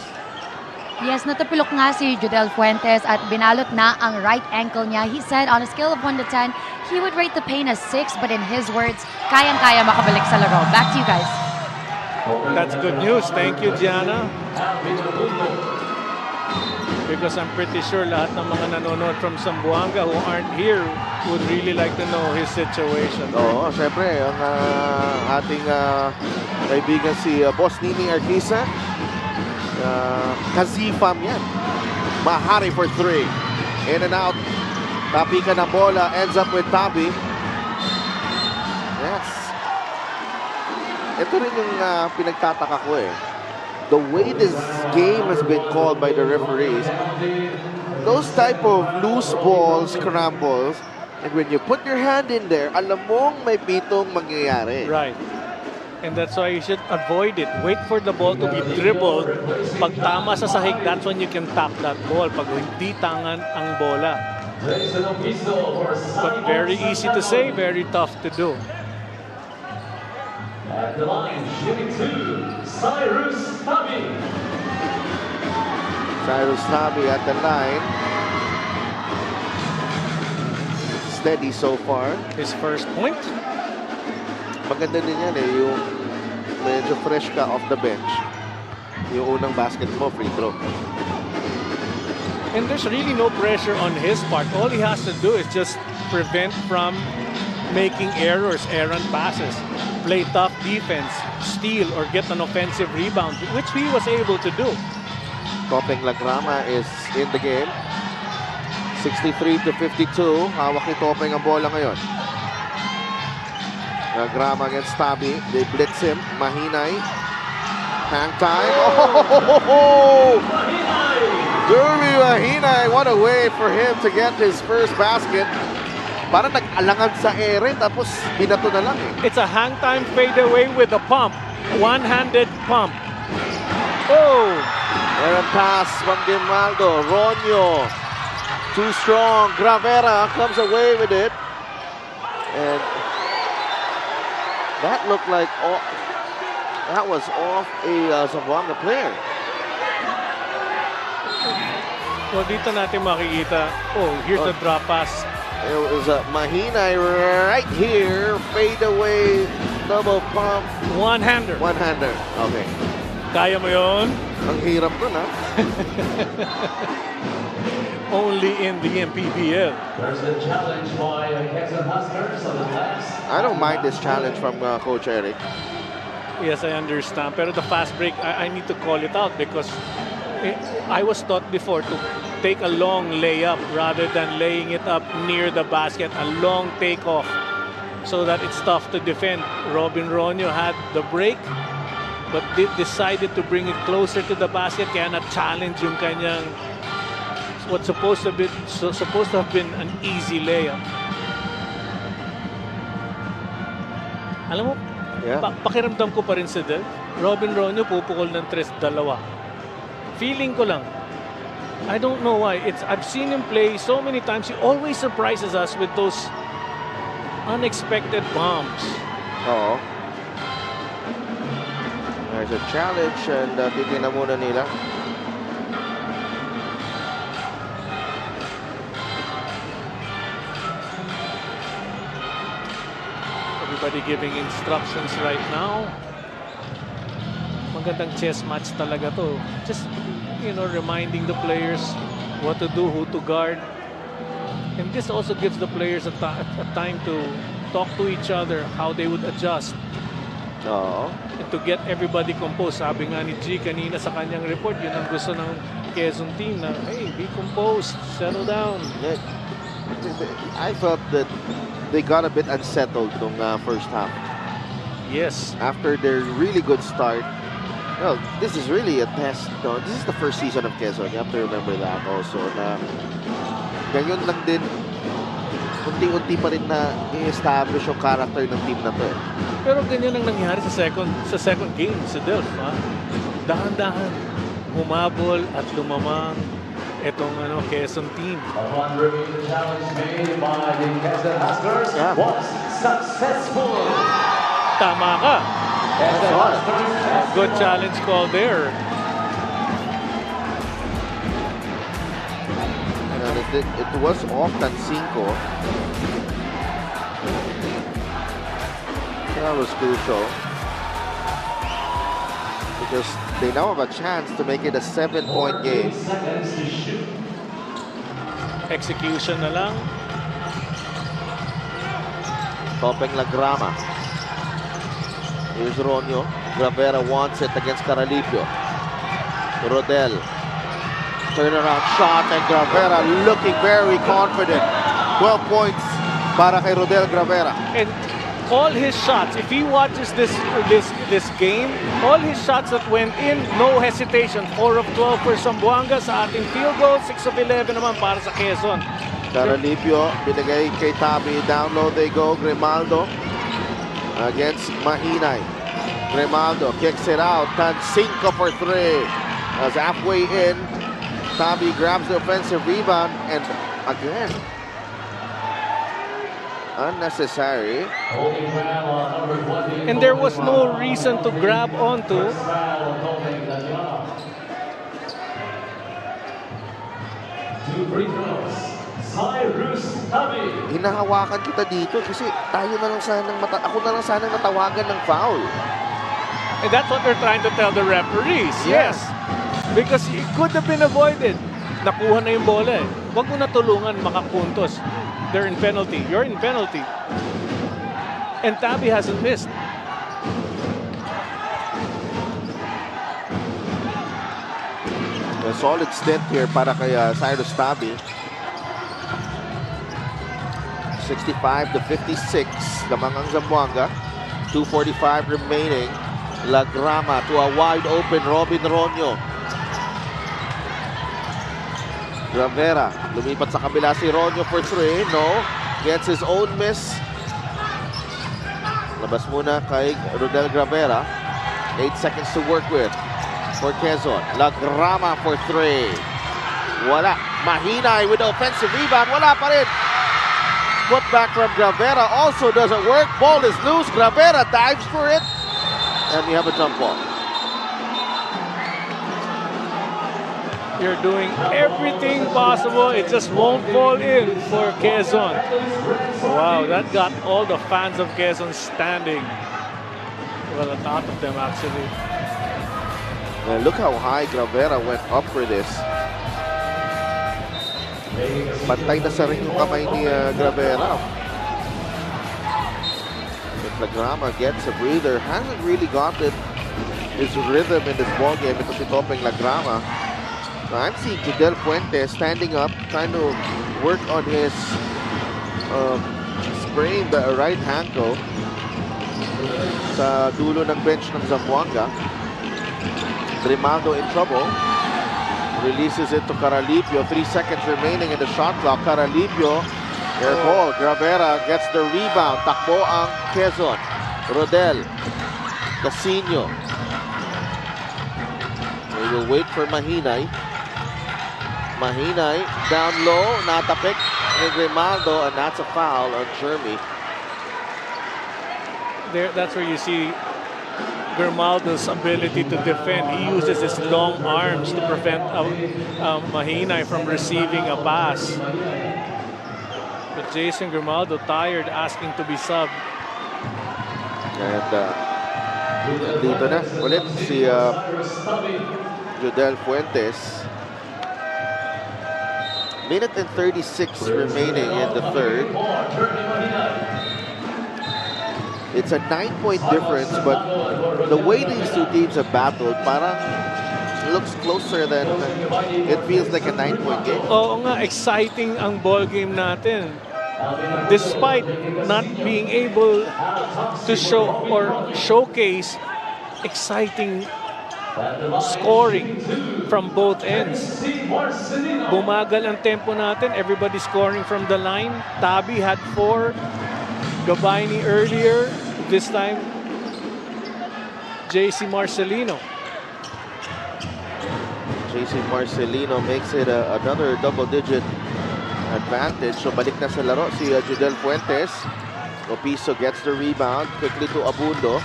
Yes, natapilok nga si Judel Fuentes at binalot na ang right ankle niya. He said on a scale of 1 to 10, he would rate the pain as 6, but in his words, kayang-kaya makabalik sa laro. Back to you guys. That's good news. Thank you, Gianna. because I'm pretty sure lahat ng mga nanonood from Zamboanga who aren't here would really like to know his situation. Oo, syempre, ang ating kaibigan si Boss Nini Arquisa. Kazifam yan. Mahari for 3. In and out. Tapika ng bola. Ends up with Tabi. Yes. Ito rin yung pinagtataka ko eh. The way this game has been called by the referees, those type of loose balls, scrambles, and when you put your hand in there, alam mong may pitong mangyayari. Right. And that's why you should avoid it. Wait for the ball to be dribbled. Pag tama sa sahig, that's when you can tap that ball. Pag hindi tangan ang bola. But very easy to say, very tough to do. At the line, shooting 2, Cyrus Tabi. Cyrus Tabi at the line. Steady so far. His first point. Maganda din yan eh, yung medyo fresh ka off the bench. Yung unang basket mo, free throw. And there's really no pressure on his part. All he has to do is just prevent from making errors, errant passes, play tough defense, steal, or get an offensive rebound, which he was able to do. Topeng Lagrama is in the game. 63-52. Hawak ni Topeng ang bola ngayon. Lagrama against Tabi. They blitz him. Mahinay. Hang time. Oh! Derby Mahinay. What a way for him to get his first basket. Parang nag-alangan sa ere tapos binato na lang eh. It's a hang time fadeaway with a pump. One-handed pump. Oh! Meron pass from Grimaldo. Ronyo. Too strong. Gravera comes away with it. And that looked like that was off a Zamboanga player. Well, dito natin makikita. Oh, here's the drop pass. It was a Mahinay right here. Fade away. Double pump. One-hander. One-hander. Okay. Kaya mo yun? Ang hirap nun, ha? Only in the Mpbl. There's a challenge by Quezon Huskers on the left. I don't mind this challenge from Coach Eric. Yes, I understand. Pero the fast break, I need to call it out because I was taught before to take a long layup rather than laying it up near the basket, a long takeoff so that it's tough to defend. Robin Ronyo had the break but decided to bring it closer to the basket kaya na-challenge yung kanyang what's supposed to have been an easy layup. Alam mo, Yeah. Pakiramdam ko pa rin sa Robin Ronyo pupukol ng 3, 2. Feeling ko lang. I don't know why. I've seen him play so many times. He always surprises us with those unexpected bombs. Oo. There's a challenge and titignan muna nila. Everybody giving instructions right now. Magandang chess match talaga to. Just, reminding the players what to do, who to guard. And this also gives the players a time to talk to each other, how they would adjust. Oo. And to get everybody composed. Sabi nga ni G kanina sa kanyang report, yun ang gusto ng Quezon team na, hey, be composed, settle down. I felt that they got a bit unsettled nung first half. Yes. After their really good start. Well, this is really a test. No? This is the first season of Quezon. You have to remember that also. Na ganyan lang din, unti-unti pa rin na i-establish yung character ng team na to. Eh. Pero ganyan lang nangyari sa second game sa Delph. Dahan-dahan, humabol at lumamang itong Quezon team. Upon review, the challenge made by the Quezon Huskers was successful. Tama ka. Good challenge call there. And it was off Tancinco. That was crucial. because they now have a chance to make it a 7-point game. Execution na lang. Topeng Lagrama. Here's Ronyo. Gravera wants it against Caralipio. Rodel. Turnaround shot, and Gravera looking very confident. 12 points para kay Rodel Gravera. And all his shots, if he watches this game, all his shots that went in, no hesitation. 4 of 12 for Zamboanga sa ating field goal. 6 of 11 naman para sa Quezon. Caralipio, binigay kay Tabi. Down low they go. Grimaldo against Mahinay. Grimaldo kicks it out. Tancinco for 3. As halfway in, Tabi grabs the offensive rebound, and again, unnecessary. And there was no reason to grab onto. Hinahawakan kita dito kasi tayo na lang sanang ako na lang sanang natawagan ng foul. And that's what they're trying to tell the referees. Yes. Because it could have been avoided. Nakuha na yung bola eh. Huwag mo na tulungan makapuntos. They're in penalty. You're in penalty. And Tabi hasn't missed. A solid stint here para kay Cyrus Tabi. 65-56. Lamang ang Zamboanga. 2:45 remaining. Lagrama to a wide open Robin Ronyo. Gravera, lumipat sa kabila si Ronyo for 3. No. Gets his own miss. Labas muna kay Rodel Gravera. 8 seconds to work with for Quezon. Lagrama for 3. Wala. Mahinay with the offensive rebound. Wala pa rin. Put back from Gravera also doesn't work. Ball is loose. Gravera dives for it. And we have a jump ball. You're doing everything possible. It just won't fall in for Quezon. Wow, that got all the fans of Quezon standing. Well, a lot of them actually. Look how high Gravera went up for this. Pantay na sa rin yung kamay ni Gravera. Lagrama gets a breather. Hasn't really gotten his rhythm in this ball game. Ito si Topeng Lagrama. I'm seeing Judel Fuentes standing up, trying to work on his sprained right ankle sa dulo ng bench ng Zamboanga. Grimaldo in trouble. Releases it to Caralipio. 3 seconds remaining in the shot clock. Caralipio. Careful. Gravera gets the rebound. Takbo ang Quezon. Rodel. Casino. We will wait for Mahinay. Mahinay down low. Natapik ni Grimaldo, and that's a foul on Jeremy. That's where you see Grimaldo's ability to defend. He uses his long arms to prevent Mahinay from receiving a pass. But Jason Grimaldo tired, asking to be subbed. And dito na ulit si Judel Fuentes. Minute and 36 remaining in the third. It's a 9-point difference, but the way these two teams have battled, parang looks closer than it feels like a 9-point game. Oo nga, exciting ang ball game natin. Despite not being able to show or showcase exciting scoring from both ends. Bumagal ang tempo natin. Everybody scoring from the line. Tabi had 4. Gabayni earlier. This time, JC Marcelino. JC Marcelino makes it another double-digit advantage. So balik na sa laro si Judel Fuentes. Opiso gets the rebound. Quickly to Abundo.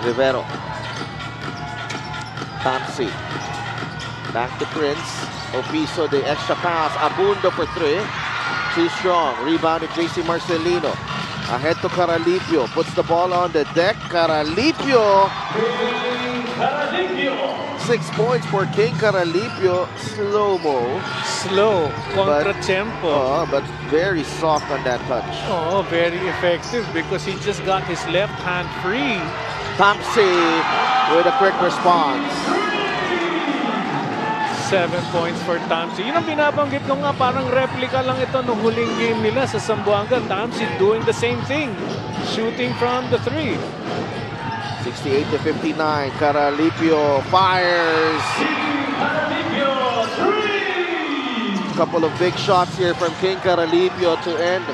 Rivero. Tamsi. Back to Prince. Opiso, the extra pass. Abundo for 3. Too strong. Rebound to JC Marcelino. Ahead to Caralipio. Puts the ball on the deck. Caralipio. 6 points for King Caralipio. Slow-mo. Slow, contra-tempo. But very soft on that touch. Oh, very effective because he just got his left hand free. Thompson with a quick response. 7 points for Tamsi. Yun ang binabanggit ko nga, parang replica lang ito nung huling game nila sa Zamboanga. Tamsi doing the same thing, shooting from the 3. 68-59, Caralipio fires. Couple of big shots here from King Caralipio to end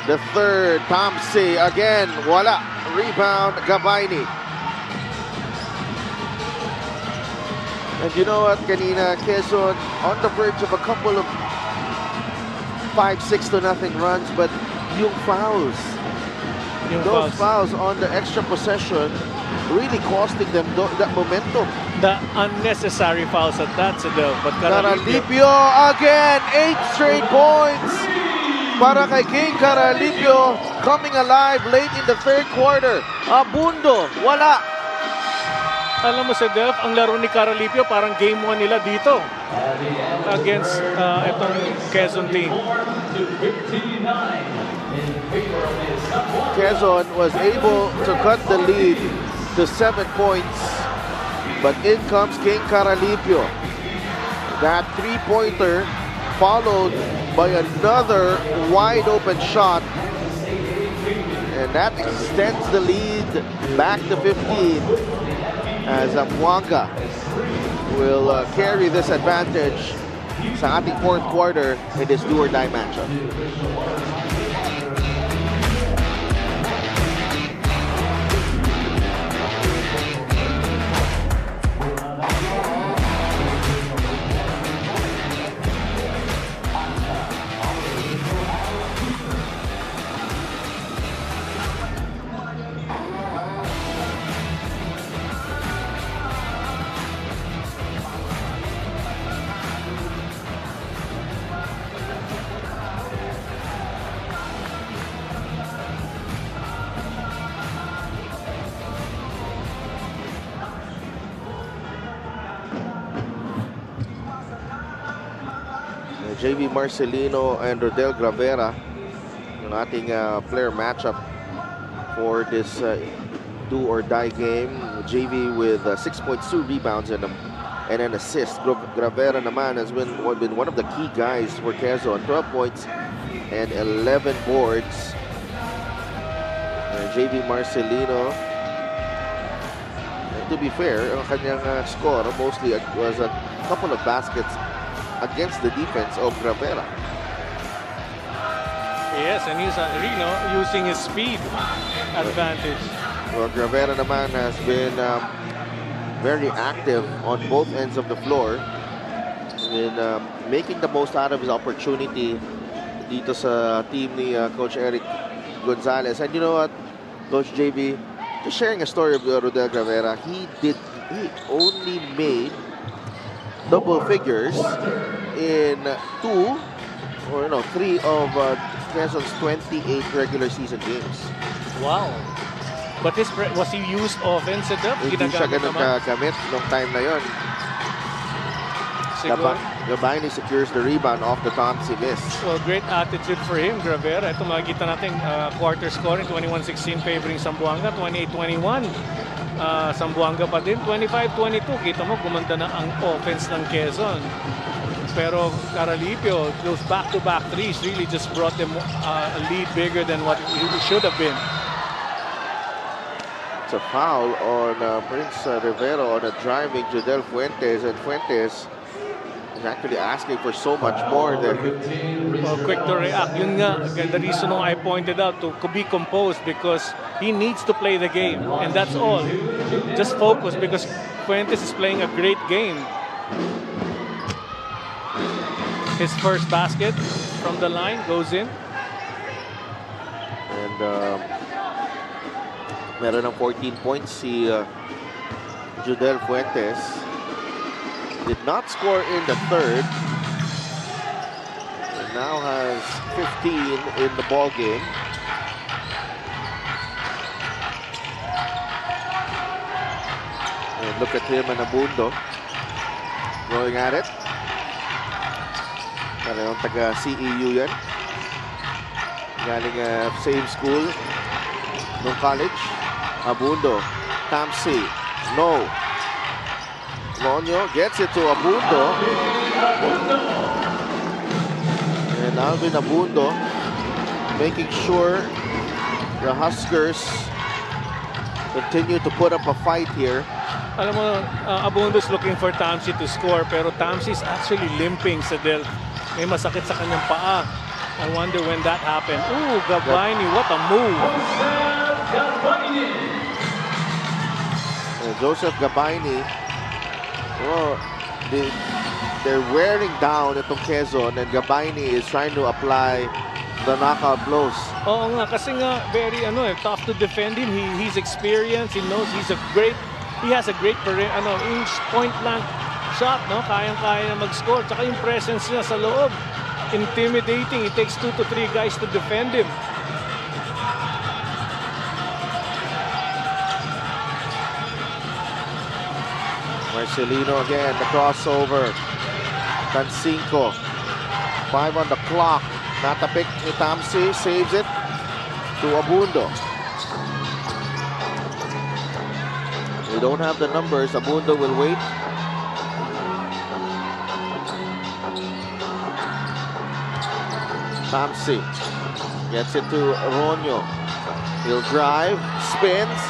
the third. Tamsi again, wala. Rebound, Gabaini. And you know what, kanina, Quezon on the verge of a couple of 5-6-0 runs, but yung fouls, those fouls on the extra possession really costing them that momentum. The unnecessary fouls at that, but Caralipio again, 8 straight points para kay King Caralipio, coming alive late in the third quarter. Abundo, wala. Alam mo si Delph, ang laro ni Caralipio parang game 1 nila dito against itong Quezon team. Quezon was able to cut the lead to 7 points, but in comes King Caralipio. That three-pointer followed by another wide open shot, and that extends the lead back to 15. As Zamboanga will carry this advantage sa ating fourth quarter in this do-or-die matchup. JV Marcelino and Rodel Gravera, yung ating player matchup for this do-or-die game. JV with 6.2 rebounds and an assist. Gravera naman has been one of the key guys for Quezon, 12 points and 11 boards. JV Marcelino, and to be fair, ang kanyang score mostly was a couple of baskets against the defense of Gravera. Yes, and he's using his speed advantage. Well, Gravera naman has been very active on both ends of the floor in making the most out of his opportunity dito sa team ni Coach Eric Gonzalez. And you know what, Coach JV, just sharing a story of Rodel Gravera, he only made double figures in 3 of Quezon's 28 regular season games. Wow. But was he used offensive? Hindi siya ganun kagamit nung time na yon. Gabaini secures the rebound off the Thompson miss. Well, great attitude for him, Gravera. Ito makikita natin quarter scoring, 21-16 favoring Zamboanga, 28-21. Zamboanga pa din, 25-22. Kita mo, gumanda na ang offense ng Quezon. Pero Caralipio, those back-to-back threes really just brought them a lead bigger than what it should have been. It's a foul on Prince Rivero on a driving Judel Fuentes, and Fuentes is actually asking for so much more there. Well, quick to react. Yun nga, the reason I pointed out to be composed because he needs to play the game, and that's all. Just focus because Fuentes is playing a great game. His first basket from the line goes in. And meron ng 14 points si Judel Fuentes. Did not score in the third. And now has 15 in the ball game. Look at him and Abundo. Going at it. Parehong taga CEU yan. Galing same school nung college. Abundo. Tamsi. No. Lonyo gets it to Abundo. And Alvin Abundo making sure the Huskers continue to put up a fight here. Alam mo, Abundo's looking for Tamsi to score, pero Tamsi's actually limping sa may masakit sa kanyang paa. I wonder when that happened. Ooh, Gabaini, what a move. Joseph Gabaini, well, they're wearing down itong Quezon, and Gabaini is trying to apply the knockout blows. Oo nga, kasi nga very tough to defend him. He's experienced. He knows he has a great point blank shot, no? Kayang-kaya na mag-score. Tsaka yung presence niya sa loob, intimidating. It takes 2 to 3 guys to defend him. Marcelino again, the crossover. Tancinco. 5 on the clock. Natapik ni Tamsi, saves it to Abundo. We don't have the numbers. Abundo will wait. Tamsi gets it to Ronyo. He'll drive, spins,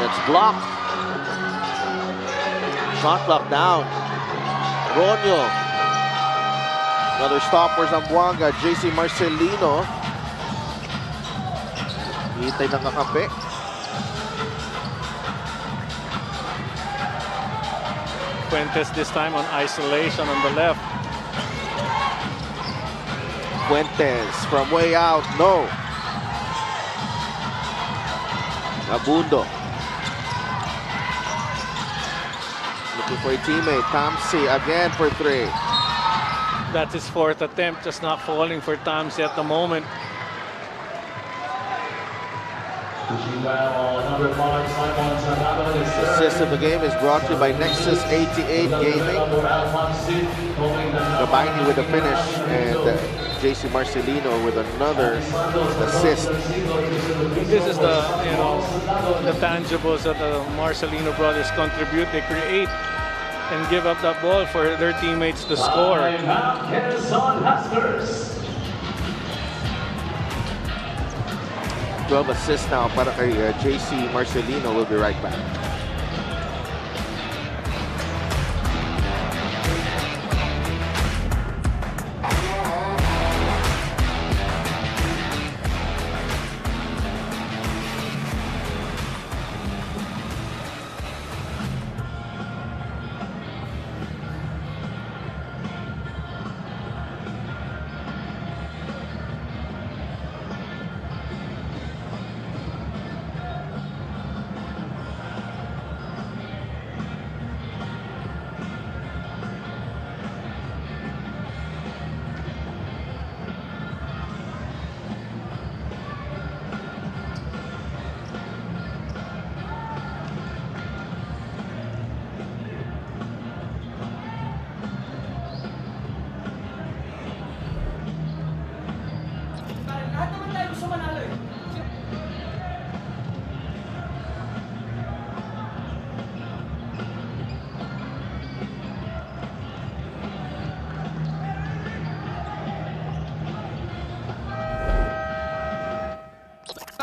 it's blocked. Shot clock down. Ronyo. Another stop for Zamboanga. JC Marcelino. Hitay ng kakampi. Fuentes this time on isolation on the left. Fuentes from way out. No. Abundo. Looking for a teammate. Tamsi again for 3. That's his 4th attempt, just not falling for Tamsi at the moment. The assist of the game is brought to you by Nexus 88 Gaming. Gabaini with a finish, and JC Marcelino with another assist. This is the tangibles that the Marcelino brothers contribute. They create and give up that ball for their teammates to score. 12 assists now para kay JC Marcelino. Will be right back.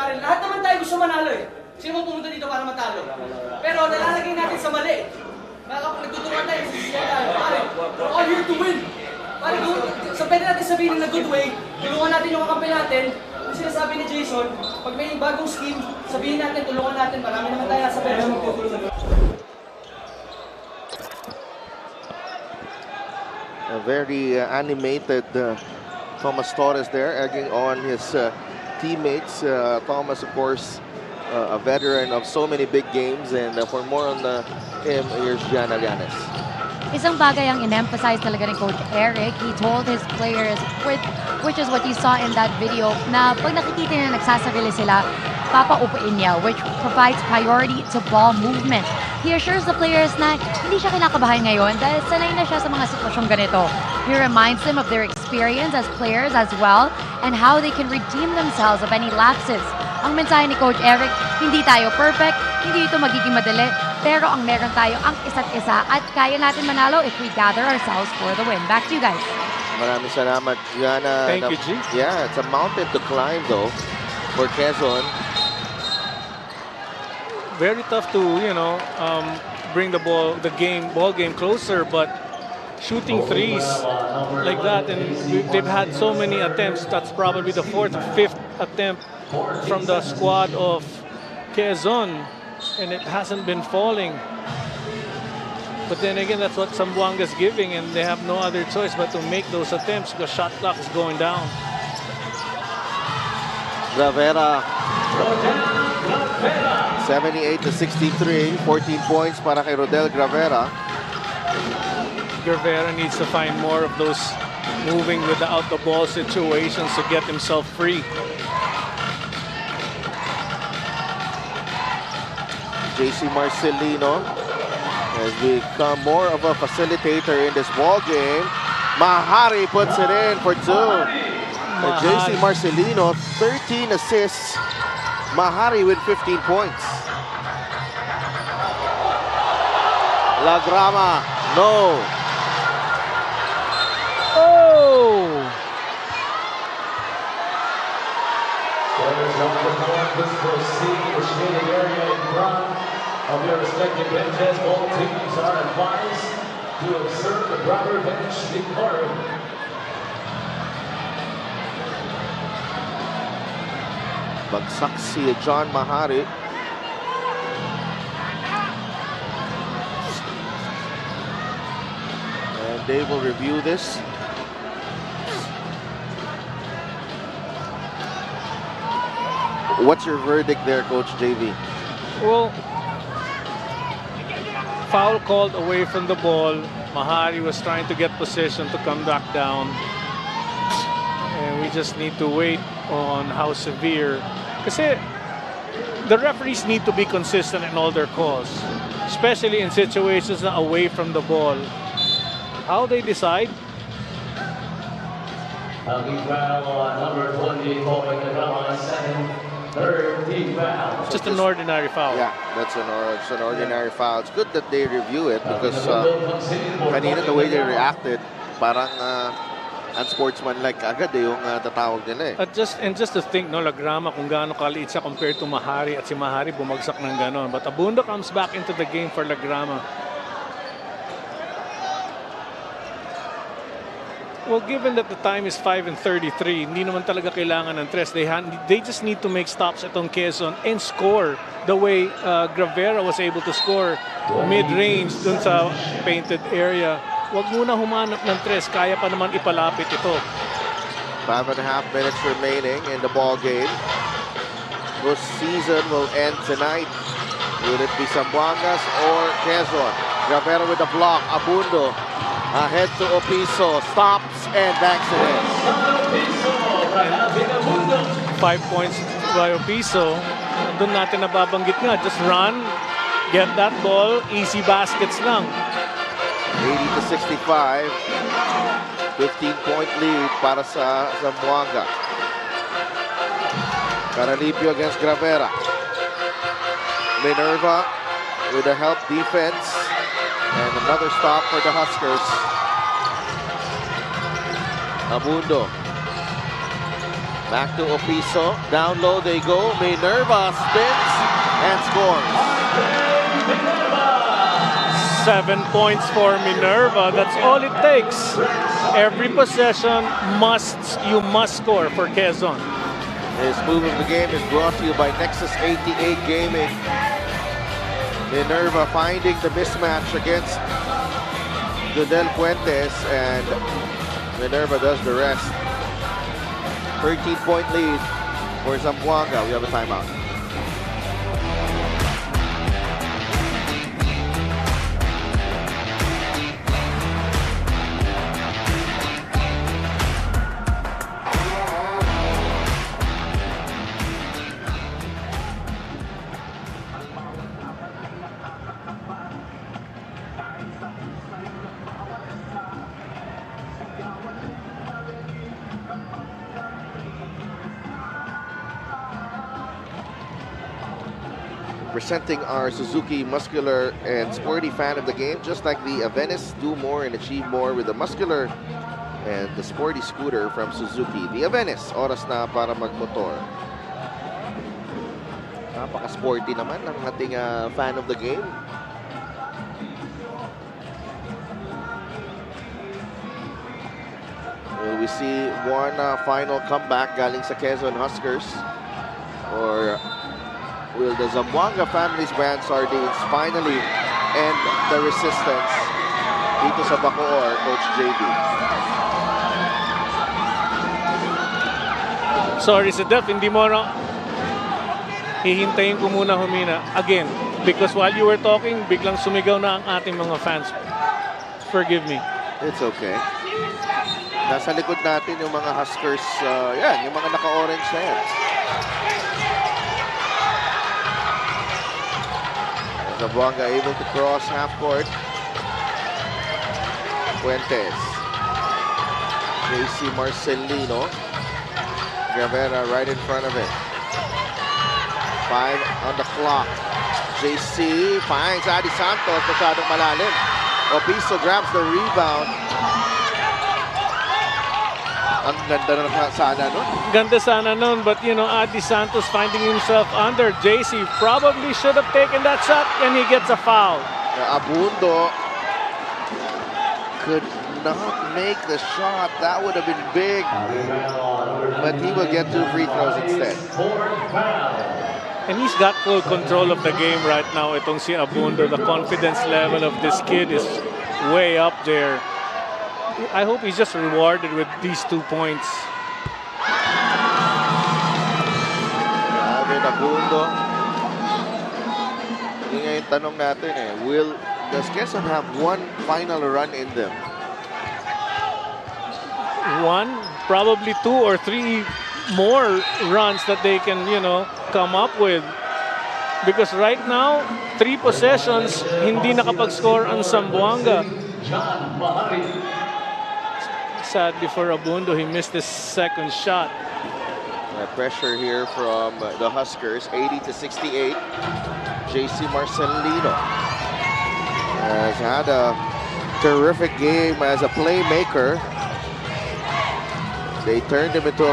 Lahat naman tayo gusto manalo eh. Sino mo pumunta dito para matalo? Pero nalalagay natin sa mali. Nagtuturuan tayo sa sisiyan. Pare, we're all here to win. Pare, so pwede natin sabihin na good way, tulungan natin yung kakampi natin. Kung sinasabi ni Jason, pag may bagong scheme, sabihin natin, tulungan natin. Marami naman tayo sa pera magtutulungan. A very animated Thomas Torres there, egging on his teammates. Thomas, of course, a veteran of so many big games, and for more on him, here's Jan Alianes. Isang bagay ang in-emphasize talaga ni Coach Eric. He told his players, which is what you saw in that video, na pag nakikita niya nagsasarili sila, papaupuin niya, which provides priority to ball movement. he assures the players na hindi siya kinakabahan ngayon dahil sanay na siya sa mga sitwasyong ganito. He reminds them of their experience as players as well and how they can redeem themselves of any lapses. Ang mensahe ni Coach Eric, hindi tayo perfect, hindi ito magiging madali, pero ang meron tayo ang isa't isa at kaya natin manalo if we gather ourselves for the win. Back to you guys. Maraming salamat, Gianna. Thank you, G. Yeah, it's a mountain to climb though for Quezon. Very tough to, bring the ball game closer, but shooting threes like that, and they've had so many attempts. That's probably the 4th or 5th attempt from the squad of Quezon, and it hasn't been falling. But then again, that's what Zamboanga is giving, and they have no other choice but to make those attempts because shot clock is going down. Gravera. 78-63, 14 points para kay Rodel Gravera. Gravera needs to find more of those moving without the ball situations to get himself free. JC Marcelino has become more of a facilitator in this ball game. Mahari puts it in for 2. JC Marcelino, 13 assists. Mahari with 15 points. Lagrama, no. Oh! Players of the campus proceed to shaded area in front of your respective benches. Both teams are advised to observe the proper bench decorum. Bagsak si John Mahari. And they will review this. What's your verdict there, Coach JV? Well, foul called away from the ball. Mahari was trying to get position to come back down. And we just need to wait on how severe. Kasi the referees need to be consistent in all their calls, especially in situations na away from the ball. How they decide? Number 20 following the drama, second, third team foul. Just an ordinary foul. Yeah, that's an ordinary foul. It's good that they review it because kanina the way they reacted, parang unsportsmanlike agad yung tatawag nila eh. Just to think, no, Lagrama kung gaano kaliit siya compared to Mahari at si Mahari bumagsak ng ganon. But Abunda comes back into the game for Lagrama. Well, given that the time is 5:33, hindi naman talaga kailangan ng tres. They just need to make stops atong Quezon and score the way Gravera was able to score mid-range dun sa painted area. Huwag muna humanap ng tres. Kaya pa naman ipalapit ito. 5.5 minutes remaining in the ball game. This season will end tonight. Will it be Zamboangas or Quezon? Gravera with the block. Abundo ahead to Opiso. Stops and banks it in. 5 points by Opiso. Doon natin nababanggit nga. Just run, get that ball, easy baskets lang. 80-65. 15-point lead para sa Zamboanga. Caralipio against Gravera. Minerva with a help defense. And another stop for the Huskers. Abundo. Back to Opiso. Down low they go. Minerva spins and scores. 7 points for Minerva. That's all it takes. Every possession you must score for Quezon. This move of the game is brought to you by Nexus 88 Gaming. Minerva finding the mismatch against Jodel Fuentes, and Minerva does the rest. 13-point lead for Zamboanga. We have a timeout. representing our Suzuki muscular and sporty fan of the game, just like the Avenis, do more and achieve more with the muscular and the sporty scooter from Suzuki. The Avenis, oras na para magmotor. Napaka-sporty naman ng ating fan of the game. Will we see one final comeback galing sa Quezon Huskers? Or will the Zamboanga Families Brand Sardines finally end the resistance dito sa Bacoor, Coach JB? Sorry, Sedef, hindi mo na... Hihintayin ko muna humina. Again, because while you were talking, biglang sumigaw na ang ating mga fans. Forgive me. It's okay. Nasa likod natin yung mga Huskers, yan, yung mga naka-orange na yan. Zamboanga able to cross half court. Fuentes. JC Marcelino. Gravera right in front of it. 5 on the clock. JC finds Adi Santos. Masyadong malalim. Opiso grabs the rebound. Ang ganda na sana nun. Ganda sana nun, but you know, Adi Santos finding himself under. JC probably should have taken that shot and he gets a foul. Abundo could not make the shot. That would have been big. But he will get 2 free throws instead. And he's got full control of the game right now. Itong si Abundo, the confidence level of this kid is way up there. I hope he's just rewarded with these 2 points. Grabe, Abundo. Yun nga yung tanong natin eh. Does Quezon have one final run in them? One, probably 2 or 3 more runs that they can, you know, come up with. Because right now, 3 possessions, hindi nakapag-score ang Zamboanga. Sadly for Abundo, he missed his second shot. Pressure here from the Huskers, 80-68. JC Marcelino has had a terrific game as a playmaker. He turned into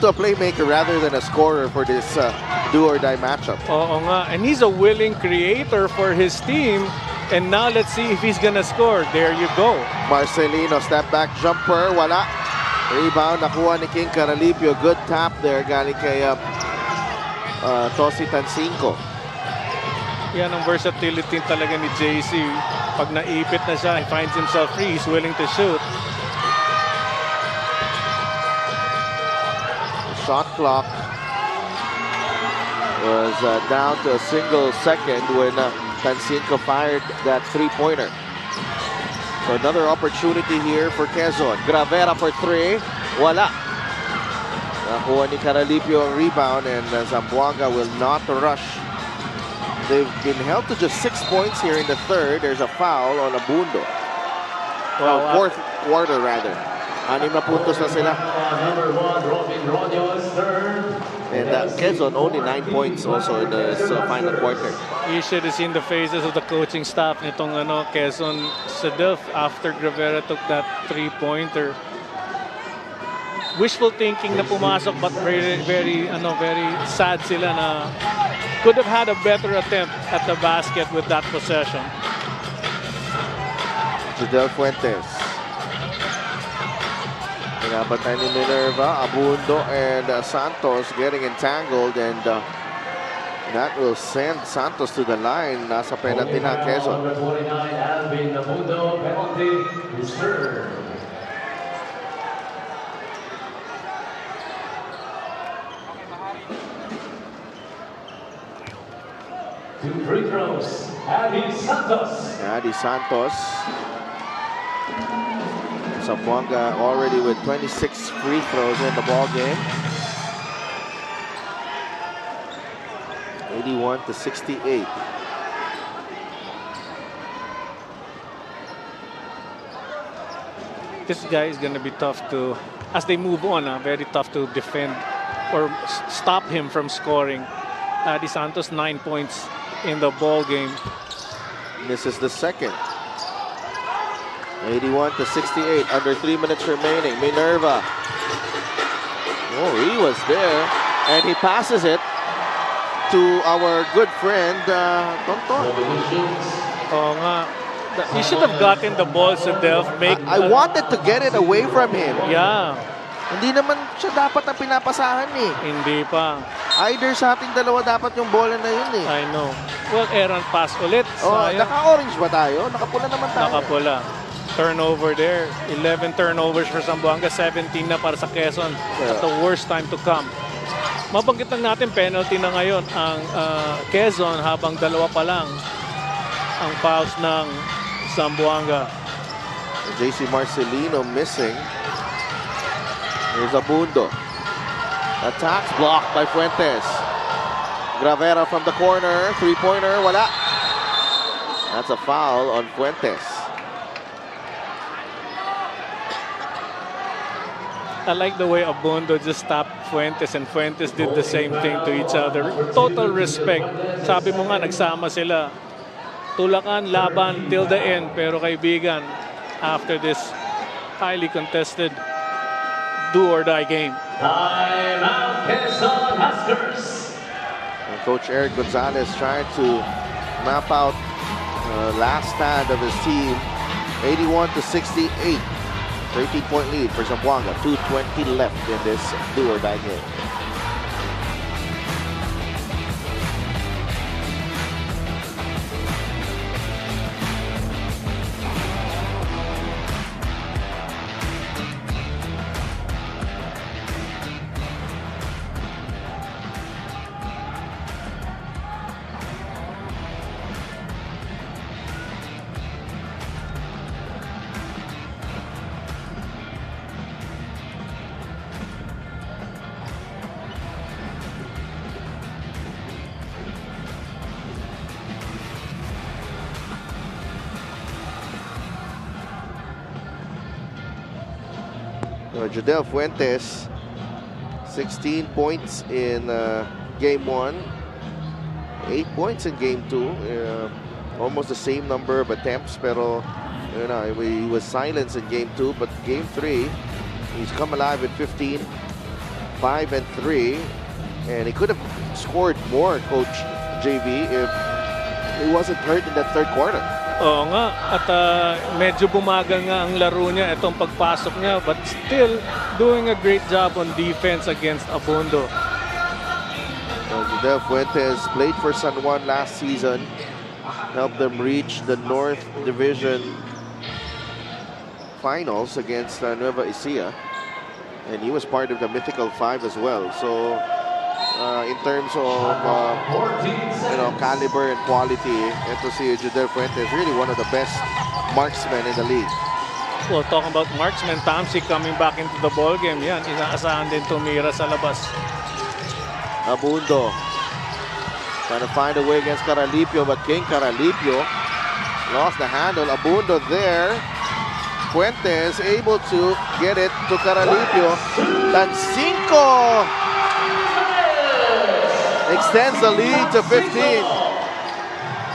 a playmaker rather than a scorer for this do-or-die matchup. Oo nga, and he's a willing creator for his team. And now let's see if he's gonna score. There you go. Marcelino, step back jumper, wala. Rebound, nakuha ni King Caralipio. Good tap there, galing kay Tosi Tancinco. Yan ang versatility talaga ni JC. Pag naipit na siya, he finds himself free. He's willing to shoot. Shot clock was down to a single second when Tancinco fired that 3-pointer. So another opportunity here for Quezon. Gravera for 3. Wala. Nakuha ni Caralipio ang rebound and Zamboanga will not rush. They've been held to just 6 points here in the third. There's a foul on Abundo. Well, fourth quarter rather. 6 na puntos na sila. And Quezon only 9 points also in the final quarter. You should have seen the faces of the coaching staff nitong Quezon Sedef after Gravera took that 3-pointer. Wishful thinking na pumasok, but very sad sila na could have had a better attempt at the basket with that possession. Judel Fuentes. Pinapatay ni Minerva, Abundo, and Santos getting entangled, and that will send Santos to the line. Nasa penalty na Quezon. Two free throws, Adi Santos. Zamboanga already with 26 free throws in the ball game. 81-68. This guy is going to be tough to, as they move on, very tough to defend or stop him from scoring. Adi Santos 9 points in the ball game. Misses the second. 81-68, under 3 minutes remaining. Minerva. Oh, he was there. And he passes it to our good friend, Tonton. Oo nga. He should have gotten the ball sa Delph. I wanted to get it away from him. Yeah. Hindi naman siya dapat na pinapasahan eh. Hindi pa. Either sa ating dalawa dapat yung bola na yun eh. I know. Well, errant pass ulit. Oh, Sayang. naka-orange ba tayo? Nakapula naman tayo. Nakapula. Turnover there. 11 turnovers for Zamboanga. 17 na para sa Quezon. At the worst time to come. Mabanggit lang natin, penalty na ngayon ang Quezon habang dalawa pa lang ang fouls ng Zamboanga. JC Marcelino missing. Here's Abundo. Attacks blocked by Fuentes. Gravera from the corner. Three-pointer. Wala. That's a foul on Fuentes. I like the way Abundo just stopped Fuentes and Fuentes did the same thing to each other. Total respect. Sabi mo nga, nagsama sila. Tulakan, laban, till the end. Pero kaibigan, after this highly contested do-or-die game. Time out, Quezon Huskers. And Coach Eric Gonzalez trying to map out last stand of his team. 81-68. 13-point lead for Zamboanga. 2:20 left in this do-or-die game. Judel Fuentes, 16 points in game 1, 8 points in game 2. Almost the same number of attempts, pero you know, he was silenced in game 2. But game 3, he's come alive with 15, 5 and 3, and he could have scored more, Coach JV, if he wasn't hurt in that third quarter. Oo nga, at medyo bumagal nga ang laro niya itong pagpasok niya, but still doing a great job on defense against Abundo. Judel Fuentes played for San Juan last season, helped them reach the North Division Finals against Nueva Ecija, and he was part of the Mythical Five as well. So in terms of you know, caliber and quality, ito si Judel Fuentes, really one of the best marksmen in the league. Well, talking about marksman, Tamsi coming back into the ball game. Yan, inaasahan din tumira sa labas. Abundo trying to find a way against Caralipio, but King Caralipio lost the handle. Abundo there. Fuentes able to get it to Caralipio. Tancinco extends the lead to 15.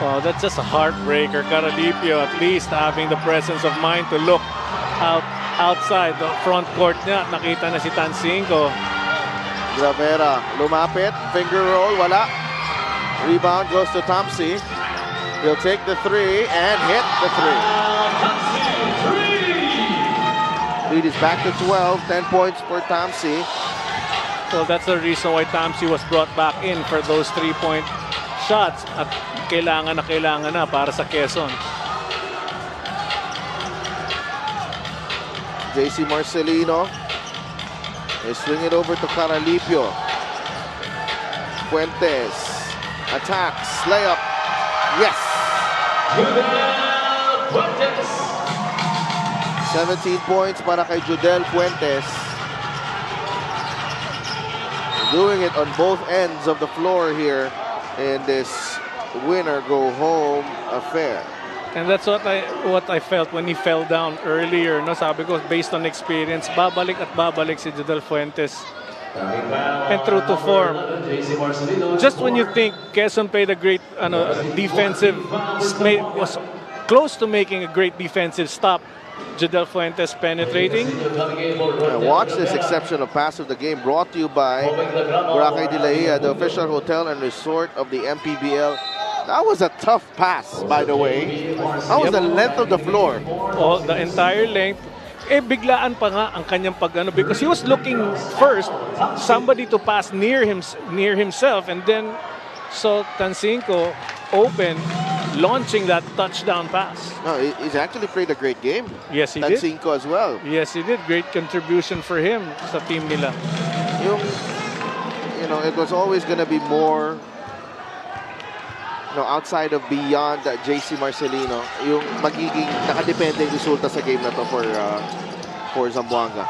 Oh, that's just a heartbreaker. Caralipio at least having the presence of mind to look outside the front court niya. Nakita na si Tancinco. Gravera lumapit, finger roll, wala. Rebound goes to Tamsi. He'll take the three and hit the three. Lead is back to 12, 10 points for Tamsi. So that's the reason why Tamsi was brought back in for those 3-point shots. At kailangan na para sa Quezon. JC Marcelino. They swing it over to Caralipio. Fuentes attacks, layup. Yes! 17 points para kay Judel Fuentes. Doing it on both ends of the floor here in this winner-go-home affair. And that's what I felt when he fell down earlier. No, sabi ko, based on experience, babalik at babalik si Judel Fuentes and true to form. Just when you think Quezon played a great defensive, was close to making a great defensive stop, Judel Fuentes penetrating. Watch this exceptional pass of the game brought to you by Boracay de Laia, the official hotel and resort of the Mpbl. That was a tough pass, by the way. That was the length of the floor. Oh, the entire length. Biglaan pa nga ang kanyang because he was looking first somebody to pass near himself, and then saw Tancinco open, launching that touchdown pass. No, he's actually played a great game. Yes, he did. Tancinco as well. Yes, he did. Great contribution for him sa team nila. It was always going to be more outside of beyond JC Marcelino, yung magiging nakadepende yung resulta sa game na to for Zamboanga.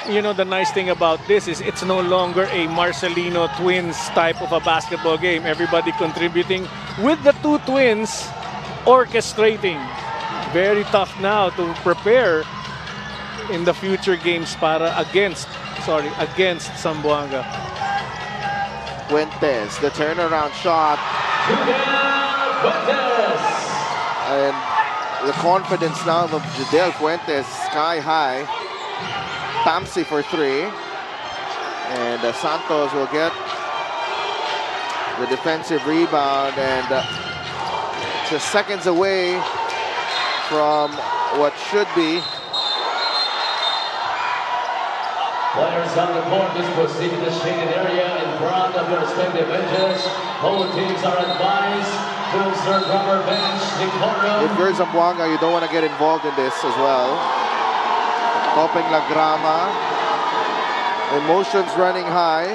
The nice thing about this is it's no longer a Marcelino twins type of a basketball game. Everybody contributing with the two twins orchestrating. Very tough now to prepare in the future games against Zamboanga. Fuentes, the turnaround shot. And the confidence now of Judel Fuentes sky high. Tamsi for three. And Santos will get the defensive rebound, and just seconds away from what should be. Players on the court just proceed to the shaded area in front of your respective benches. Both teams are advised to observe rubber bench decorum. If you're Zamboanga, you don't want to get involved in this as well. Coping La Grama. Emotions running high.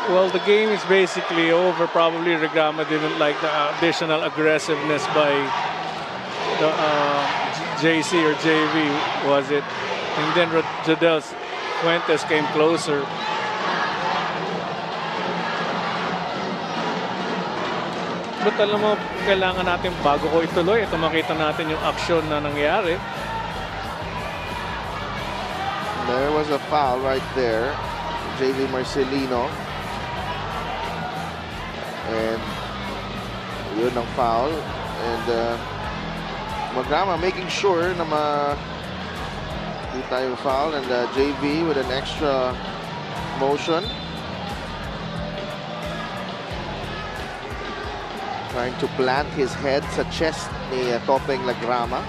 Well, the game is basically over. Probably Regrama didn't like the additional aggressiveness by the JC or JV, was it? And then Judel Fuentes came closer. But alam mo, kailangan natin bago ko ituloy, ito makita natin yung action na nangyari. There was a foul right there. JV Marcelino. And yun ang foul. And Magrama making sure na tayo foul, and JV with an extra motion. Trying to plant his head sa chest ni Topeng La Grama.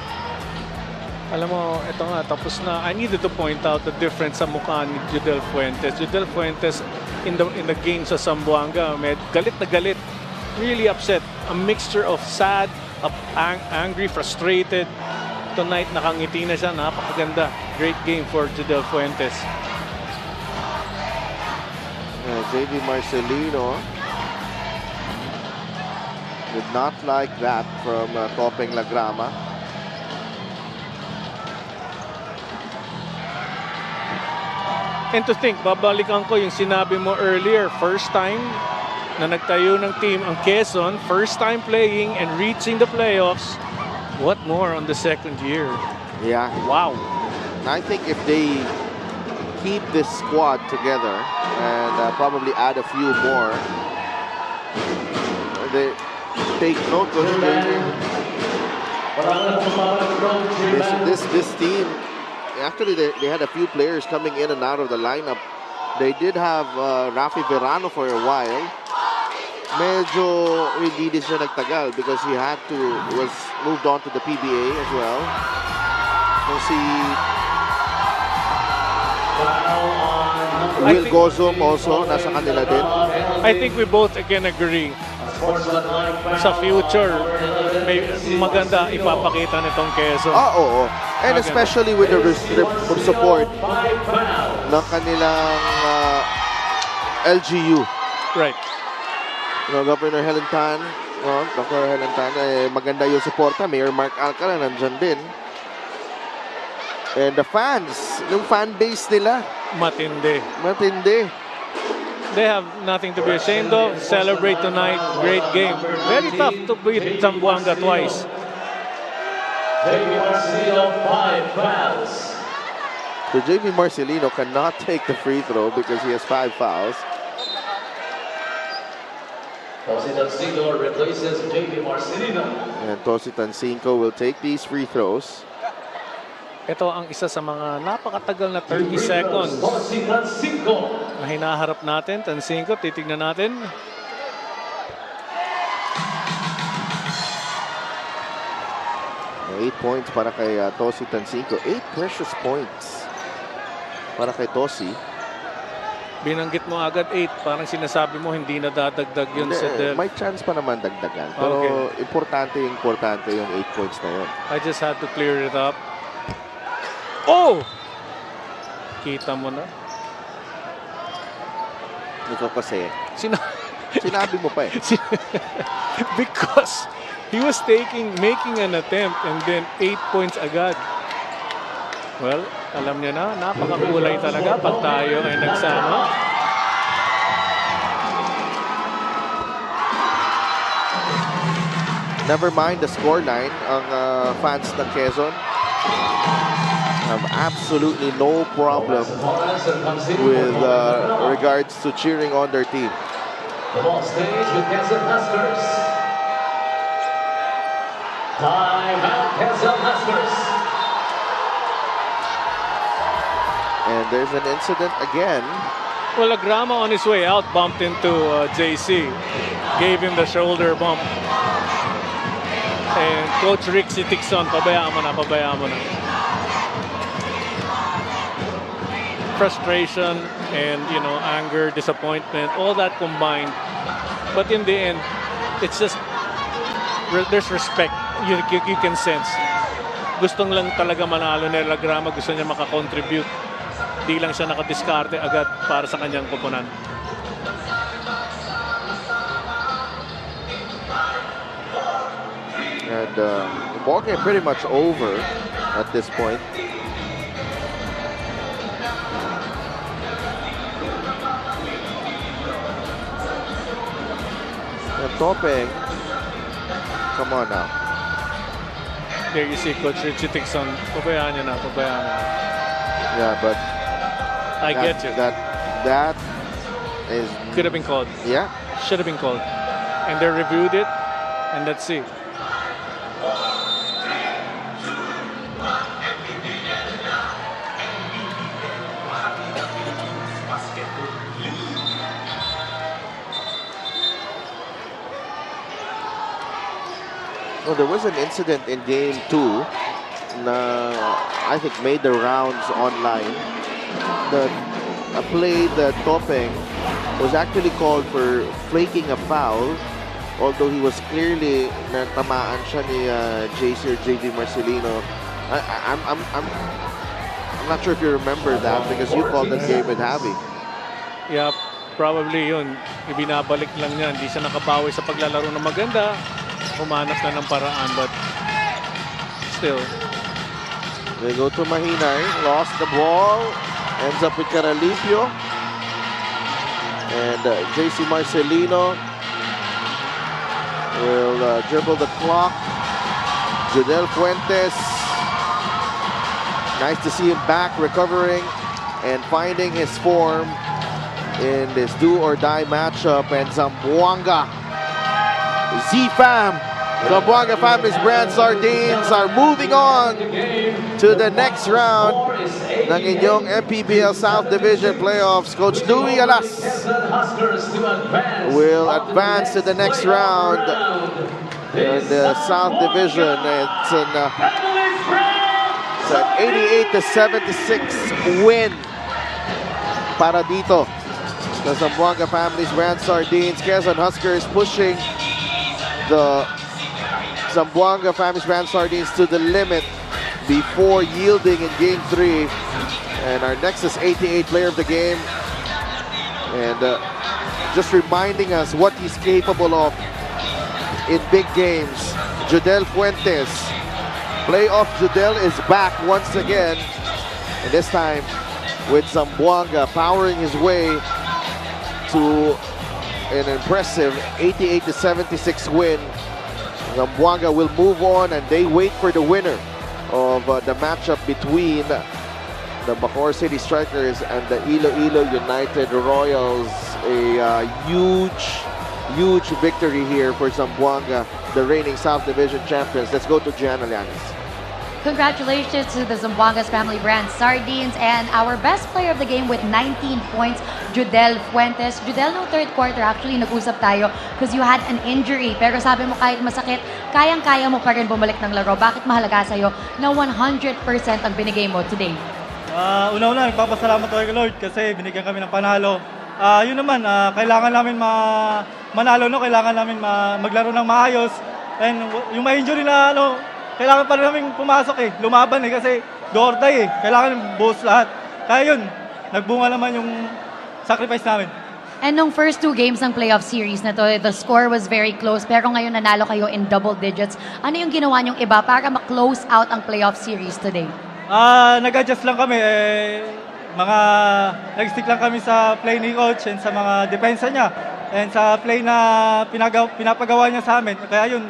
Alam mo, ito nga, tapos na. I needed to point out the difference sa mukha ni Judel Fuentes. Judel Fuentes in the game sa Zamboanga, galit na galit. Really upset. A mixture of sad, angry, frustrated. Tonight, nakangiti na siya. Napakaganda. Great game for Judel Fuentes. JV Marcelino did not like that from Topeng La Grama. And to think, babalikan ko yung sinabi mo earlier, first time na nagtayo ng team ang Quezon, first time playing and reaching the playoffs. What more on the second year? Yeah. Wow. I think if they keep this squad together and probably add a few more, they take note of this team. Actually, they had a few players coming in and out of the lineup. They did have Rafi Verano for a while. Medyo hindi din siya nagtagal because he was moved on to the PBA as well. So si Will Gozum also nasa kanila din. I think we both can agree. Sa future, may maganda ipapakita nitong Quezon. Oo. And especially with the support ng kanilang LGU. Right. Governor Helen Tan, Dr. Helen Tan, maganda yung suporta. Mayor Mark Alcala nandyan din. And the fans, yung fan base nila. Matindi. They have nothing to be ashamed of. Celebrate tonight. Great game. Very tough to beat Zamboanga twice. So JV Marcelino cannot take the free throw because he has 5 fouls. Tosi Tansinko replaces JV Marcelino. And Tosi Tansinko will take these free throws. Ito ang isa sa mga napakatagal na 30 seconds Tosi Tansinko. na hinaharap natin. Tansinko, titignan natin. Eight points para kay Tosi Tansinko. 8 precious points para kay Tosi. Binanggit mo agad 8. Parang sinasabi mo hindi na dadagdag yun sa Del. May chance pa naman dagdagan. Pero importante yung 8 points na yun. I just had to clear it up. Oh! Kita mo na. Ito kasi, sinabi mo pa eh. Because he was making an attempt and then 8 points agad. Well, alam niya na, napakakulay talaga pag tayo ay nagsama. Never mind the scoreline, ang fans ng Quezon have absolutely no problem with regards to cheering on their team. The ball stays with Quezon Huskers. Time out, Quezon Huskers. And there's an incident again. Well, Agrama on his way out bumped into JC. Gave him the shoulder bump. And Coach Rick Sitikson, pabayaan mo na. Frustration and, anger, disappointment, all that combined. But in the end, it's just, there's respect. You can sense. Gustong lang talaga manalo ni Agrama. Gusto niya makakontribute. Di lang siya nakadiskarte agad para sa kanyang koponan. And the ball game pretty much over at this point. And Topeng, come on now. There you see Coach Richie Tixon. Pabayaan niya na. Yeah, but I get you. That is... Could have been called. Yeah. Should have been called. And they reviewed it. And let's see. Well, there was an incident in game 2 na I think made the rounds online. A play that Topeng was actually called for flaking a foul, although he was clearly natamaan siya ni JC or JV Marcelino. I'm not sure if you remember that because you called that game with Javi. Yeah, probably yun. Ibinabalik lang niya. Hindi siya nakabawi sa paglalaro na maganda. Humanas na ng paraan, but still. They go to Mahinay, lost the ball, ends up with Caralipio. And JC Marcelino will dribble the clock. Judel Fuentes, nice to see him back, recovering and finding his form in this do-or-die matchup. And Zamboanga, Z-Fam, Zamboanga Family's brand sardines are moving on to the next round ng inyong Mpbl South Division Playoffs. Coach Louie Alas will advance to the next round in the South Division. It's an 88-76 win para dito sa Zamboanga Family's brand sardines. Quezon Huskers pushing the Zamboanga Family's brand sardines to the limit before yielding in game 3. And our next is 88 player of the game. And just reminding us what he's capable of in big games. Judel Fuentes. Playoff Judel is back once again. And this time with Zamboanga powering his way to an impressive 88-76 win. Zamboanga will move on and they wait for the winner of the matchup between the Bacoor City Strikers and the Iloilo United Royals. A huge victory here for Zamboanga, the reigning South Division champions. Let's go to Gianna Llanes. Congratulations to the Zamboanga's family brand Sardines and our best player of the game with 19 points, Judel Fuentes. Judel, no third quarter, actually nag-usap tayo because you had an injury. Pero sabi mo kahit masakit, kayang-kaya mo pa rin bumalik ng laro. Bakit mahalaga sa'yo na 100% ang binigay mo today? Una-una, nagpapasalamat tayo kay Lord kasi binigyan kami ng panalo. Yun naman, kailangan namin manalo, no? Kailangan namin maglaro ng maayos. And yung ma-injury na kailangan pa rin namin pumasok lumaban kasi do or die Kailangan buhos lahat. Kaya yun, nagbunga naman yung sacrifice namin. And nung first 2 games ng playoff series na to, the score was very close pero ngayon nanalo kayo in double digits. Ano yung ginawa niyong iba para ma-close out ang playoff series today? Nag-adjust lang kami. Nag-stick lang kami sa play ni coach and sa mga depensa niya. And sa play na pinapagawa niya sa amin. Kaya yun,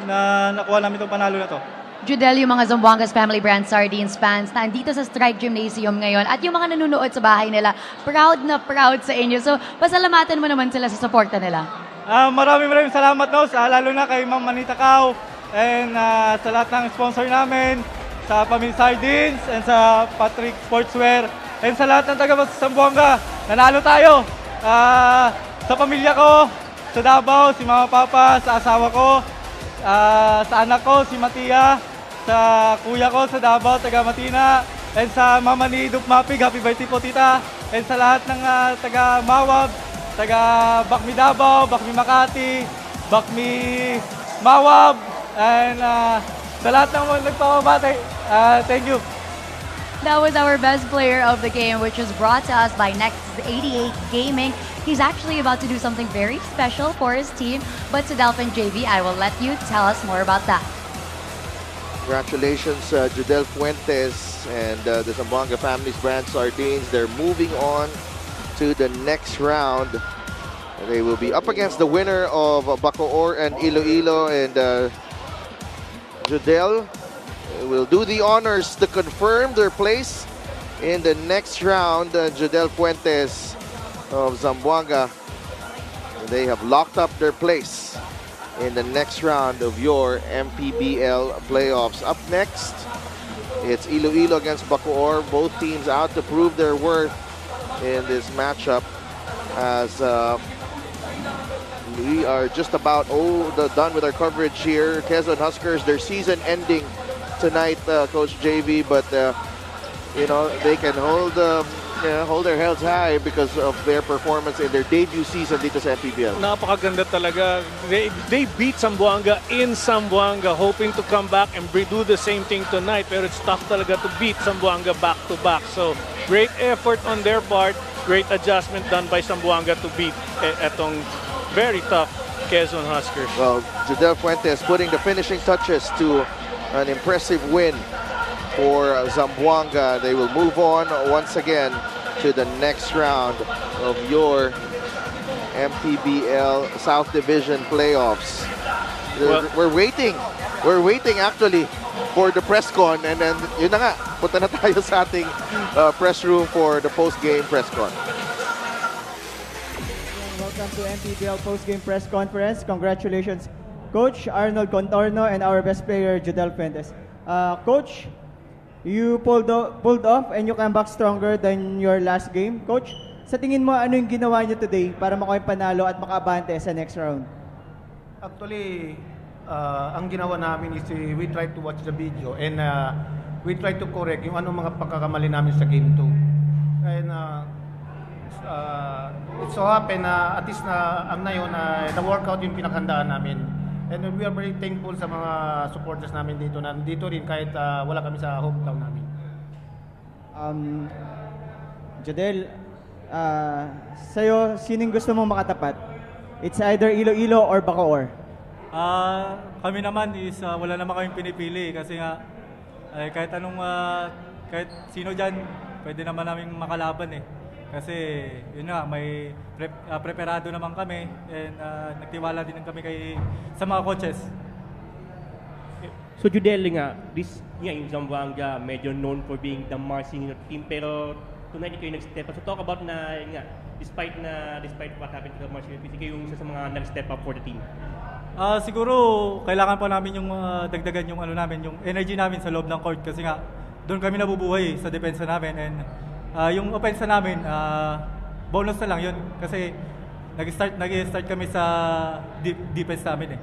nakuha namin itong panalo na to. Judel, yung mga Zamboanga's family brand Sardines fans na andito sa Strike Gymnasium ngayon at yung mga nanonood sa bahay nila, proud na proud sa inyo. So, pasalamatan mo naman sila sa suporta nila. Maraming salamat, lalo na kay Ma'am Manita Cao and sa lahat ng sponsor namin, sa Pamilya Sardines and sa Patrick Sportswear and sa lahat ng taga Zamboanga. Nanalo tayo! Sa pamilya ko, sa Davao, si Mama Papa, sa asawa ko, sa anak ko, si Matia, sa kuya ko sa Davao, taga Matina, and sa mama ni Dup Mapig, happy birthday po tita, and sa lahat ng taga Mawab, taga Bakmi Davao, Bakmi Makati, Bakmi Mawab, and sa lahat ng mga nagpapabati, thank you. That was our best player of the game, which was brought to us by Nexus 88 Gaming. He's actually about to do something very special for his team. But to Delphin JV, I will let you tell us more about that. Congratulations, Judel Fuentes and the Zamboanga family's brand Sardines. They're moving on to the next round. They will be up against the winner of Bacoor and Iloilo, and Judel will do the honors to confirm their place in the next round. Judel Fuentes of Zamboanga, they have locked up their place in the next round of your Mpbl playoffs. Up next, it's Iloilo against Bacoor. Both teams out to prove their worth in this matchup as we are just about done with our coverage here. Quezon Huskers, their season ending tonight, Coach JV, but you know, they can hold their heads high because of their performance in their debut season dito sa Mpbl. Napakaganda talaga. They beat Zamboanga in Zamboanga, hoping to come back and do the same thing tonight. Pero it's tough talaga to beat Zamboanga back-to-back. So, great effort on their part. Great adjustment done by Zamboanga to beat etong very tough Quezon Huskers. Well, Judel Fuentes putting the finishing touches to an impressive win for Zamboanga. They will move on once again to the next round of your Mpbl South Division playoffs. We're waiting actually for the press con, and then yun na nga, punta na tayo sa ating press room for the post-game press con. Welcome to Mpbl post-game press conference. Congratulations, Coach Arnold Contorno and our best player, Judel Fuentes. Coach, you pulled off and you came back stronger than your last game. Coach, sa tingin mo, ano yung ginawa niyo today para makuha yung panalo at makabante sa next round? Actually, ang ginawa namin is we try to watch the video and we try to correct yung anong mga pagkakamali namin sa game 2. And it so happen na at least na ang na yun na-workout yung pinakhandaan namin. And we are very thankful sa mga supporters namin dito na dito rin kahit wala kami sa hometown namin. Judel, sa'yo, sinong gusto mong makatapat? It's either Iloilo or Bacoor. Kami naman is wala naman kaming pinipili kasi nga kahit sino dyan pwede naman naming makalaban Kasi yun nga, may preparado naman kami and nagtiwala din kami sa mga coaches. So Judel nga, this yung Zamboanga medyo known for being the marching team, pero tonight ikaw yung nag-step up. So talk about na yun nga, despite what happened to the marching team, ikaw yung isa sa mga nag-step up for the team. Siguro kailangan pa namin yung dagdagan yung yung energy namin sa loob ng court kasi nga doon kami nabubuhay sa depensa namin, and yung offense namin bonus na lang yun kasi nag-start kami sa defense namin eh.